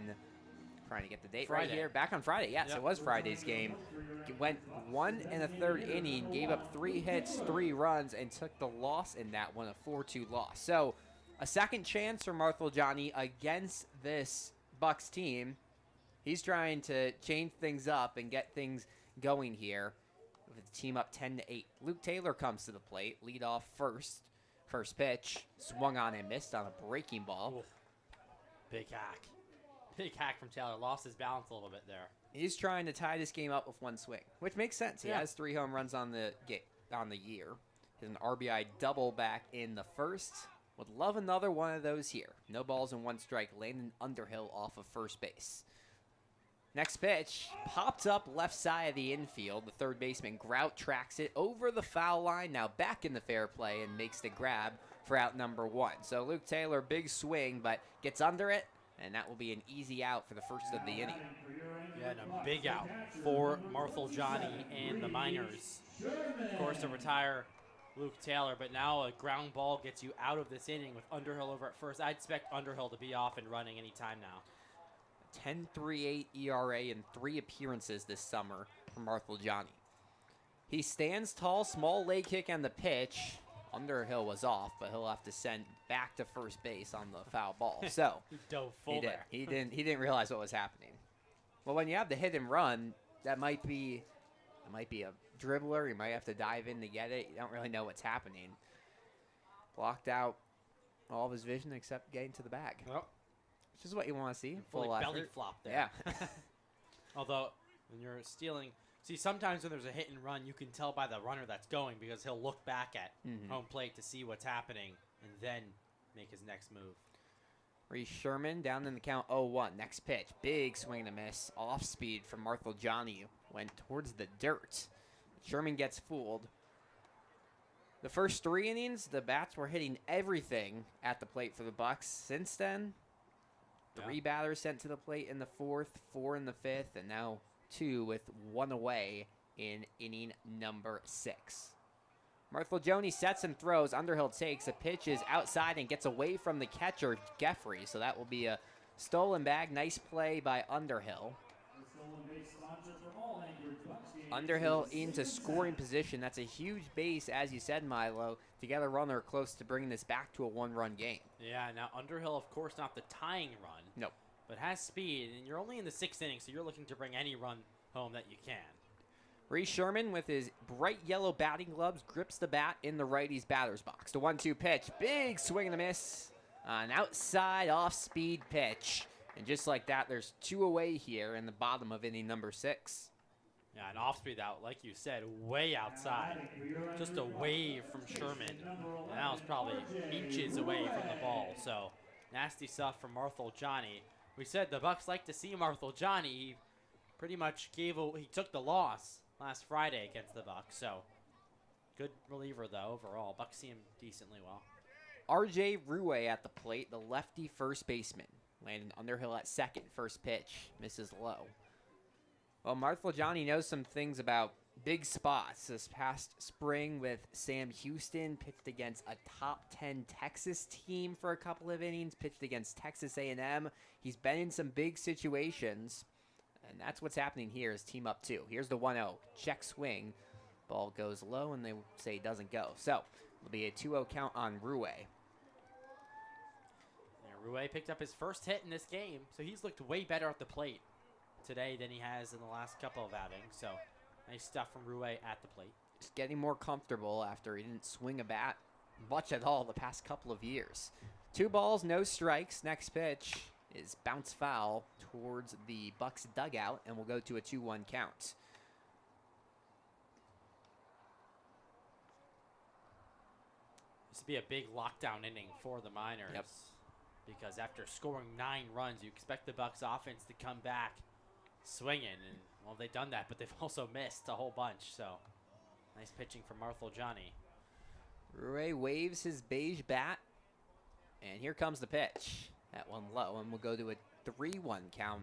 Speaker 2: trying to get the date
Speaker 1: Friday.
Speaker 2: right here, back on Friday. Yes, It was Friday's game. Went 1 1/3 inning, gave up 3 hits, 3 runs, and took the loss in that one, a 4-2 loss. So a second chance for Marthel-Johnny against this Bucs team. He's trying to change things up and get things going here with the team up 10-8. Luke Taylor comes to the plate, lead off first. First pitch, swung on and missed on a breaking ball.
Speaker 1: Oof. Big hack. Big hack from Taylor. Lost his balance a little bit there.
Speaker 2: He's trying to tie this game up with one swing, which makes sense. He has 3 home runs on the year. He's an RBI double back in the first. Would love another one of those here. No balls and 1 strike. Landon Underhill off of first base. Next pitch popped up left side of the infield. The third baseman Grout tracks it over the foul line. Now back in the fair play and makes the grab for out number 1. So Luke Taylor, big swing, but gets under it, and that will be an easy out for the first of the inning.
Speaker 1: Yeah, and a big out for Marthel Johnny and the Miners. Of course, to retire Luke Taylor, but now a ground ball gets you out of this inning with Underhill over at first. I'd expect Underhill to be off and running any time now.
Speaker 2: 10.38 ERA in 3 appearances this summer from Marthel Johnny. He stands tall, small leg kick on the pitch. Underhill was off, but he'll have to send back to first base on the foul ball. So
Speaker 1: He dove full there.
Speaker 2: He didn't realize what was happening. Well, when you have the hit and run, that might be a dribbler. You might have to dive in to get it. You don't really know what's happening. Blocked out all of his vision except getting to the bag.
Speaker 1: Well,
Speaker 2: Which is what you want to see.
Speaker 1: fully
Speaker 2: Full
Speaker 1: belly
Speaker 2: effort.
Speaker 1: flop there.
Speaker 2: Yeah.
Speaker 1: Although, when you're stealing... See, sometimes when there's a hit and run, you can tell by the runner that's going because he'll look back at home plate to see what's happening and then make his next move.
Speaker 2: Reese Sherman down in the count 0-1. Next pitch. Big swing and a miss. Off speed from Marthel Johnny. Went towards the dirt. Sherman gets fooled. The first 3 innings, the bats were hitting everything at the plate for the Bucs. Since then, 3 batters sent to the plate in the 4th, 4 in the 5th, and now 2 with 1 away in inning number 6. Marthel Johnny sets and throws. Underhill takes. A pitch is outside and gets away from the catcher, Geffrey. So that will be a stolen bag. Nice play by Underhill. Underhill into scoring position. That's a huge base, as you said, Milo, to get a runner close to bringing this back to a 1-run game.
Speaker 1: Yeah, now Underhill, of course, not the tying run.
Speaker 2: Nope.
Speaker 1: But has speed, and you're only in the 6th inning, so you're looking to bring any run home that you can.
Speaker 2: Reese Sherman, with his bright yellow batting gloves, grips the bat in the righty's batter's box. The 1-2 pitch. Big swing and a miss. An outside off-speed pitch. And just like that, there's 2 away here in the bottom of inning number 6.
Speaker 1: Yeah, an off-speed out, like you said, way outside. Just away from Sherman. And that was probably inches away from the ball. So, nasty stuff from Marthel Johnny. We said the Bucs like to see Marthel Johnny. He pretty much he took the loss last Friday against the Bucs. So, good reliever, though, overall. Bucs see him decently well.
Speaker 2: R.J. Ruwe at the plate, the lefty first baseman. Landon Underhill at second. First pitch misses low. Well, Marthel Johnny knows some things about big spots. This past spring with Sam Houston, pitched against a top 10 Texas team for a couple of innings, pitched against Texas A&M. He's been in some big situations, and that's what's happening here is team up 2. Here's the 1-0. Check swing. Ball goes low, and they say it doesn't go. So it'll be a 2-0 count on Ruwe.
Speaker 1: Ruwe picked up his first hit in this game, so he's looked way better at the plate today than he has in the last couple of outings. So nice stuff from Ruwe at the plate.
Speaker 2: Just getting more comfortable after he didn't swing a bat much at all the past couple of years. 2 balls, no strikes. Next pitch is bounce foul towards the Bucs dugout, and we'll go to a 2-1 count.
Speaker 1: This would be a big lockdown inning for the Miners.
Speaker 2: Yep.
Speaker 1: Because after scoring 9 runs, you expect the Bucs offense to come back swinging. And, well, they've done that, but they've also missed a whole bunch. So, nice pitching from Marthel Johnny.
Speaker 2: Ruwe waves his beige bat, and here comes the pitch. That one low, and we'll go to a 3-1 count.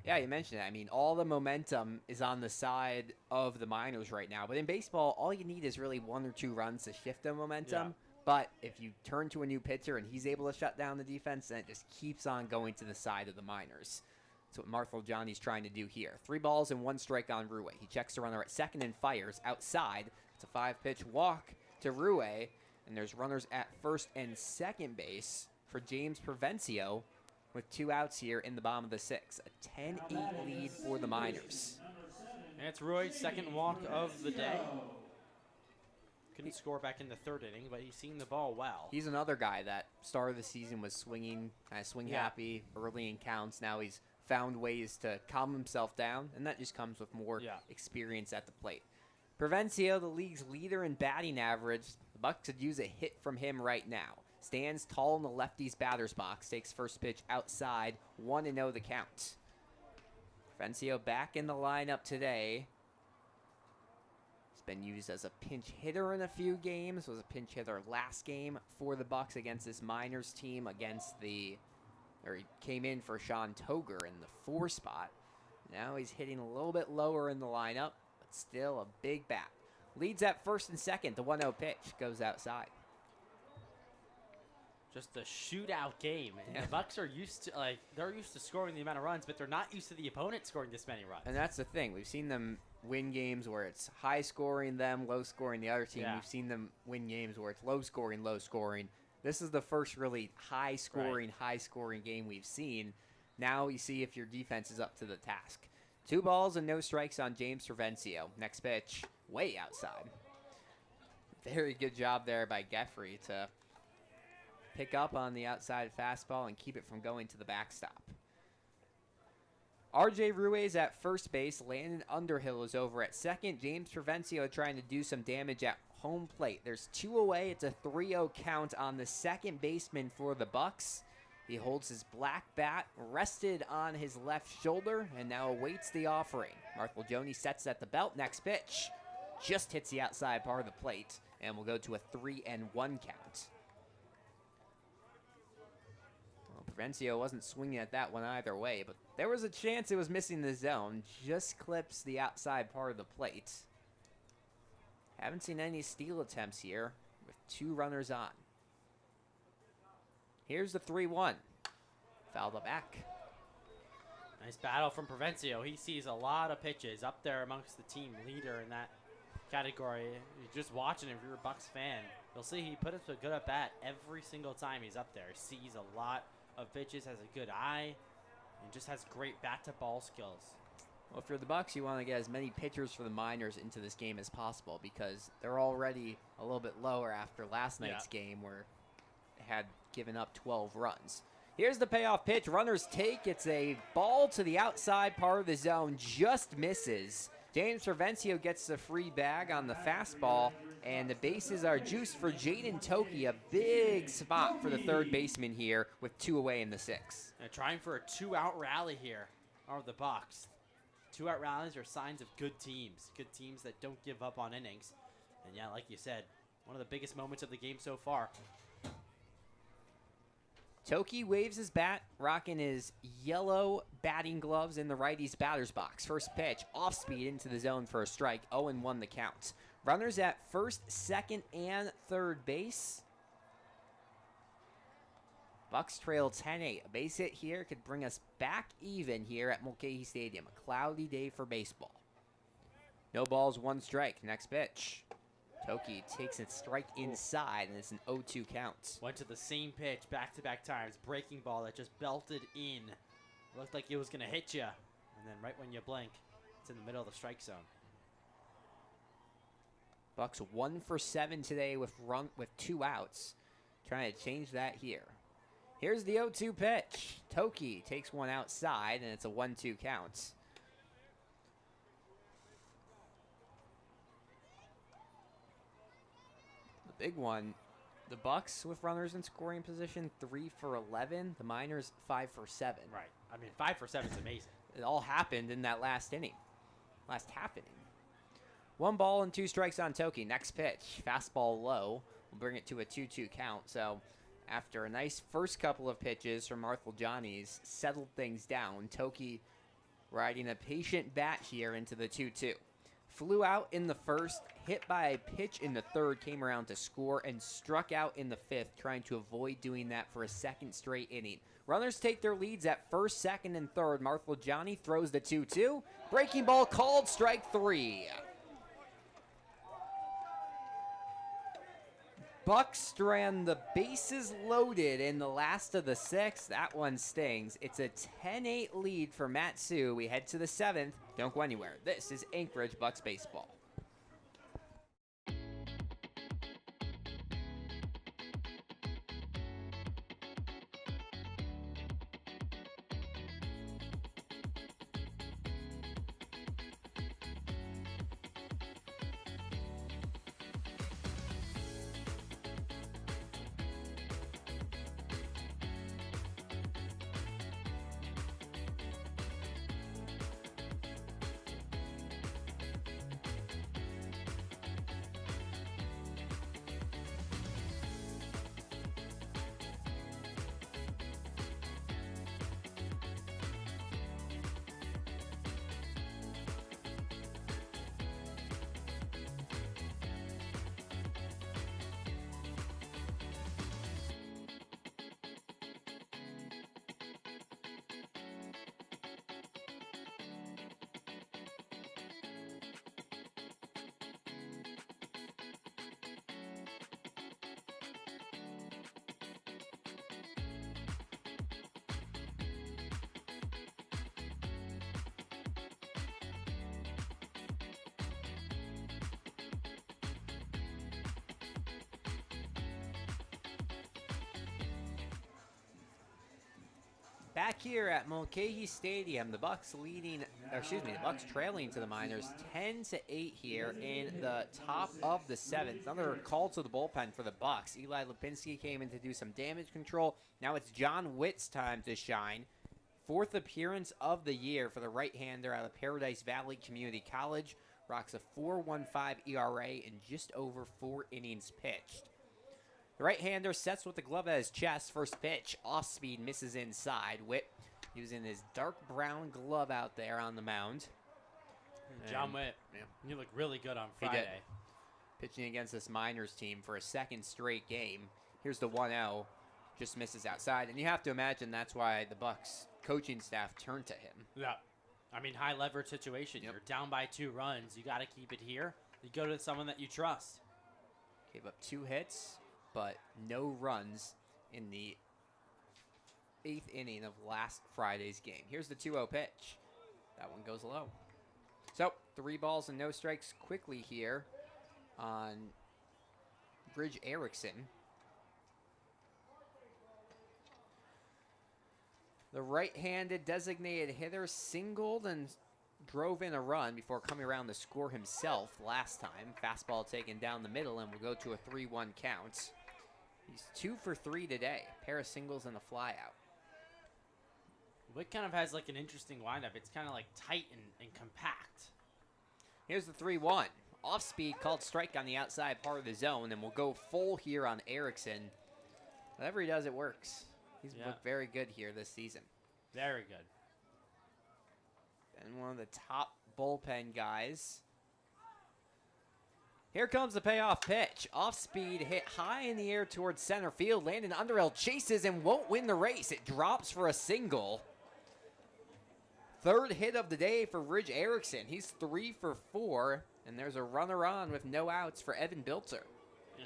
Speaker 2: Yeah, you mentioned it. I mean, all the momentum is on the side of the Miners right now. But in baseball, all you need is really 1 or 2 runs to shift the momentum.
Speaker 1: Yeah.
Speaker 2: But if you turn to a new pitcher and he's able to shut down the defense, then it just keeps on going to the side of the Miners. That's what Marthel Johnny's trying to do here. 3 balls and 1 strike on Ruwe. He checks the runner at second and fires outside. It's a 5-pitch walk to Ruwe, and there's runners at first and second base for James Provencio with 2 outs here in the bottom of the 6th. A 10-8 lead for the Miners.
Speaker 1: And it's Ruwe's second walk of the day. Couldn't score back in the third inning, but he's seen the ball well.
Speaker 2: He's another guy that start of the season was swinging, kind of swing happy early in counts. Now he's found ways to calm himself down, and that just comes with more experience at the plate. Provencio, the league's leader in batting average. The Bucs could use a hit from him right now. Stands tall in the lefty's batter's box. Takes first pitch outside. 1-0 the count. Provencio back in the lineup today. He's been used as a pinch hitter in a few games. Was a pinch hitter last game for the Bucs against this Miners team. He came in for Sean Toger in the 4 spot. Now he's hitting a little bit lower in the lineup, but still a big bat. Leads at first and second. The 1-0 pitch goes outside.
Speaker 1: Just a shootout game. And the Bucs are used to they're used to scoring the amount of runs, but they're not used to the opponent scoring this many runs.
Speaker 2: And that's the thing. We've seen them win games where it's high scoring them, low scoring the other team.
Speaker 1: Yeah.
Speaker 2: We've seen them win games where it's low scoring, low scoring. This is the first really high scoring game we've seen. Now you see if your defense is up to the task. 2 balls and no strikes on James Provencio. Next pitch, way outside. Very good job there by Geffrey to pick up on the outside fastball and keep it from going to the backstop. RJ Ruiz at first base. Landon Underhill is over at second. James Provencio trying to do some damage at home plate. There's 2 away. It's a 3-0 count on the second baseman for the Bucs. He holds his black bat rested on his left shoulder and now awaits the offering. Marthel sets at the belt. Next pitch just hits the outside part of the plate and will go to a 3-1 count. Provencio wasn't swinging at that one either way, but there was a chance it was missing the zone. Just clips the outside part of the plate. Haven't seen any steal attempts here with 2 runners on. Here's the 3-1. Fouled back.
Speaker 1: Nice battle from Provencio. He sees a lot of pitches up there amongst the team leader in that category. You're just watching him if you're a Bucs fan. You'll see he put up a good at bat every single time he's up there. He sees a lot of pitches, has a good eye, and just has great bat-to-ball skills.
Speaker 2: Well, if you're the Bucs, you want to get as many pitchers for the Miners into this game as possible because they're already a little bit lower after last night's game where they had given up 12 runs. Here's the payoff pitch. Runners take. It's a ball to the outside part of the zone. Just misses. James Provencio gets the free bag on the fastball, and the bases are juiced for Jaden Toki. A big spot for the third baseman here with 2 away in the 6th.
Speaker 1: Trying for a 2-out rally here are the Bucs. 2-out rallies are signs of good teams that don't give up on innings. And yeah, like you said, one of the biggest moments of the game so far.
Speaker 2: Toki waves his bat, rocking his yellow batting gloves in the righty's batter's box. First pitch, off speed into the zone for a strike. 0-1 the count. Runners at first, second, and third base. Bucs trail 10-8. A base hit here could bring us back even here at Mulcahy Stadium. A cloudy day for baseball. No balls, 1 strike. Next pitch. Toki takes a strike inside, and it's an 0-2 count.
Speaker 1: Went to the same pitch back-to-back times. Breaking ball that just belted in. Looked like it was going to hit you. And then right when you blink, it's in the middle of the strike zone.
Speaker 2: Bucs 1 for 7 today with 2 outs. Trying to change that here. Here's the 0-2 pitch. Toki takes one outside, and it's a 1-2 count. The big one, the Bucs with runners in scoring position, 3 for 11. The Miners, 5 for 7.
Speaker 1: Right. I mean, 5 for 7 is amazing.
Speaker 2: It all happened in that last inning. Last half inning. 1 ball and 2 strikes on Toki. Next pitch, fastball low. We'll bring it to a 2-2 count. So after a nice first couple of pitches from Marthel Johnny's settled things down, Toki riding a patient bat here into the 2-2. Flew out in the first, hit by a pitch in the third, came around to score, and struck out in the 5th, trying to avoid doing that for a 2nd straight inning. Runners take their leads at first, second, and third. Marthel Johnny throws the 2-2. Breaking ball called, strike 3. Bucs strand the bases loaded in the last of the 6th. That one stings. It's a 10-8 lead for Matsu. We head to the 7th. Don't go anywhere. This is Anchorage Bucs Baseball. Back here at Mulcahy Stadium, the Bucs trailing to the Miners 10-8 here in the top of the 7th. Another call to the bullpen for the Bucs. Eli Lipinski came in to do some damage control. Now it's John Witt's time to shine. 4th appearance of the year for the right-hander out of Paradise Valley Community College. Rocks a 4.15 ERA in just over 4 innings pitched. The right-hander sets with the glove at his chest. First pitch, off-speed, misses inside. Witt using his dark brown glove out there on the mound.
Speaker 1: John Witt, you look really good on Friday.
Speaker 2: He did. Pitching against this Miners team for a 2nd straight game. Here's the 1-0, just misses outside. And you have to imagine that's why the Bucs coaching staff turned to him.
Speaker 1: Yeah. I mean, high leverage situation. Yep. You're down by 2 runs. You got to keep it here. You go to someone that you trust.
Speaker 2: Gave up 2 hits, but no runs in the 8th inning of last Friday's game. Here's the 2-0 pitch. That one goes low. So 3 balls and no strikes quickly here on Bridge Erickson. The right-handed designated hitter singled and drove in a run before coming around to score himself last time. Fastball taken down the middle and will go to a 3-1 count. He's 2 for 3 today. Pair of singles and a flyout.
Speaker 1: Witt kind of has like an interesting windup. It's kind of like tight and compact.
Speaker 2: Here's the 3-1. Off speed, called strike on the outside part of the zone, and we'll go full here on Erickson. Whatever he does, it works. He's looked very good here this season.
Speaker 1: Very good.
Speaker 2: And one of the top bullpen guys. Here comes the payoff pitch. Off speed, hit high in the air towards center field. Landon Underhill chases and won't win the race. It drops for a single. 3rd hit of the day for Ridge Erickson. He's 3 for 4. And there's a runner on with no outs for Evan Bilter.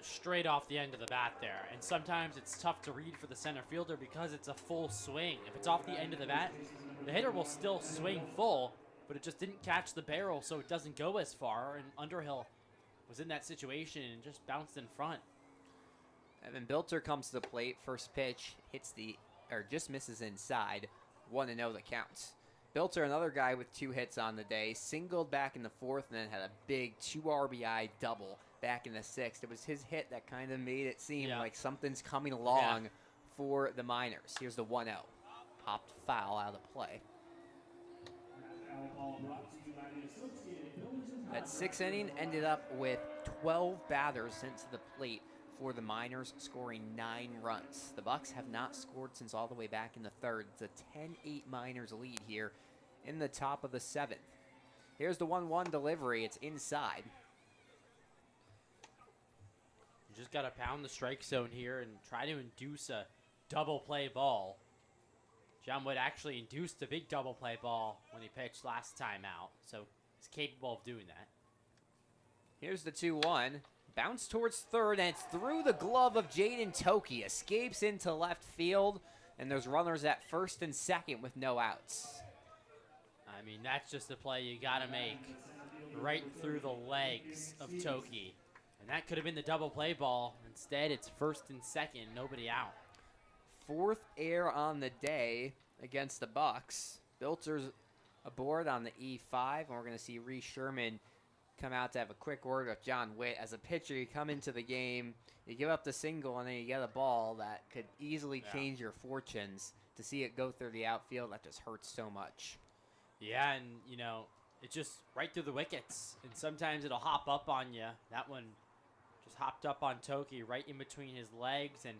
Speaker 1: Straight off the end of the bat there. And sometimes it's tough to read for the center fielder because it's a full swing. If it's off the end of the bat, the hitter will still swing full, but it just didn't catch the barrel, so it doesn't go as far. And Underhill was in that situation and just bounced in front.
Speaker 2: Evan Bilter comes to the plate. First pitch just misses inside. 1-0 the counts. Bilter, another guy with 2 hits on the day, singled back in the 4th and then had a big 2 RBI double back in the 6th. It was his hit that kind of made it seem like something's coming along for the Miners. Here's the 1-0. Popped foul out of play. That 6th inning ended up with 12 batters sent to the plate for the Miners, scoring 9 runs. The Bucs have not scored since all the way back in the 3rd. It's a 10-8 Miners lead here in the top of the 7th. Here's the 1-1 delivery. It's inside.
Speaker 1: You just got to pound the strike zone here and try to induce a double play ball. John Wood actually induced a big double play ball when he pitched last time out, so he's capable of doing that.
Speaker 2: Here's the 2-1. Bounce towards 3rd, and it's through the glove of Jaden Toki. Escapes into left field, and there's runners at 1st and 2nd with no outs.
Speaker 1: I mean, that's just a play you got to make right through the legs of Toki. And that could have been the double play ball. Instead, it's 1st and 2nd, nobody out.
Speaker 2: 4th error on the day against the Bucs. Bilter's aboard on the E5, and we're going to see Reese Sherman come out to have a quick word with John Witt. As a pitcher, you come into the game, you give up the single, and then you get a ball that could easily change your fortunes. To see it go through the outfield, that just hurts so much.
Speaker 1: Yeah, and, you know, it's just right through the wickets. And sometimes it'll hop up on you. That one just hopped up on Toki right in between his legs. And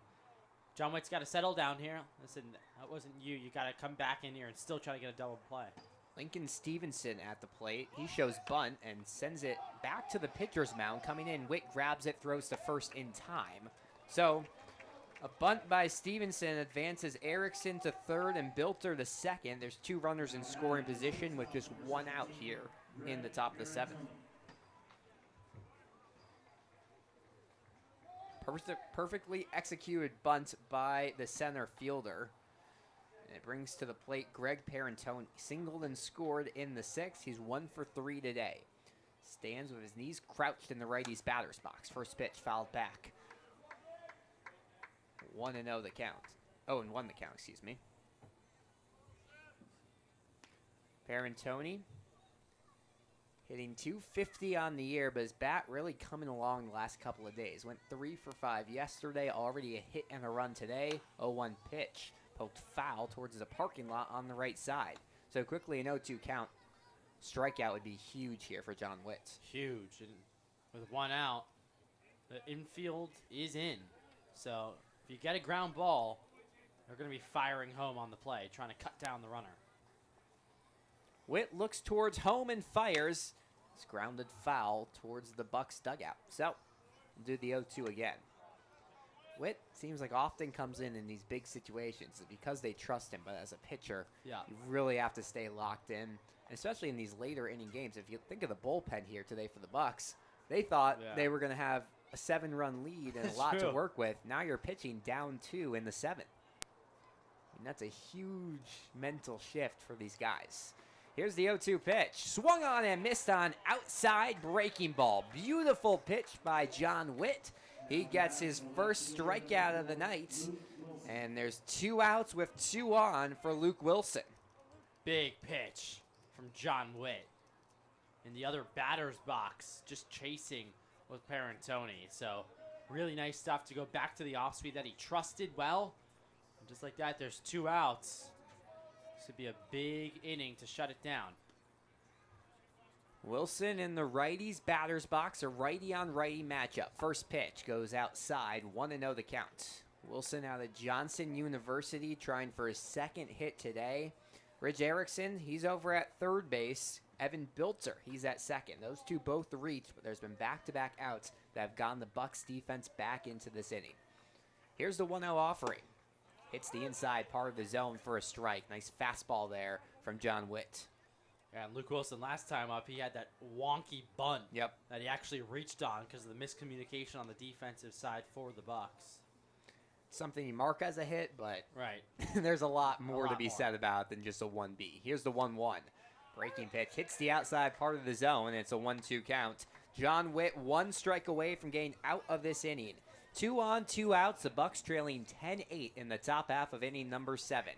Speaker 1: John Witt's got to settle down here. Listen, that wasn't you. You got to come back in here and still try to get a double play.
Speaker 2: Lincoln Stevenson at the plate. He shows bunt and sends it back to the pitcher's mound. Coming in, Witt grabs it, throws to 1st in time. So a bunt by Stevenson advances Erickson to 3rd and Bilter to 2nd. There's 2 runners in scoring position with just 1 out here in the top of the 7th. Perfectly executed bunt by the center fielder. And it brings to the plate Greg Parentoni. Singled and scored in the 6th. He's 1 for 3 today. Stands with his knees crouched in the righty's batter's box. First pitch fouled back. 1-0 the count. 0-1 the count, excuse me. Parentoni hitting 250 on the year, but his bat really coming along the last couple of days. Went 3 for 5 yesterday, already a hit and a run today. 0-1 pitch, poked foul towards the parking lot on the right side. So quickly an 0-2 count. Strikeout would be huge here for John Witt.
Speaker 1: Huge. And with 1 out, the infield is in. So if you get a ground ball, they're going to be firing home on the play, trying to cut down the runner.
Speaker 2: Witt looks towards home and fires. It's grounded foul towards the Bucs dugout. So we'll do the 0-2 again. Witt seems like often comes in these big situations because they trust him, but as a pitcher, you really have to stay locked in, and especially in these later inning games. If you think of the bullpen here today for the Bucs, they thought they were going to have a 7-run lead and a lot to work with. Now you're pitching down 2 in the 7th. And that's a huge mental shift for these guys. Here's the 0-2 pitch. Swung on and missed on outside breaking ball. Beautiful pitch by John Witt. He gets his first strikeout of the night. And there's 2 outs with 2 on for Luke Wilson.
Speaker 1: Big pitch from John Witt. In the other batter's box, just chasing with Parentoni. So really nice stuff to go back to the off speed that he trusted well. And just like that, there's 2 outs. This would be a big inning to shut it down.
Speaker 2: Wilson in the righty's batter's box, a righty-on-righty matchup. First pitch goes outside, 1-0 the count. Wilson out of Johnson University trying for his 2nd hit today. Rich Erickson, he's over at third base. Evan Bilter, he's at 2nd. Those 2 both reached, but there's been back-to-back outs that have gotten the Bucs defense back into this inning. Here's the 1-0 offering. Hits the inside part of the zone for a strike. Nice fastball there from John Witt.
Speaker 1: Yeah, and Luke Wilson last time up, he had that wonky bunt that he actually reached on because of the miscommunication on the defensive side for the Bucs.
Speaker 2: Something you mark as a hit, but there's a lot more to be said about than just a 1B. Here's the 1-1. Breaking pitch hits the outside part of the zone, and it's a 1-2 count. John Witt 1 strike away from getting out of this inning. 2 on, 2 outs. The Bucs trailing 10-8 in the top half of inning number 7.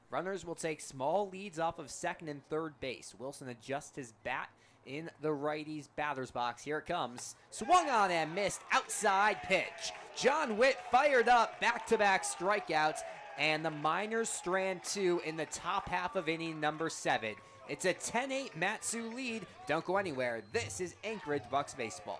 Speaker 2: Runners will take small leads off of 2nd and 3rd base. Wilson adjusts his bat in the righty's batter's box. Here it comes. Swung on and missed. Outside pitch. John Witt fired up. Back-to-back strikeouts. And the Miners strand 2 in the top half of inning number 7. It's a 10-8 Mat-Su lead. Don't go anywhere. This is Anchorage Bucs baseball.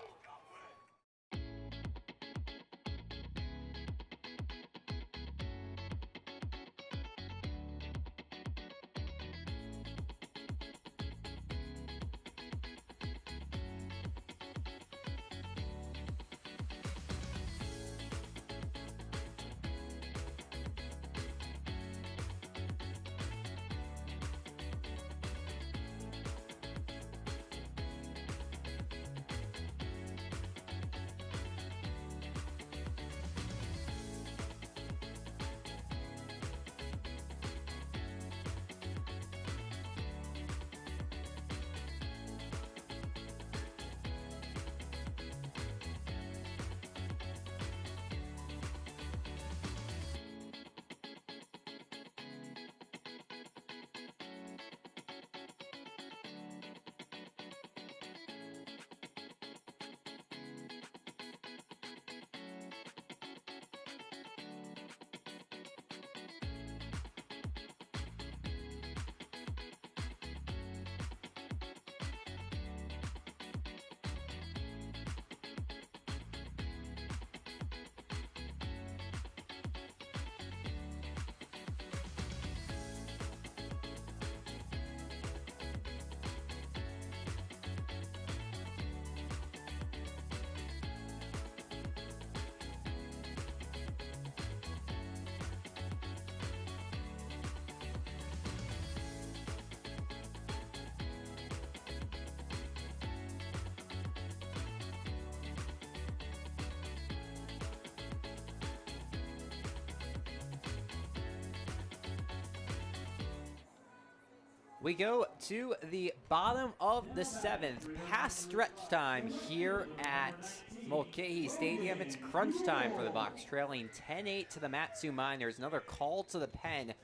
Speaker 2: We go to the bottom of the 7th, past stretch time here at Mulcahy Stadium. It's crunch time for the Bucs, trailing 10-8 to the Mat-Su Miners. Another call to the pen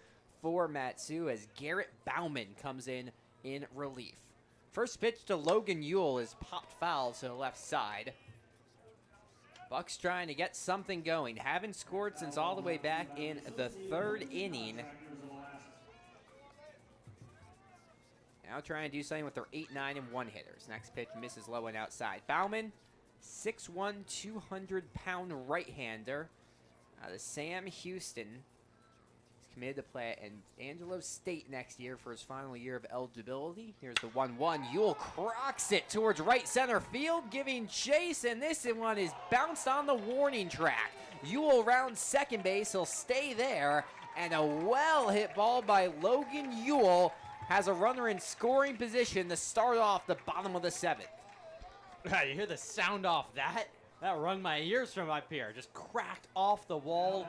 Speaker 2: for Mat-Su as Garrett Bauman comes in in relief. First pitch to Logan Ewell is popped foul to the left side. Bucs trying to get something going. Haven't scored since all the way back in the 3rd inning. Now trying to do something with their 8, 9, and 1 hitters. Next pitch misses low and outside. Bauman, 6'1", 200-pound right-hander out of Sam Houston. He's committed to play at Angelo State next year for his final year of eligibility. Here's the 1-1. Ewell crocks it towards right center field, giving chase, and this one is bounced on the warning track. Ewell rounds second base. He'll stay there, and a well-hit ball by Logan Ewell has a runner in scoring position to start off the bottom of the 7th.
Speaker 1: You hear the sound off that? That rung my ears from up here. Just cracked off the wall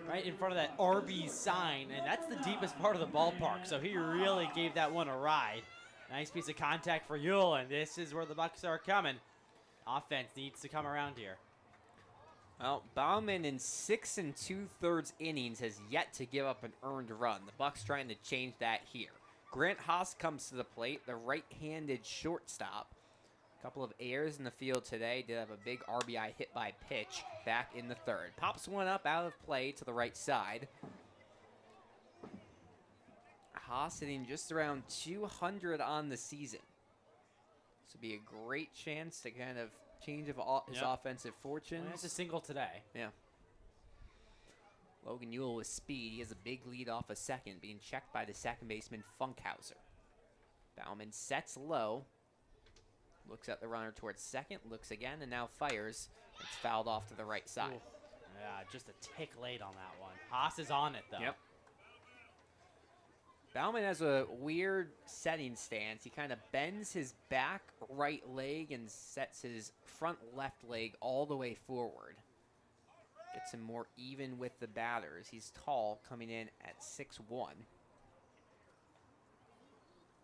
Speaker 1: right in front of that RB sign, and that's the deepest part of the ballpark, so he really gave that one a ride. Nice piece of contact for Ewell, and this is where the Bucs are coming. Offense needs to come around here.
Speaker 2: Well, Bauman in 6 2/3 innings has yet to give up an earned run. The Bucs trying to change that here. Grant Haas comes to the plate, the right-handed shortstop. A couple of errors in the field today. Did have a big RBI hit by pitch back in the 3rd. Pops one up out of play to the right side. Haas hitting just around 200 on the season. This would be a great chance to kind of change his offensive fortunes.
Speaker 1: Well, that's a single today.
Speaker 2: Yeah. Logan Ewell with speed. He has a big lead off a second, being checked by the second baseman Funkhauser. Bauman sets low. Looks at the runner towards second, looks again, and now fires. It's fouled off to the right side.
Speaker 1: Ooh. Yeah, just a tick late on that one. Haas is on it, though.
Speaker 2: Yep. Bauman has a weird setting stance. He kind of bends his back right leg and sets his front left leg all the way forward. Gets him more even with the batters. He's tall, coming in at 6'1".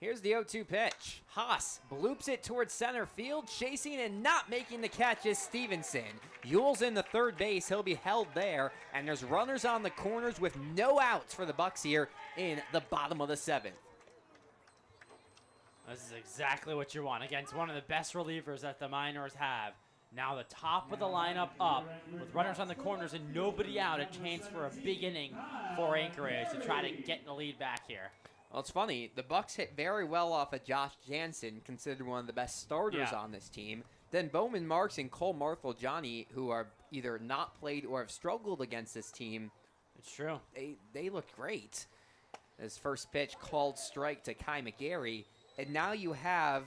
Speaker 2: Here's the 0-2 pitch. Haas bloops it towards center field, chasing and not making the catch is Stevenson. Ewell's in the 3rd base. He'll be held there, and there's runners on the corners with no outs for the Bucs here in the bottom of the 7th.
Speaker 1: This is exactly what you want against one of the best relievers that the Miners have. Now the top of the lineup up with runners on the corners and nobody out. A chance for a big inning for Anchorage to try to get the lead back here.
Speaker 2: Well, it's funny. The Bucs hit very well off of Josh Jansen, considered one of the best starters on this team. Then Bowman Marks and Cole Marthel-Johnny, who are either not played or have struggled against this team.
Speaker 1: It's true.
Speaker 2: They looked great. His first pitch called strike to Kai McGarry. And now you have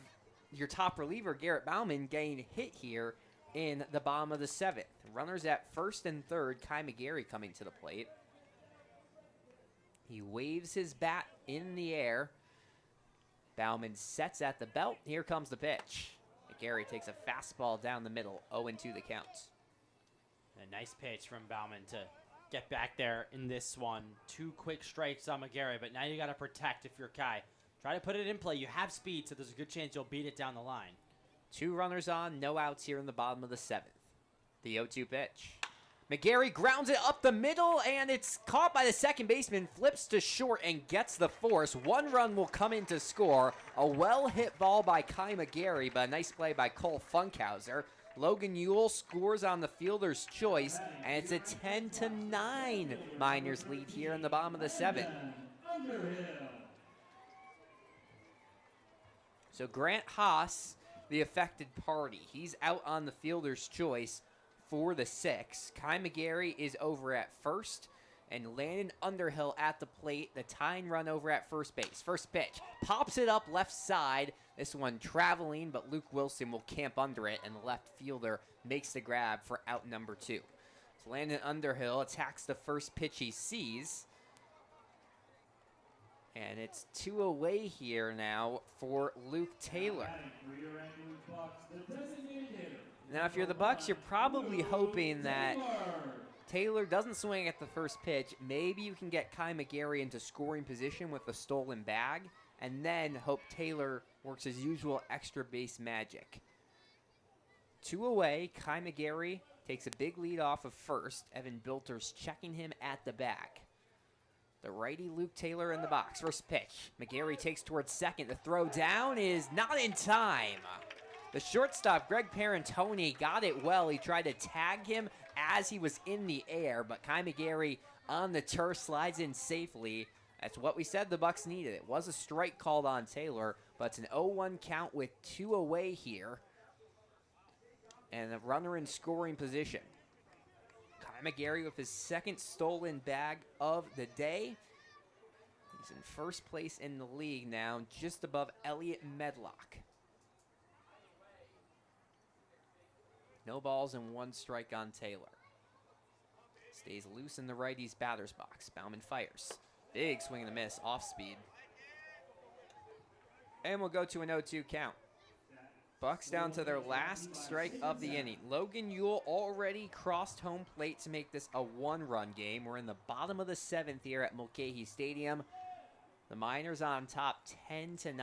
Speaker 2: your top reliever, Garrett Bauman, getting hit here in the bottom of the 7th. Runners at 1st and 3rd. Kai McGarry coming to the plate. He waves his bat in the air. Bauman sets at the belt. Here comes the pitch. McGarry takes a fastball down the middle. 0-2 the count.
Speaker 1: A nice pitch from Bauman to get back there in this one. 2 quick strikes on McGarry, but now you got to protect if you're Kai. Try to put it in play. You have speed, so there's a good chance you'll beat it down the line.
Speaker 2: 2 runners on, no outs here in the bottom of the 7th. The 0-2 pitch. McGarry grounds it up the middle, and it's caught by the second baseman, flips to short, and gets the force. 1 run will come in to score. A well-hit ball by Kai McGarry, but a nice play by Cole Funkhauser. Logan Ewell scores on the fielder's choice, and it's a 10-9 Miners lead here in the bottom of the 7th. So Grant Haas, the affected party, he's out on the fielder's choice for the 6th. Kai McGarry is over at first, and Landon Underhill at the plate, the tying run over at first base. First pitch, pops it up left side. This one traveling, but Luke Wilson will camp under it, and the left fielder makes the grab for out number 2. So Landon Underhill attacks the first pitch he sees. And it's 2 away here now for Luke Taylor. Now, if you're the Bucs, you're probably hoping that Taylor doesn't swing at the first pitch. Maybe you can get Kai McGarry into scoring position with a stolen bag, and then hope Taylor works his usual extra base magic. 2 away, Kai McGarry takes a big lead off of first. Evan Bilter's checking him at the back. The righty Luke Taylor in the box. First pitch. McGarry takes towards second. The throw down is not in time. The shortstop, Greg Parentoni, got it well. He tried to tag him as he was in the air, but Kai McGarry on the turf slides in safely. That's what we said the Bucs needed. It was a strike called on Taylor, but it's an 0-1 count with 2 away here. And a runner in scoring position. Kai McGarry with his second stolen bag of the day. He's in first place in the league now, just above Elliott Medlock. No balls and 1 strike on Taylor. Stays loose in the righty's batter's box. Bauman fires. Big swing and a miss, off speed. And we'll go to an 0-2 count. Bucs down to their last strike of the inning. Logan Ewell already crossed home plate to make this a 1-run game. We're in the bottom of the 7th here at Mulcahy Stadium. The Miners on top 10-9.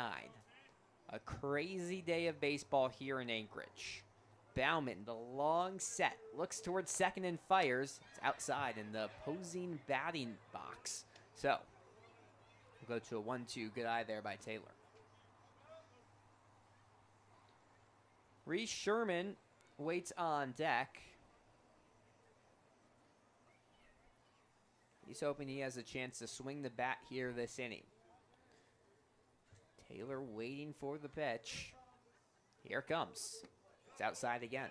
Speaker 2: A crazy day of baseball here in Anchorage. Bauman, the long set, looks towards second and fires. It's outside in the opposing batting box. So, we'll go to a 1-2. Good eye there by Taylor. Reese Sherman waits on deck. He's hoping he has a chance to swing the bat here this inning. Taylor waiting for the pitch. Here it comes. It's outside again.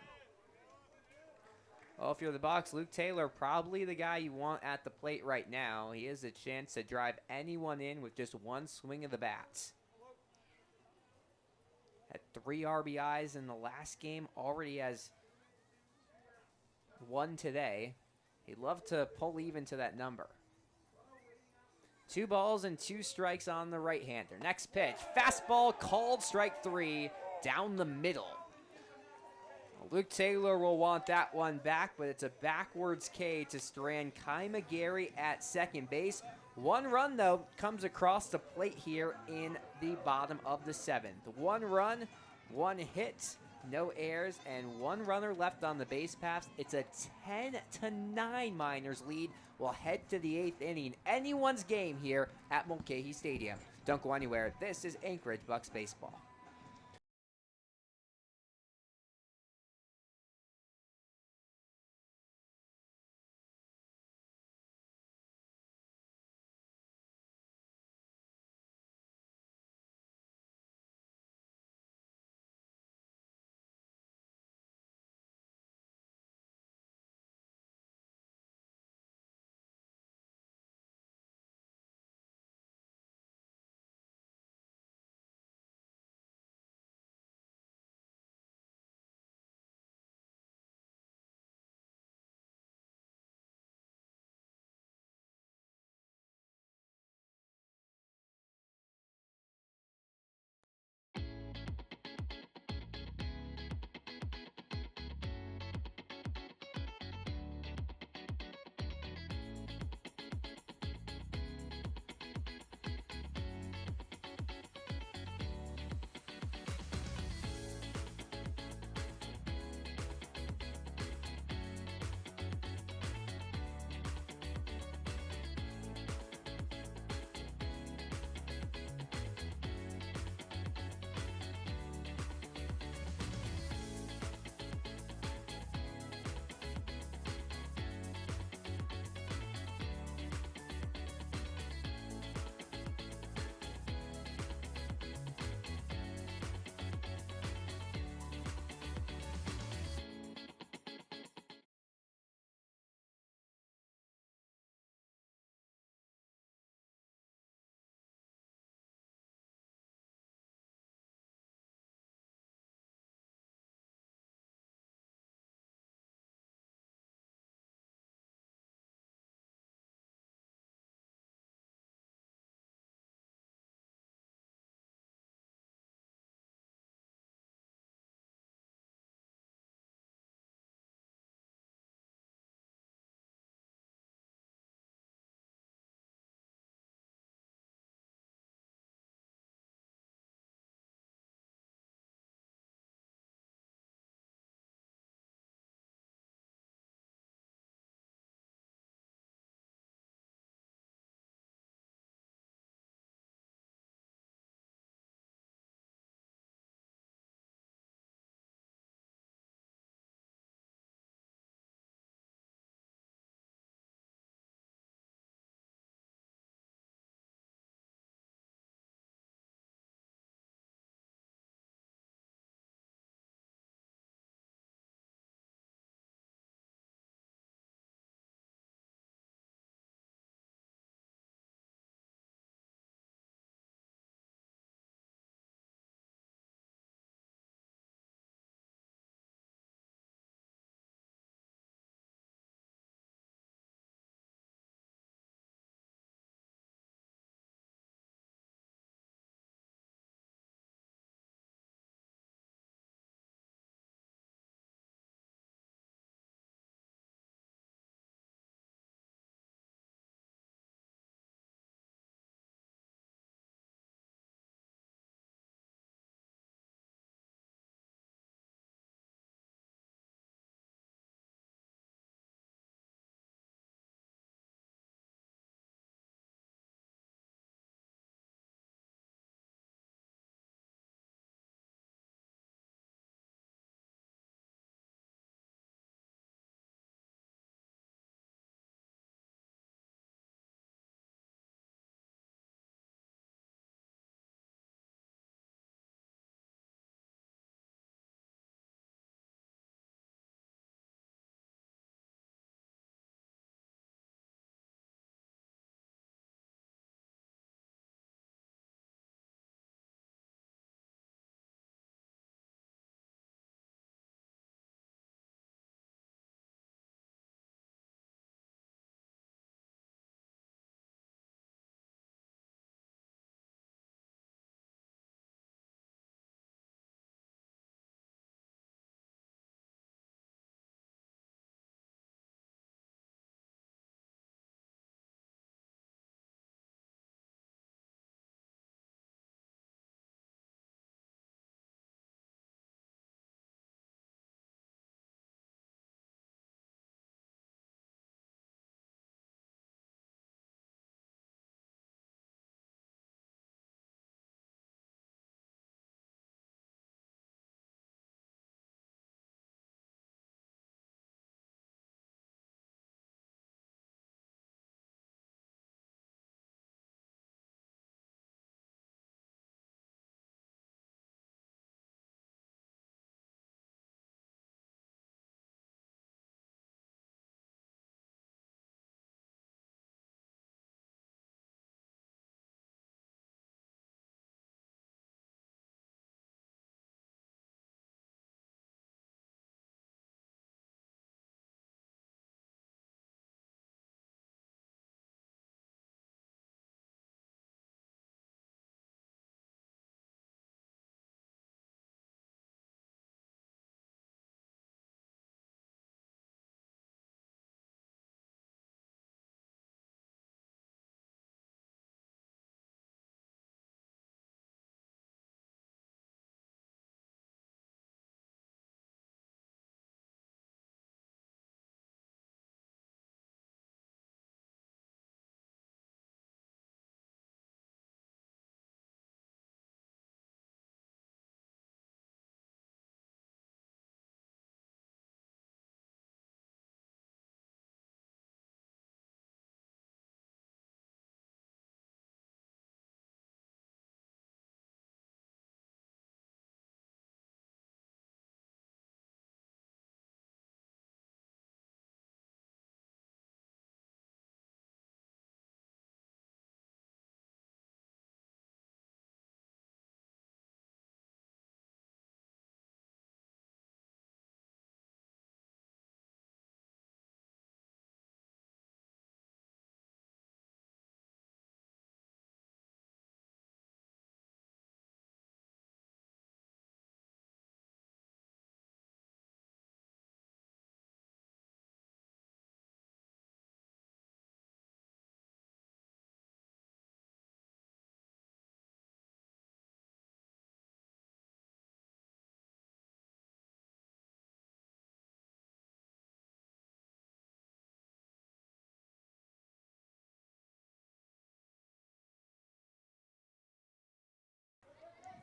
Speaker 2: Well, if you're the Bucs, Luke Taylor, probably the guy you want at the plate right now. He has a chance to drive anyone in with just 1 swing of the bat. Had 3 RBIs in the last game. Already has 1 today. He'd love to pull even to that number. 2 balls and 2 strikes on the right-hander. Next pitch. Fastball called, strike 3, down the middle. Luke Taylor will want that one back, but it's a backwards K to strand Kai McGarry at second base. 1 run, though, comes across the plate here in the bottom of the 7th. 1 run, 1 hit, no errors, and 1 runner left on the base paths. It's a 10-9 Miners lead. We'll head to the 8th inning. Anyone's game here at Mulcahy Stadium. Don't go anywhere. This is Anchorage Bucs Baseball.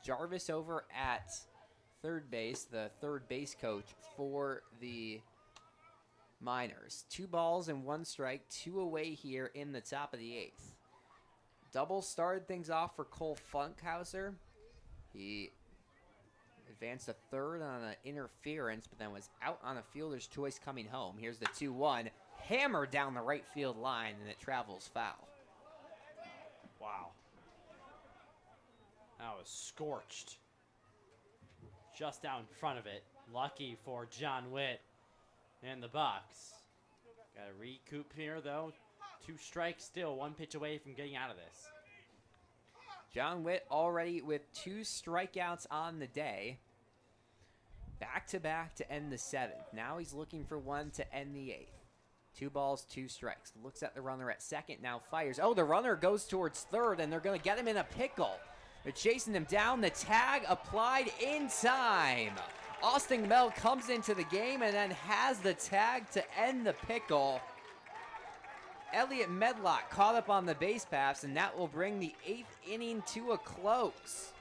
Speaker 2: Jarvis over at third base, the third base coach for the Miners. 2 balls and 1 strike, 2 away here in the top of the 8th. Double started things off for Cole Funkhauser. He advanced to third on an interference, but then was out on a fielder's choice coming home. Here's the 2-1. Hammered down the right field line, and it travels foul.
Speaker 1: Wow. That was scorched. Just out in front of it. Lucky for John Witt and the Bucs. Got to recoup here, though. 2 strikes still, 1 pitch away from getting out of this.
Speaker 2: John Witt already with 2 strikeouts on the day. Back-to-back to end the 7th. Now he's looking for 1 to end the 8th. 2 balls, 2 strikes. Looks at the runner at second, now fires. Oh, the runner goes towards third, and they're going to get him in a pickle. They're chasing him down. The tag applied in time. Austin Mel comes into the game and then has the tag to end the pickle. Elliot Medlock caught up on the base paths, and that will bring the 8th inning to a close.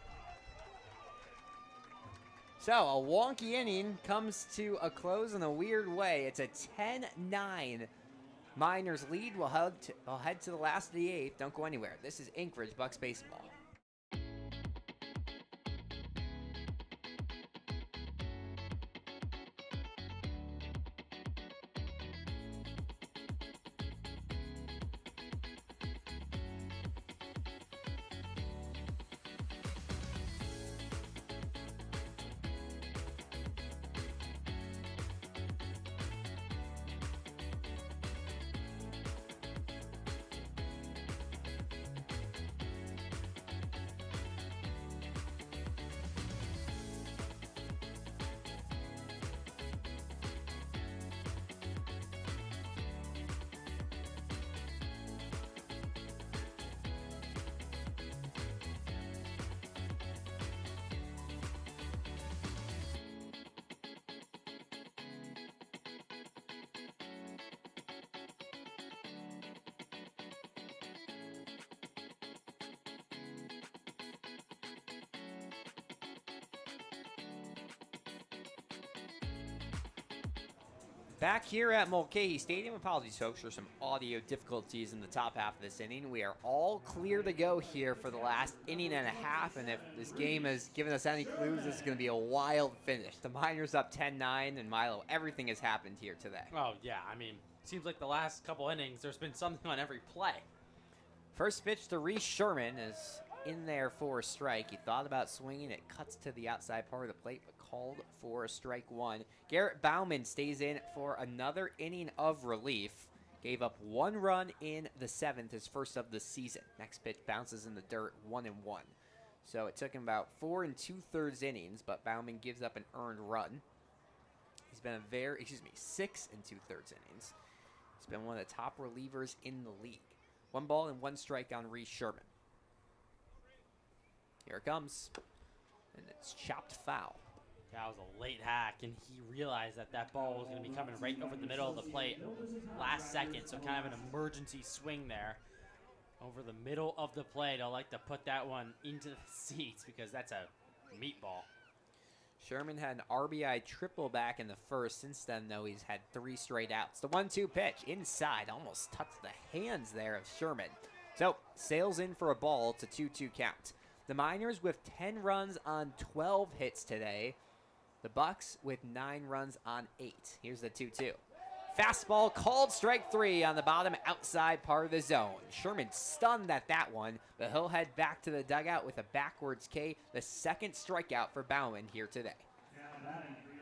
Speaker 2: So, a wonky inning comes to a close in a weird way. It's a 10-9 Miners lead. We'll head to the last of the 8th. Don't go anywhere. This is Anchorage Bucs Baseball. Back here at Mulcahy Stadium, apologies folks for some audio difficulties in the top half of this inning. We are all clear to go here for the last inning and a half, and if this game has given us any clues, this is going to be a wild finish. The Miners up 10-9, and Milo, everything has happened here today.
Speaker 1: Oh, yeah. I mean, seems like the last couple innings, there's been something on every play.
Speaker 2: First pitch to Reese Sherman is in there for a strike. He thought about swinging. It cuts to the outside part of the plate, but called for a strike 1. Garrett Bauman stays in for another inning of relief. Gave up 1 run in the 7th, his first of the season. Next pitch bounces in the dirt, 1-1. So it took him about 4 2/3 innings, but Bauman gives up an earned run. He's been 6 2/3 innings. He's been one of the top relievers in the league. 1 ball and 1 strike on Reese Sherman. Here it comes. And it's chopped foul.
Speaker 1: That was a late hack, and he realized that that ball was going to be coming right over the middle of the plate last second, so kind of an emergency swing there over the middle of the plate. I like to put that one into the seats because that's a meatball.
Speaker 2: Sherman had an RBI triple back in the first. Since then, though, he's had 3 straight outs. The 1-2 pitch inside almost touched the hands there of Sherman. So, sails in for a ball to 2-2 count. The Miners with 10 runs on 12 hits today. The Bucs with 9 runs on 8. Here's the 2-2. Fastball called strike 3 on the bottom outside part of the zone. Sherman stunned at that one, but he'll head back to the dugout with a backwards K, the second strikeout for Bauman here today.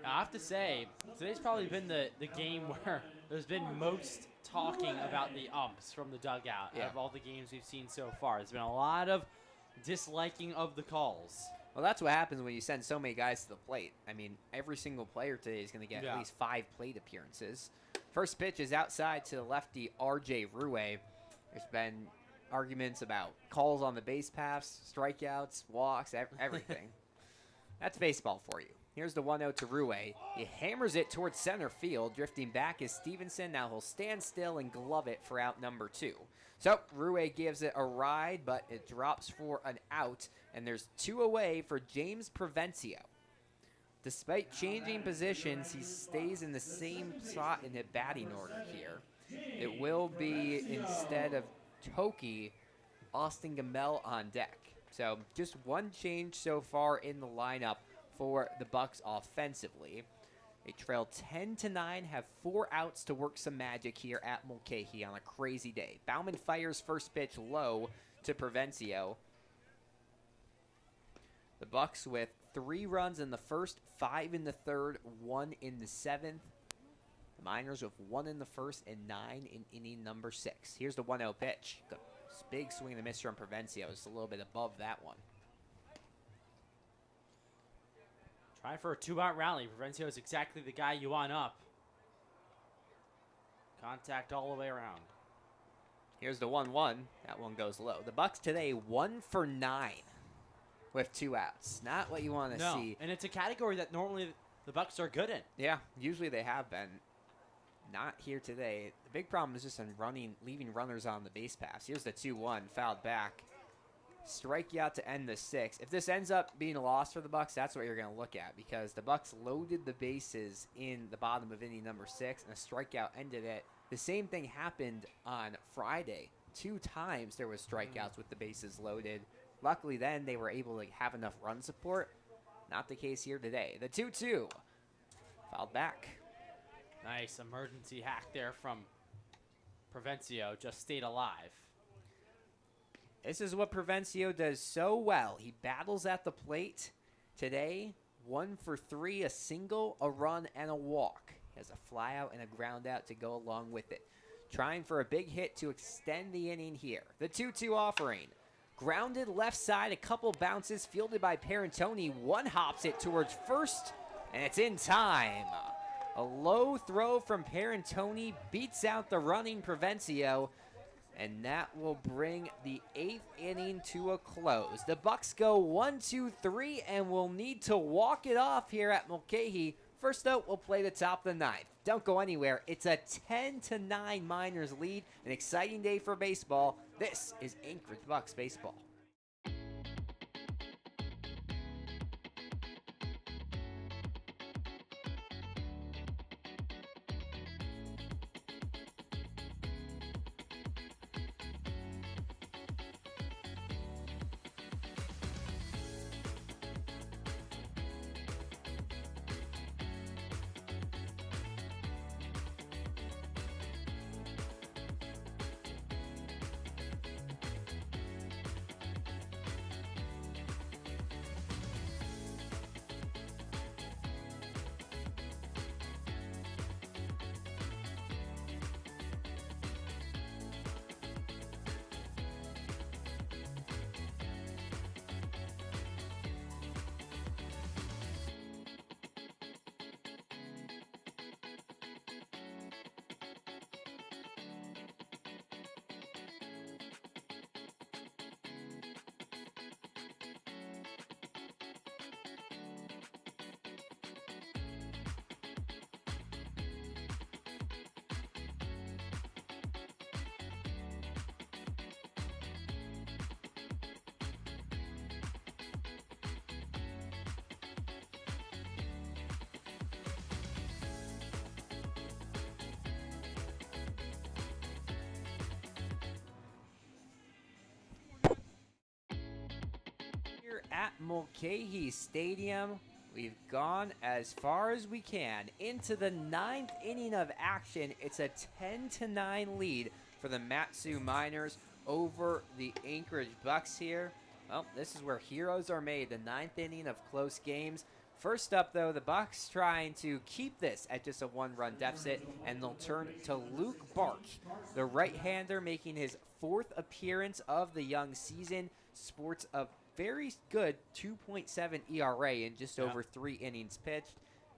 Speaker 1: I have to say, today's probably been the game where there's been most talking about the umps from the dugout out of all the games we've seen so far. There's been a lot of disliking of the calls.
Speaker 2: Well, that's what happens when you send so many guys to the plate. I mean, every single player today is going to get at least 5 plate appearances. First pitch is outside to the lefty, R.J. Ruwe. There's been arguments about calls on the base paths, strikeouts, walks, everything. That's baseball for you. Here's the 1-0 to Rue. He hammers it towards center field. Drifting back is Stevenson. Now he'll stand still and glove it for out number 2. So Rue gives it a ride, but it drops for an out. And there's 2 away for James Provencio. Despite changing positions, he stays in the same spot in the batting order here. It will be, instead of Toki, Austin Gamel on deck. So just one change so far in the lineup for the Bucs offensively. They trail 10-9, have 4 outs to work some magic here at Mulcahy on a crazy day. Bauman fires first pitch low to Provencio. The Bucs with 3 runs in the first, 5 in the third, 1 in the 7th. The Miners with 1 in the first and 9 in inning number 6. Here's the 1-0 pitch. Good. Big swing and a miss from Provencio. It's a little bit above that one.
Speaker 1: Trying for a 2-out rally. Provencio is exactly the guy you want up. Contact all the way around.
Speaker 2: Here's the 1-1. That one goes low. The Bucs today 1 for 9 with 2 outs. Not what you want to see.
Speaker 1: And it's a category that normally the Bucs are good in.
Speaker 2: Yeah, usually they have been. Not here today. The big problem is just in leaving runners on the base pass. Here's the 2-1, fouled back. Strike you out to end the 6th. If this ends up being a loss for the Bucs, that's what you're going to look at, because the Bucs loaded the bases in the bottom of inning number 6, and a strikeout ended it. The same thing happened on Friday. 2 times there was strikeouts with the bases loaded. Luckily then they were able to have enough run support. Not the case here today. The 2-2, fouled back.
Speaker 1: Nice emergency hack there from Provencio. Just stayed alive.
Speaker 2: This is what Provencio does so well. He battles at the plate. Today, 1 for 3, a single, a run, and a walk. He has a fly out and a ground out to go along with it. Trying for a big hit to extend the inning here. The 2-2 offering. Grounded left side, a couple bounces, fielded by Parentoni. One hops it towards first, and it's in time. A low throw from Parentoni beats out the running Provencio, and that will bring the 8th inning to a close. The Bucs go 1-2-3 and will need to walk it off here at Mulcahy. First out, we'll play the top of the 9th. Don't go anywhere. It's a 10-9 Miners lead. An exciting day for baseball. This is Anchorage Bucs baseball. At Mulcahy Stadium, we've gone as far as we can into the 9th inning of action. It's a 10-9 lead for the Matsu Miners over the Anchorage Bucs here. Well, this is where heroes are made, the 9th inning of close games. First up, though, the Bucs trying to keep this at just a 1-run deficit, and they'll turn to Luke Bark, the right-hander, making his 4th appearance of the young season. Sports a very good 2.7 ERA in just over 3 innings pitched.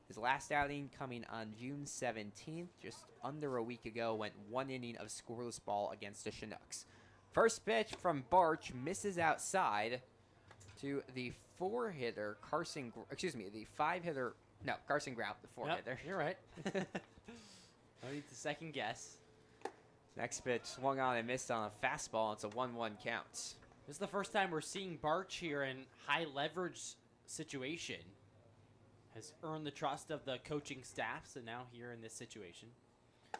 Speaker 2: His last outing coming on June 17th, just under a week ago, went 1 inning of scoreless ball against the Chinooks. First pitch from Barch misses outside. to the Carson Grout, the four-hitter.
Speaker 1: Yep, you're right. No need to second guess.
Speaker 2: Next pitch swung on and missed on a fastball. It's a 1-1 count.
Speaker 1: This is the first time we're seeing Barch here in high leverage situation. Has earned the trust of the coaching staff, so now here in this situation.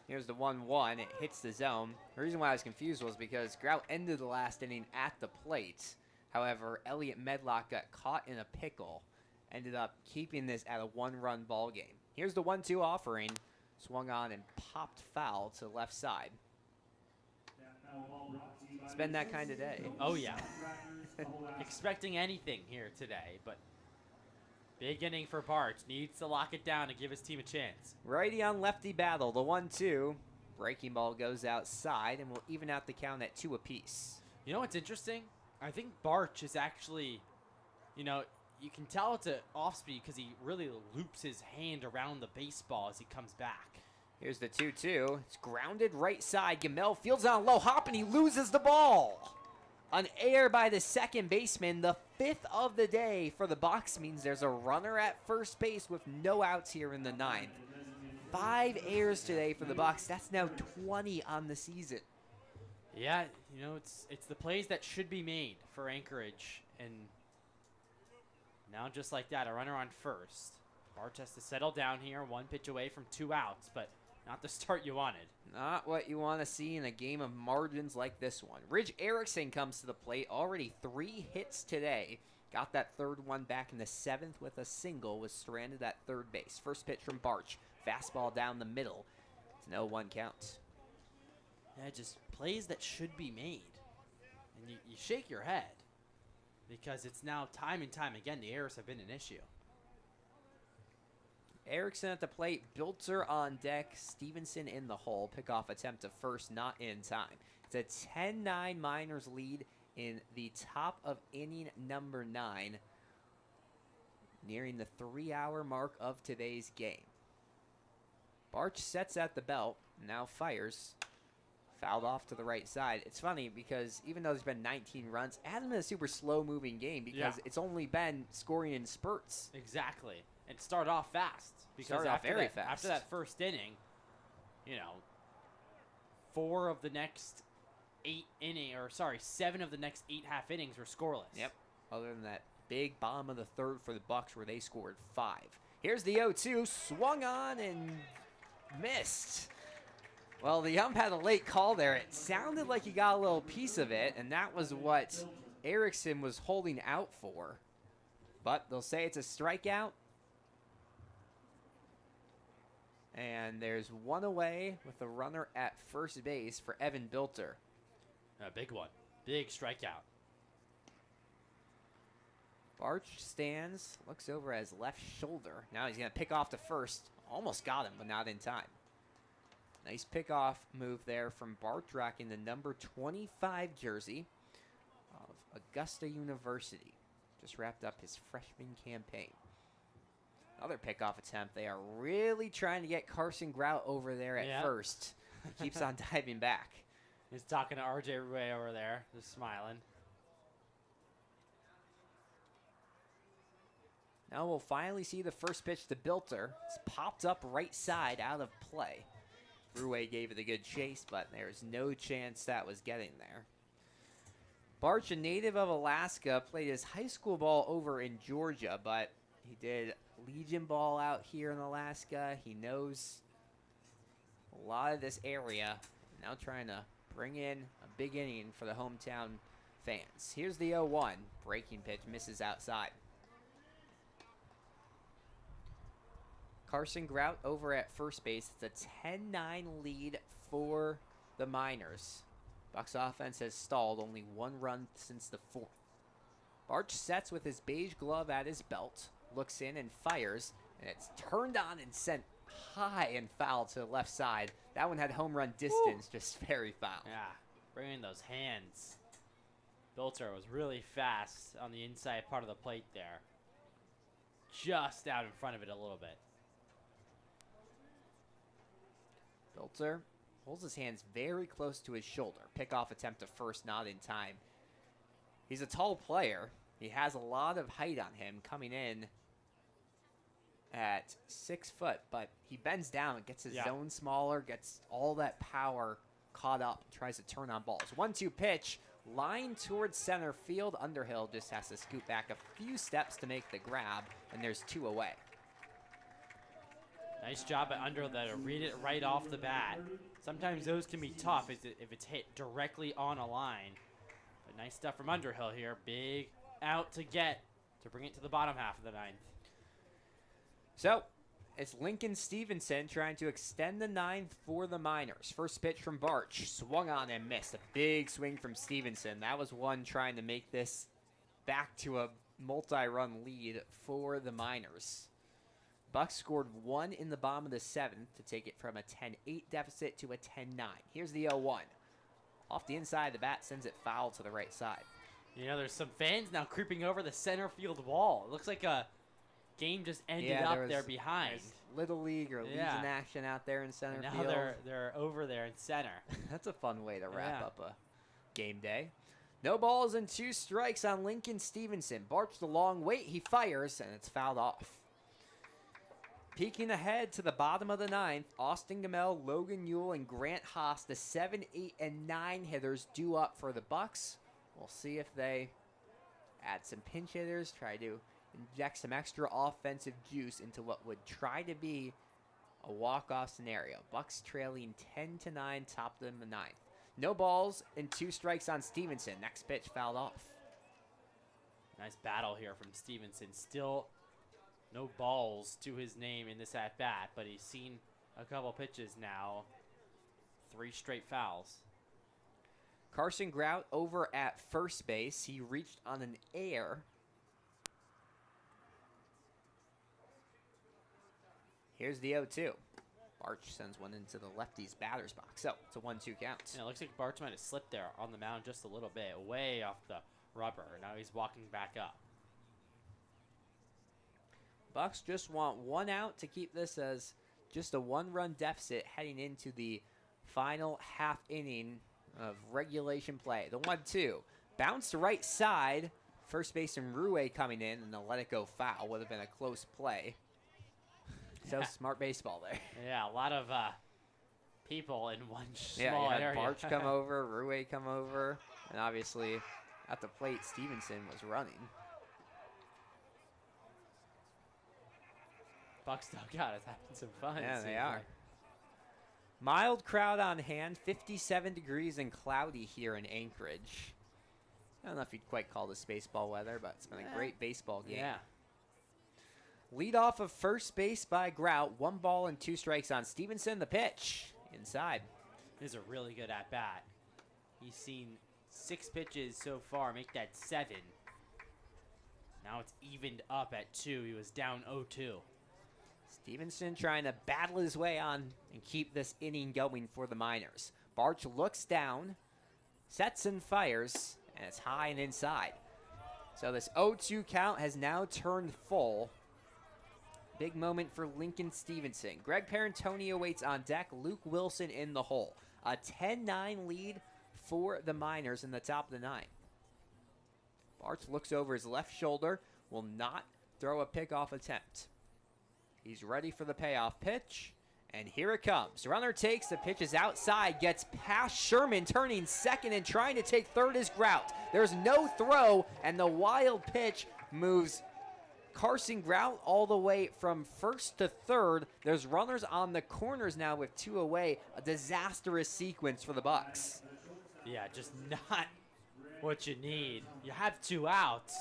Speaker 2: Here's the 1-1. It hits the zone. The reason why I was confused was because Grout ended the last inning at the plate. However, Elliot Medlock got caught in a pickle. Ended up keeping this at a one-run ball game. Here's the 1-2 offering. Swung on and popped foul to the left side. It's been that kind of day.
Speaker 1: Oh, yeah. Expecting anything here today, but big inning for Barch. Needs to lock it down and give his team a chance.
Speaker 2: Righty on lefty battle. The 1-2. Breaking ball goes outside and will even out the count at 2 apiece.
Speaker 1: You know what's interesting? I think Barch is actually, you can tell it's an off-speed because he really loops his hand around the baseball as he comes back.
Speaker 2: Here's the 2-2. It's grounded right side. Gamel fields on low hop, and he loses the ball. An error by the second baseman, the 5th of the day for the Bucs, means there's a runner at first base with no outs here in the 9th. 5 errors today for the Bucs. That's now 20 on the season.
Speaker 1: Yeah, it's the plays that should be made for Anchorage, and now just like that, a runner on first. Barch has to settle down here, 1 pitch away from 2 outs, but not the start you wanted.
Speaker 2: Not what you want to see in a game of margins like this one. Ridge Erickson comes to the plate, already 3 hits today. Got that third one back in the 7th with a single, was stranded at third base. First pitch from Barch, fastball down the middle. It's an 0-1 count.
Speaker 1: Yeah, just plays that should be made. And you shake your head because it's now time and time again the errors have been an issue.
Speaker 2: Erickson at the plate, Bilter on deck, Stevenson in the hole. Pickoff attempt to first, not in time. It's a 10-9 Miners lead in the top of inning number 9, nearing the 3-hour mark of today's game. Barch sets at the belt, now fires. Fouled off to the right side. It's funny because even though there's been 19 runs, it hasn't been a super slow-moving game because it's only been scoring in spurts.
Speaker 1: Exactly. And start off fast. Because
Speaker 2: started off very fast.
Speaker 1: After that first inning, 7 of the next 8 half innings were scoreless.
Speaker 2: Yep. Other than that big bottom of the 3rd for the Bucs where they scored 5. Here's the 0-2, swung on and missed. Well, the ump had a late call there. It sounded like he got a little piece of it, and that was what Erickson was holding out for. But they'll say it's a strikeout. And there's 1 away with a runner at first base for Evan Bilter.
Speaker 1: A big one. Big strikeout.
Speaker 2: Barch stands, looks over at his left shoulder. Now he's going to pick off to first. Almost got him, but not in time. Nice pickoff move there from Barch, rocking the number 25 jersey of Augusta University. Just wrapped up his freshman campaign. Another pickoff attempt. They are really trying to get Carson Grout over there at first. He keeps on diving back.
Speaker 1: He's talking to RJ Rue over there, just smiling.
Speaker 2: Now we'll finally see the first pitch to Bilter. It's popped up right side out of play. Rue gave it a good chase, but there's no chance that was getting there. Barch, a native of Alaska, played his high school ball over in Georgia, but he did Legion ball out here in Alaska. He knows a lot of this area. Now trying to bring in a big inning for the hometown fans. Here's the 0-1. Breaking pitch misses outside. Carson Grout over at first base. It's a 10-9 lead for the Miners. Bucs offense has stalled, only 1 run since the 4th. Barch sets with his beige glove at his belt, looks in and fires, and it's turned on and sent high and foul to the left side. That one had home run distance, just very foul.
Speaker 1: Yeah, bringing those hands. Bilter was really fast on the inside part of the plate there. Just out in front of it a little bit.
Speaker 2: Bilter holds his hands very close to his shoulder. Pickoff attempt to first, not in time. He's a tall player. He has a lot of height on him coming in at 6 foot, but he bends down, gets his zone smaller, gets all that power caught up, tries to turn on balls. 1-2 pitch, line towards center field. Underhill just has to scoot back a few steps to make the grab, and there's 2 away.
Speaker 1: Nice job at Underhill to read it right off the bat. Sometimes those can be tough if it's hit directly on a line. But nice stuff from Underhill here. Big out to get to bring it to the bottom half of the 9th.
Speaker 2: So, it's Lincoln Stevenson trying to extend the 9th for the Miners. First pitch from Barch, swung on and missed. A big swing from Stevenson. That was one trying to make this back to a multi-run lead for the Miners. Bucs scored 1 in the bottom of the 7th to take it from a 10-8 deficit to a 10-9. Here's the 0-1. Off the inside of the bat, sends it foul to the right side.
Speaker 1: You know, there's some fans now creeping over the center field wall. It looks like a game just ended up there behind.
Speaker 2: Little League or Legion action out there in center field.
Speaker 1: Now they're over there in center.
Speaker 2: That's a fun way to wrap up a game day. No balls and 2 strikes on Lincoln Stevenson. Barch the long wait, he fires, and it's fouled off. Peeking ahead to the bottom of the 9th, Austin Gamel, Logan Ewell, and Grant Haas, the 7, 8, and 9 hitters due up for the Bucs. We'll see if they add some pinch hitters, try to inject some extra offensive juice into what would try to be a walk-off scenario. Bucs trailing 10-9, top of the 9th. No balls and 2 strikes on Stevenson. Next pitch fouled off.
Speaker 1: Nice battle here from Stevenson. Still no balls to his name in this at-bat, but he's seen a couple pitches now. 3 straight fouls.
Speaker 2: Carson Grout over at first base. He reached on an air. Here's the 0-2. Barch sends one into the lefty's batter's box. So it's a 1-2 count.
Speaker 1: Yeah, it looks like Barch might have slipped there on the mound just a little bit, way off the rubber. Now he's walking back up.
Speaker 2: Bucs just want 1 out to keep this as just a 1-run deficit heading into the final half inning of regulation play. The 1-2. Bounce to right side. First baseman Rue coming in, and the let it go foul. Would have been a close play. So smart baseball there.
Speaker 1: Yeah, a lot of people in one small
Speaker 2: you had
Speaker 1: area.
Speaker 2: Barch come over, Rue come over, and obviously at the plate, Stevenson was running.
Speaker 1: Bucs dugout is having some fun.
Speaker 2: Yeah, they are. Mild crowd on hand, 57 degrees and cloudy here in Anchorage. I don't know if you'd quite call this baseball weather, but it's been a great baseball game.
Speaker 1: Yeah.
Speaker 2: Lead off of first base by Grout. 1 ball and 2 strikes on Stevenson. The pitch inside.
Speaker 1: This is a really good at-bat. He's seen 6 pitches so far, make that 7. Now it's evened up at 2. He was down 0-2.
Speaker 2: Stevenson trying to battle his way on and keep this inning going for the Miners. Barch looks down, sets and fires, and it's high and inside. So this 0-2 count has now turned full. Big moment for Lincoln Stevenson. Greg Parentoni awaits on deck. Luke Wilson in the hole. A 10-9 lead for the Miners in the top of the 9th. Barch looks over his left shoulder. Will not throw a pickoff attempt. He's ready for the payoff pitch. And here it comes. Runner takes. The pitch is outside. Gets past Sherman. Turning second and trying to take third is Grout. There's no throw. And the wild pitch moves Carson Grout all the way from first to third. There's runners on the corners now with 2 away. A disastrous sequence for the Bucs.
Speaker 1: Yeah, just not what you need. You have 2 outs,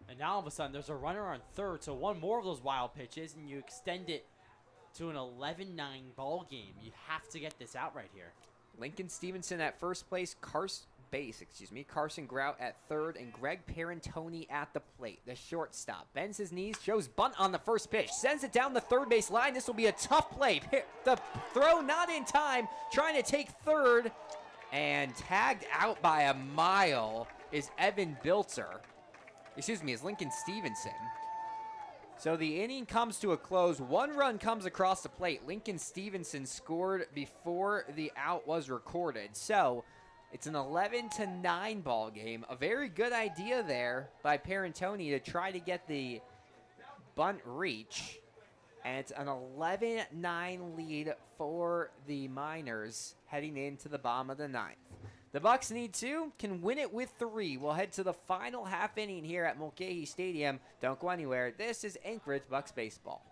Speaker 1: and now all of a sudden there's a runner on third, so 1 more of those wild pitches, and you extend it to an 11-9 ball game. You have to get this out right here.
Speaker 2: Lincoln Stevenson at first place, Carson Grout at third, and Greg Parentoni at the plate. The shortstop bends his knees, shows bunt on the first pitch, sends it down the third base line. This will be a tough play. The throw not in time, trying to take third, and tagged out by a mile is is Lincoln Stevenson. So the inning comes to a close. 1 run comes across the plate. Lincoln Stevenson scored before the out was recorded. So It's an 11-9 ball game. A very good idea there by Parentoni to try to get the bunt reach. And it's an 11-9 lead for the Miners heading into the bottom of the ninth. The Bucs need 2, can win it with 3. We'll head to the final half inning here at Mulcahy Stadium. Don't go anywhere. This is Anchorage Bucs Baseball.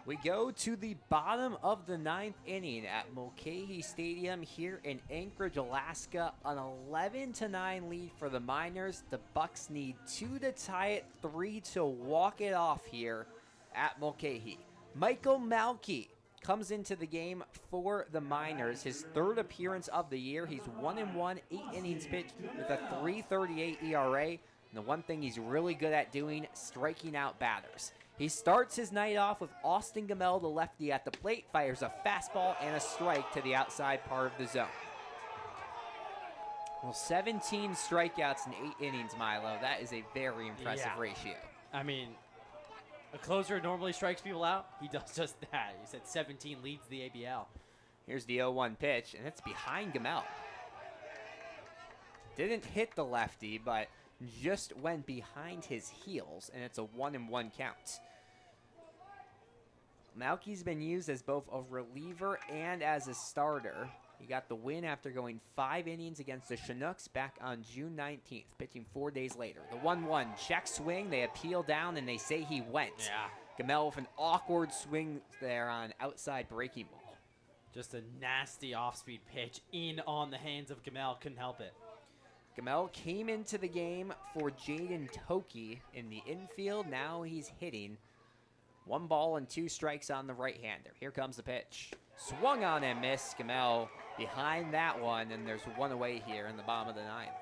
Speaker 2: We go to the bottom of the ninth inning at Mulcahy Stadium here in Anchorage, Alaska. An 11-9 lead for the Miners. The Bucs need 2 to tie it, 3 to walk it off here at Mulcahy. Michael Malky comes into the game for the Miners. His 3rd appearance of the year. He's 1-1, 8 innings pitched with a 3.38 ERA. And the one thing he's really good at doing, striking out batters. He starts his night off with Austin Gamel, the lefty, at the plate, fires a fastball and a strike to the outside part of the zone. Well, 17 strikeouts in 8 innings, Milo. That is a very impressive ratio.
Speaker 1: I mean, a closer normally strikes people out. He does just that. He said 17 leads the ABL.
Speaker 2: Here's the 0-1 pitch, and it's behind Gamel. Didn't hit the lefty, but just went behind his heels, and it's a 1-1 count. Malky's been used as both a reliever and as a starter. He got the win after going 5 innings against the Chinooks back on June 19th, pitching 4 days later. The 1-1 check swing, they appeal down, and they say he went.
Speaker 1: Yeah.
Speaker 2: Gamel with an awkward swing there on outside breaking ball.
Speaker 1: Just a nasty off-speed pitch in on the hands of Gamel. Couldn't help it.
Speaker 2: Gamel came into the game for Jaden Toki in the infield. Now he's hitting. 1 ball and 2 strikes on the right-hander. Here comes the pitch. Swung on and missed. Gamel behind that one, and there's 1 away here in the bottom of the ninth.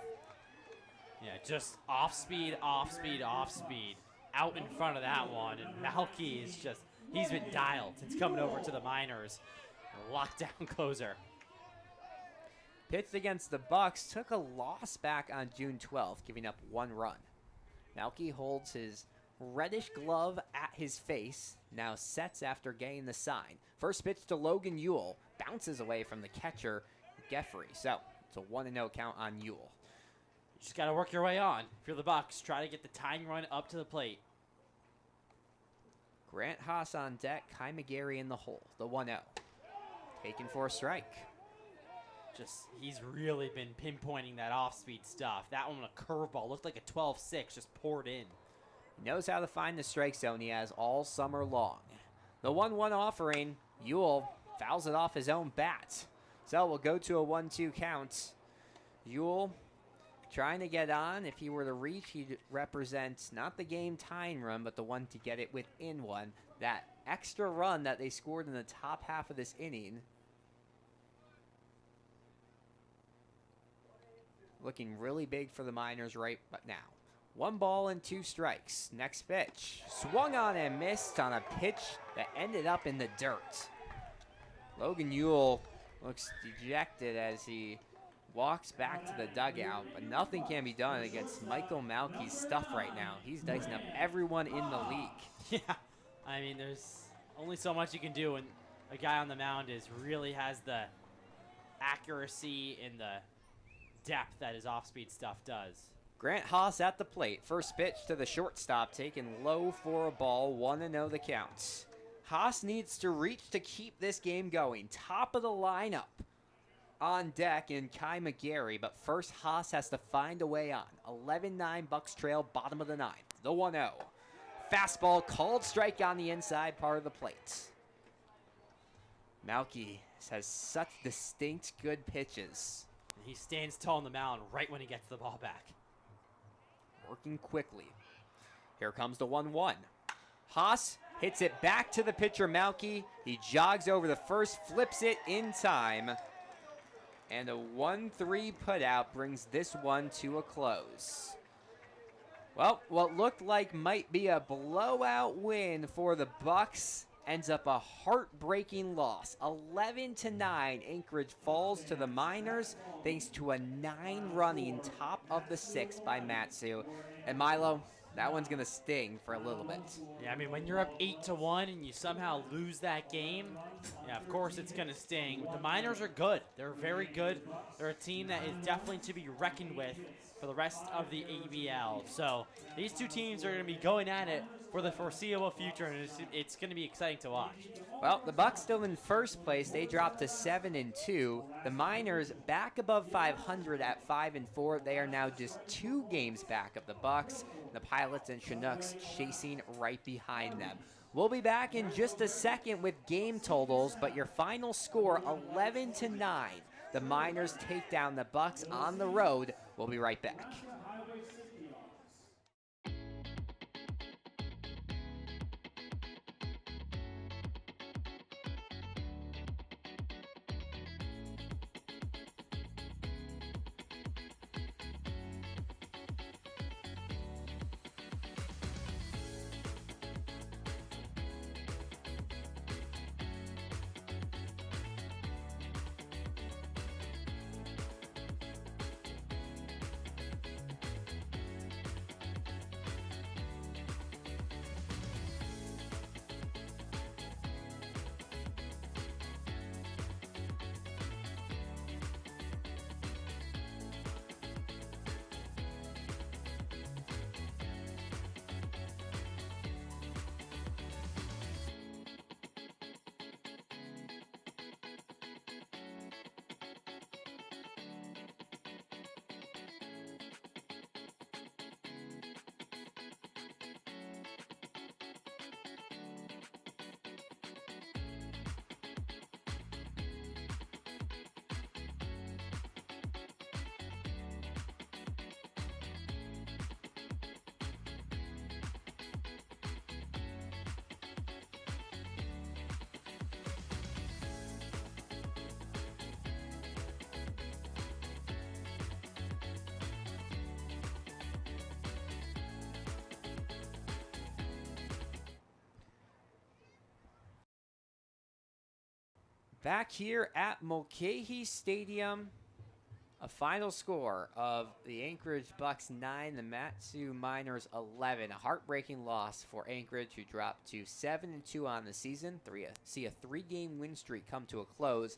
Speaker 1: Yeah, just off-speed, off-speed, off-speed. Out in front of that one, and Malky is just, he's been dialed since coming over to the Miners. Lockdown closer.
Speaker 2: Pitched against the Bucs, took a loss back on June 12th, giving up 1 run. Malky holds his reddish glove at his face, now sets after getting the sign. First pitch to Logan Ewell, bounces away from the catcher, Geffrey. So it's a 1-0 count on Ewell.
Speaker 1: You just got to work your way on. If you're the Bucs, try to get the tying run up to the plate.
Speaker 2: Grant Haas on deck, Kai McGarry in the hole. The 1-0. Taken for a strike.
Speaker 1: Just, he's really been pinpointing that off-speed stuff. That one, a curveball, looked like a 12-6, just poured in.
Speaker 2: He knows how to find the strike zone he has all summer long. The 1-1 offering, Ewell fouls it off his own bat. So we'll go to a 1-2 count. Ewell trying to get on. If he were to reach, he'd represent not the game tying run, but the one to get it within one. That extra run that they scored in the top half of this inning. Looking really big for the Miners right now. 1 ball and 2 strikes. Next pitch. Swung on and missed on a pitch that ended up in the dirt. Logan Ewell looks dejected as he walks back to the dugout, but nothing can be done against Michael Malky's stuff right now. He's dicing up everyone in the league.
Speaker 1: Yeah, I mean, there's only so much you can do when a guy on the mound really has the accuracy and the depth that his off-speed stuff does.
Speaker 2: Grant Haas at the plate. First pitch to the shortstop, taken low for a ball. 1-0 the count. Haas needs to reach to keep this game going. Top of the lineup on deck in Kai McGarry, but first Haas has to find a way on. 11-9 Bucs trail, bottom of the ninth. The 1-0. Fastball called strike on the inside part of the plate. Malky has such distinct good pitches.
Speaker 1: He stands tall on the mound right when he gets the ball back.
Speaker 2: Working quickly. Here comes the 1-1. Haas hits it back to the pitcher Malky. He jogs over the first, flips it in time. And a 1-3 putout brings this one to a close. Well, what looked like might be a blowout win for the Bucs ends up a heartbreaking loss. 11-9, Anchorage falls to the Miners thanks to a 9-running top of the 6th by Matsu. And Milo, that one's gonna sting for a little bit.
Speaker 1: Yeah, I mean, when you're up 8-1 and you somehow lose that game, yeah, of course it's gonna sting. The Miners are good. They're very good. They're a team that is definitely to be reckoned with for the rest of the ABL. So these two teams are gonna be going at it for the foreseeable future, and it's gonna be exciting to watch.
Speaker 2: Well, the Bucs still in first place. They dropped to 7-2. The Miners back above 500 at 5-4. They are now just 2 games back of the Bucs. The Pilots and Chinooks chasing right behind them. We'll be back in just a second with game totals, but your final score 11-9. The Miners take down the Bucs on the road. We'll be right back. Back here at Mulcahy Stadium, a final score of the Anchorage Bucs 9, the Matsu Miners 11. A heartbreaking loss for Anchorage, who dropped to 7-2 on the season. See a 3-game win streak come to a close.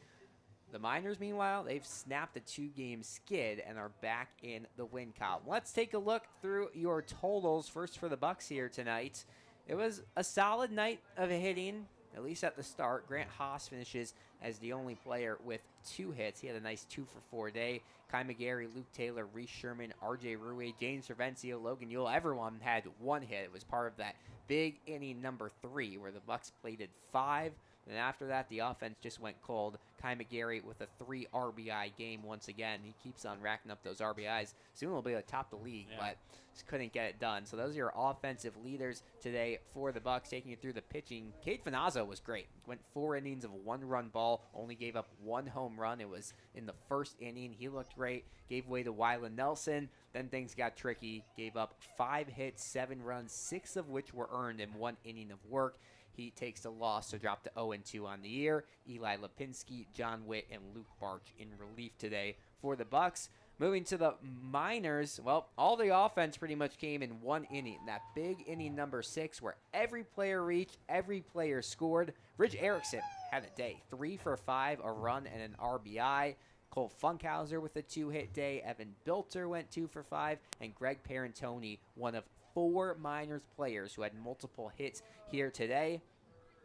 Speaker 2: The Miners, meanwhile, they've snapped a 2-game skid and are back in the win column. Let's take a look through your totals. First for the Bucs here tonight. It was a solid night of hitting, at least at the start. Grant Haas finishes as the only player with 2 hits. He had a nice 2-for-4 day. Kai McGarry, Luke Taylor, Reese Sherman, RJ Rue, James Cervencio, Logan Ewell, everyone had 1 hit. It was part of that big inning number 3 where the Bucs plated 5 And after that, the offense just went cold. Kai McGarry with a 3 RBI game once again. He keeps on racking up those RBIs. Soon will be atop the league, but just couldn't get it done. So those are your offensive leaders today for the Bucs. Taking you through the pitching, Cade Finazzo was great. Went 4 innings of 1-run ball, only gave up 1 home run. It was in the first inning. He looked great. Gave way to Wyland Nelson. Then things got tricky. Gave up 5 hits, 7 runs, 6 of which were earned in 1 inning of work. He takes the loss to drop to 0-2 on the year. Eli Lipinski, John Witt, and Luke Barch in relief today for the Bucs. Moving to the minors, well, all the offense pretty much came in 1 inning. That big inning number 6 where every player reached, every player scored. Ridge Erickson had a day, 3 for 5, a run and an RBI. Cole Funkhauser with a 2-hit day. Evan Bilter went 2 for 5. And Greg Parentoni, one of 4 minors players who had multiple hits here today.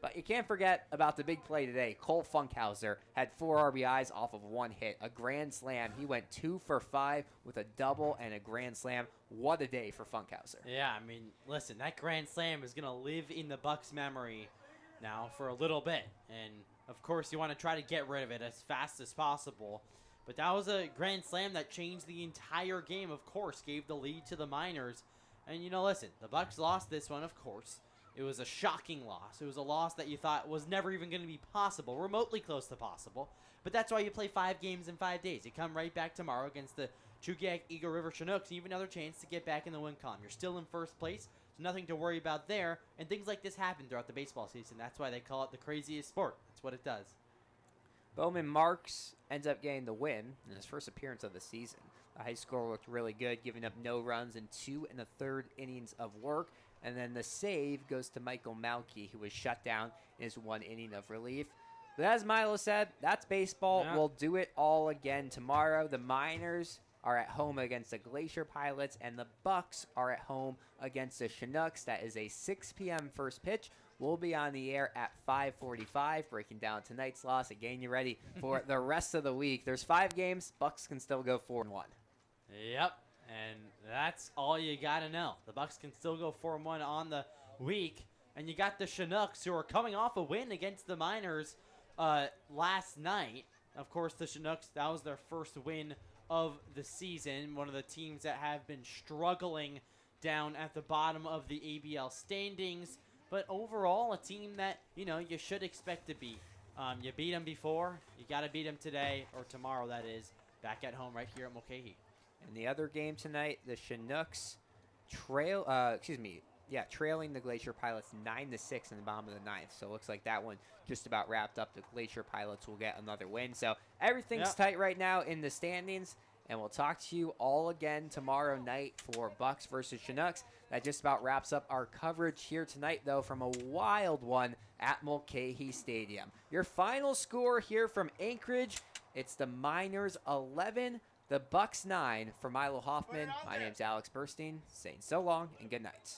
Speaker 2: But you can't forget about the big play today. Cole Funkhauser had 4 RBIs off of 1 hit, a grand slam. He went 2 for 5 with a double and a grand slam. What a day for Funkhauser.
Speaker 1: Yeah, I mean, listen, that grand slam is going to live in the Bucs' memory now for a little bit. And, of course, you want to try to get rid of it as fast as possible. But that was a grand slam that changed the entire game, of course, gave the lead to the Miners. And, listen, the Bucs lost this one, of course. It was a shocking loss. It was a loss that you thought was never even going to be possible, remotely close to possible. But that's why you play 5 games in 5 days. You come right back tomorrow against the Chugiak Eagle River Chinooks, and you have another chance to get back in the win column. You're still in first place, so nothing to worry about there. And things like this happen throughout the baseball season. That's why they call it the craziest sport. That's what it does.
Speaker 2: Bowman Marks ends up getting the win in his first appearance of the season. The high score looked really good, giving up no runs in 2 1/3 innings of work. And then the save goes to Michael Malky, who was shut down in his 1 inning of relief. But as Milo said, that's baseball.
Speaker 1: Yeah.
Speaker 2: We'll do it all again tomorrow. The Miners are at home against the Glacier Pilots, and the Bucs are at home against the Chinooks. That is a 6 p.m. first pitch. We'll be on the air at 5:45, breaking down tonight's loss and getting you ready for the rest of the week. There's 5 games. Bucs can still go 4-1.
Speaker 1: Yep, and that's all you got to know. The Bucs can still go 4-1 on the week, and you got the Chinooks, who are coming off a win against the Miners last night. Of course, the Chinooks, that was their first win of the season, one of the teams that have been struggling down at the bottom of the ABL standings, but overall a team that, you should expect to beat. You beat them before, you got to beat them today, or tomorrow that is, back at home right here at Mulcahy.
Speaker 2: In the other game tonight, the Chinooks trailing the Glacier Pilots 9-6 in the bottom of the 9th. So it looks like that one just about wrapped up. The Glacier Pilots will get another win. So everything's tight right now in the standings. And we'll talk to you all again tomorrow night for Bucs versus Chinooks. That just about wraps up our coverage here tonight, though, from a wild one at Mulcahy Stadium. Your final score here from Anchorage, it's the Miners 11, the Bucs 9. For Milo Hoffman, my name's Alex Burstein, saying so long and good night.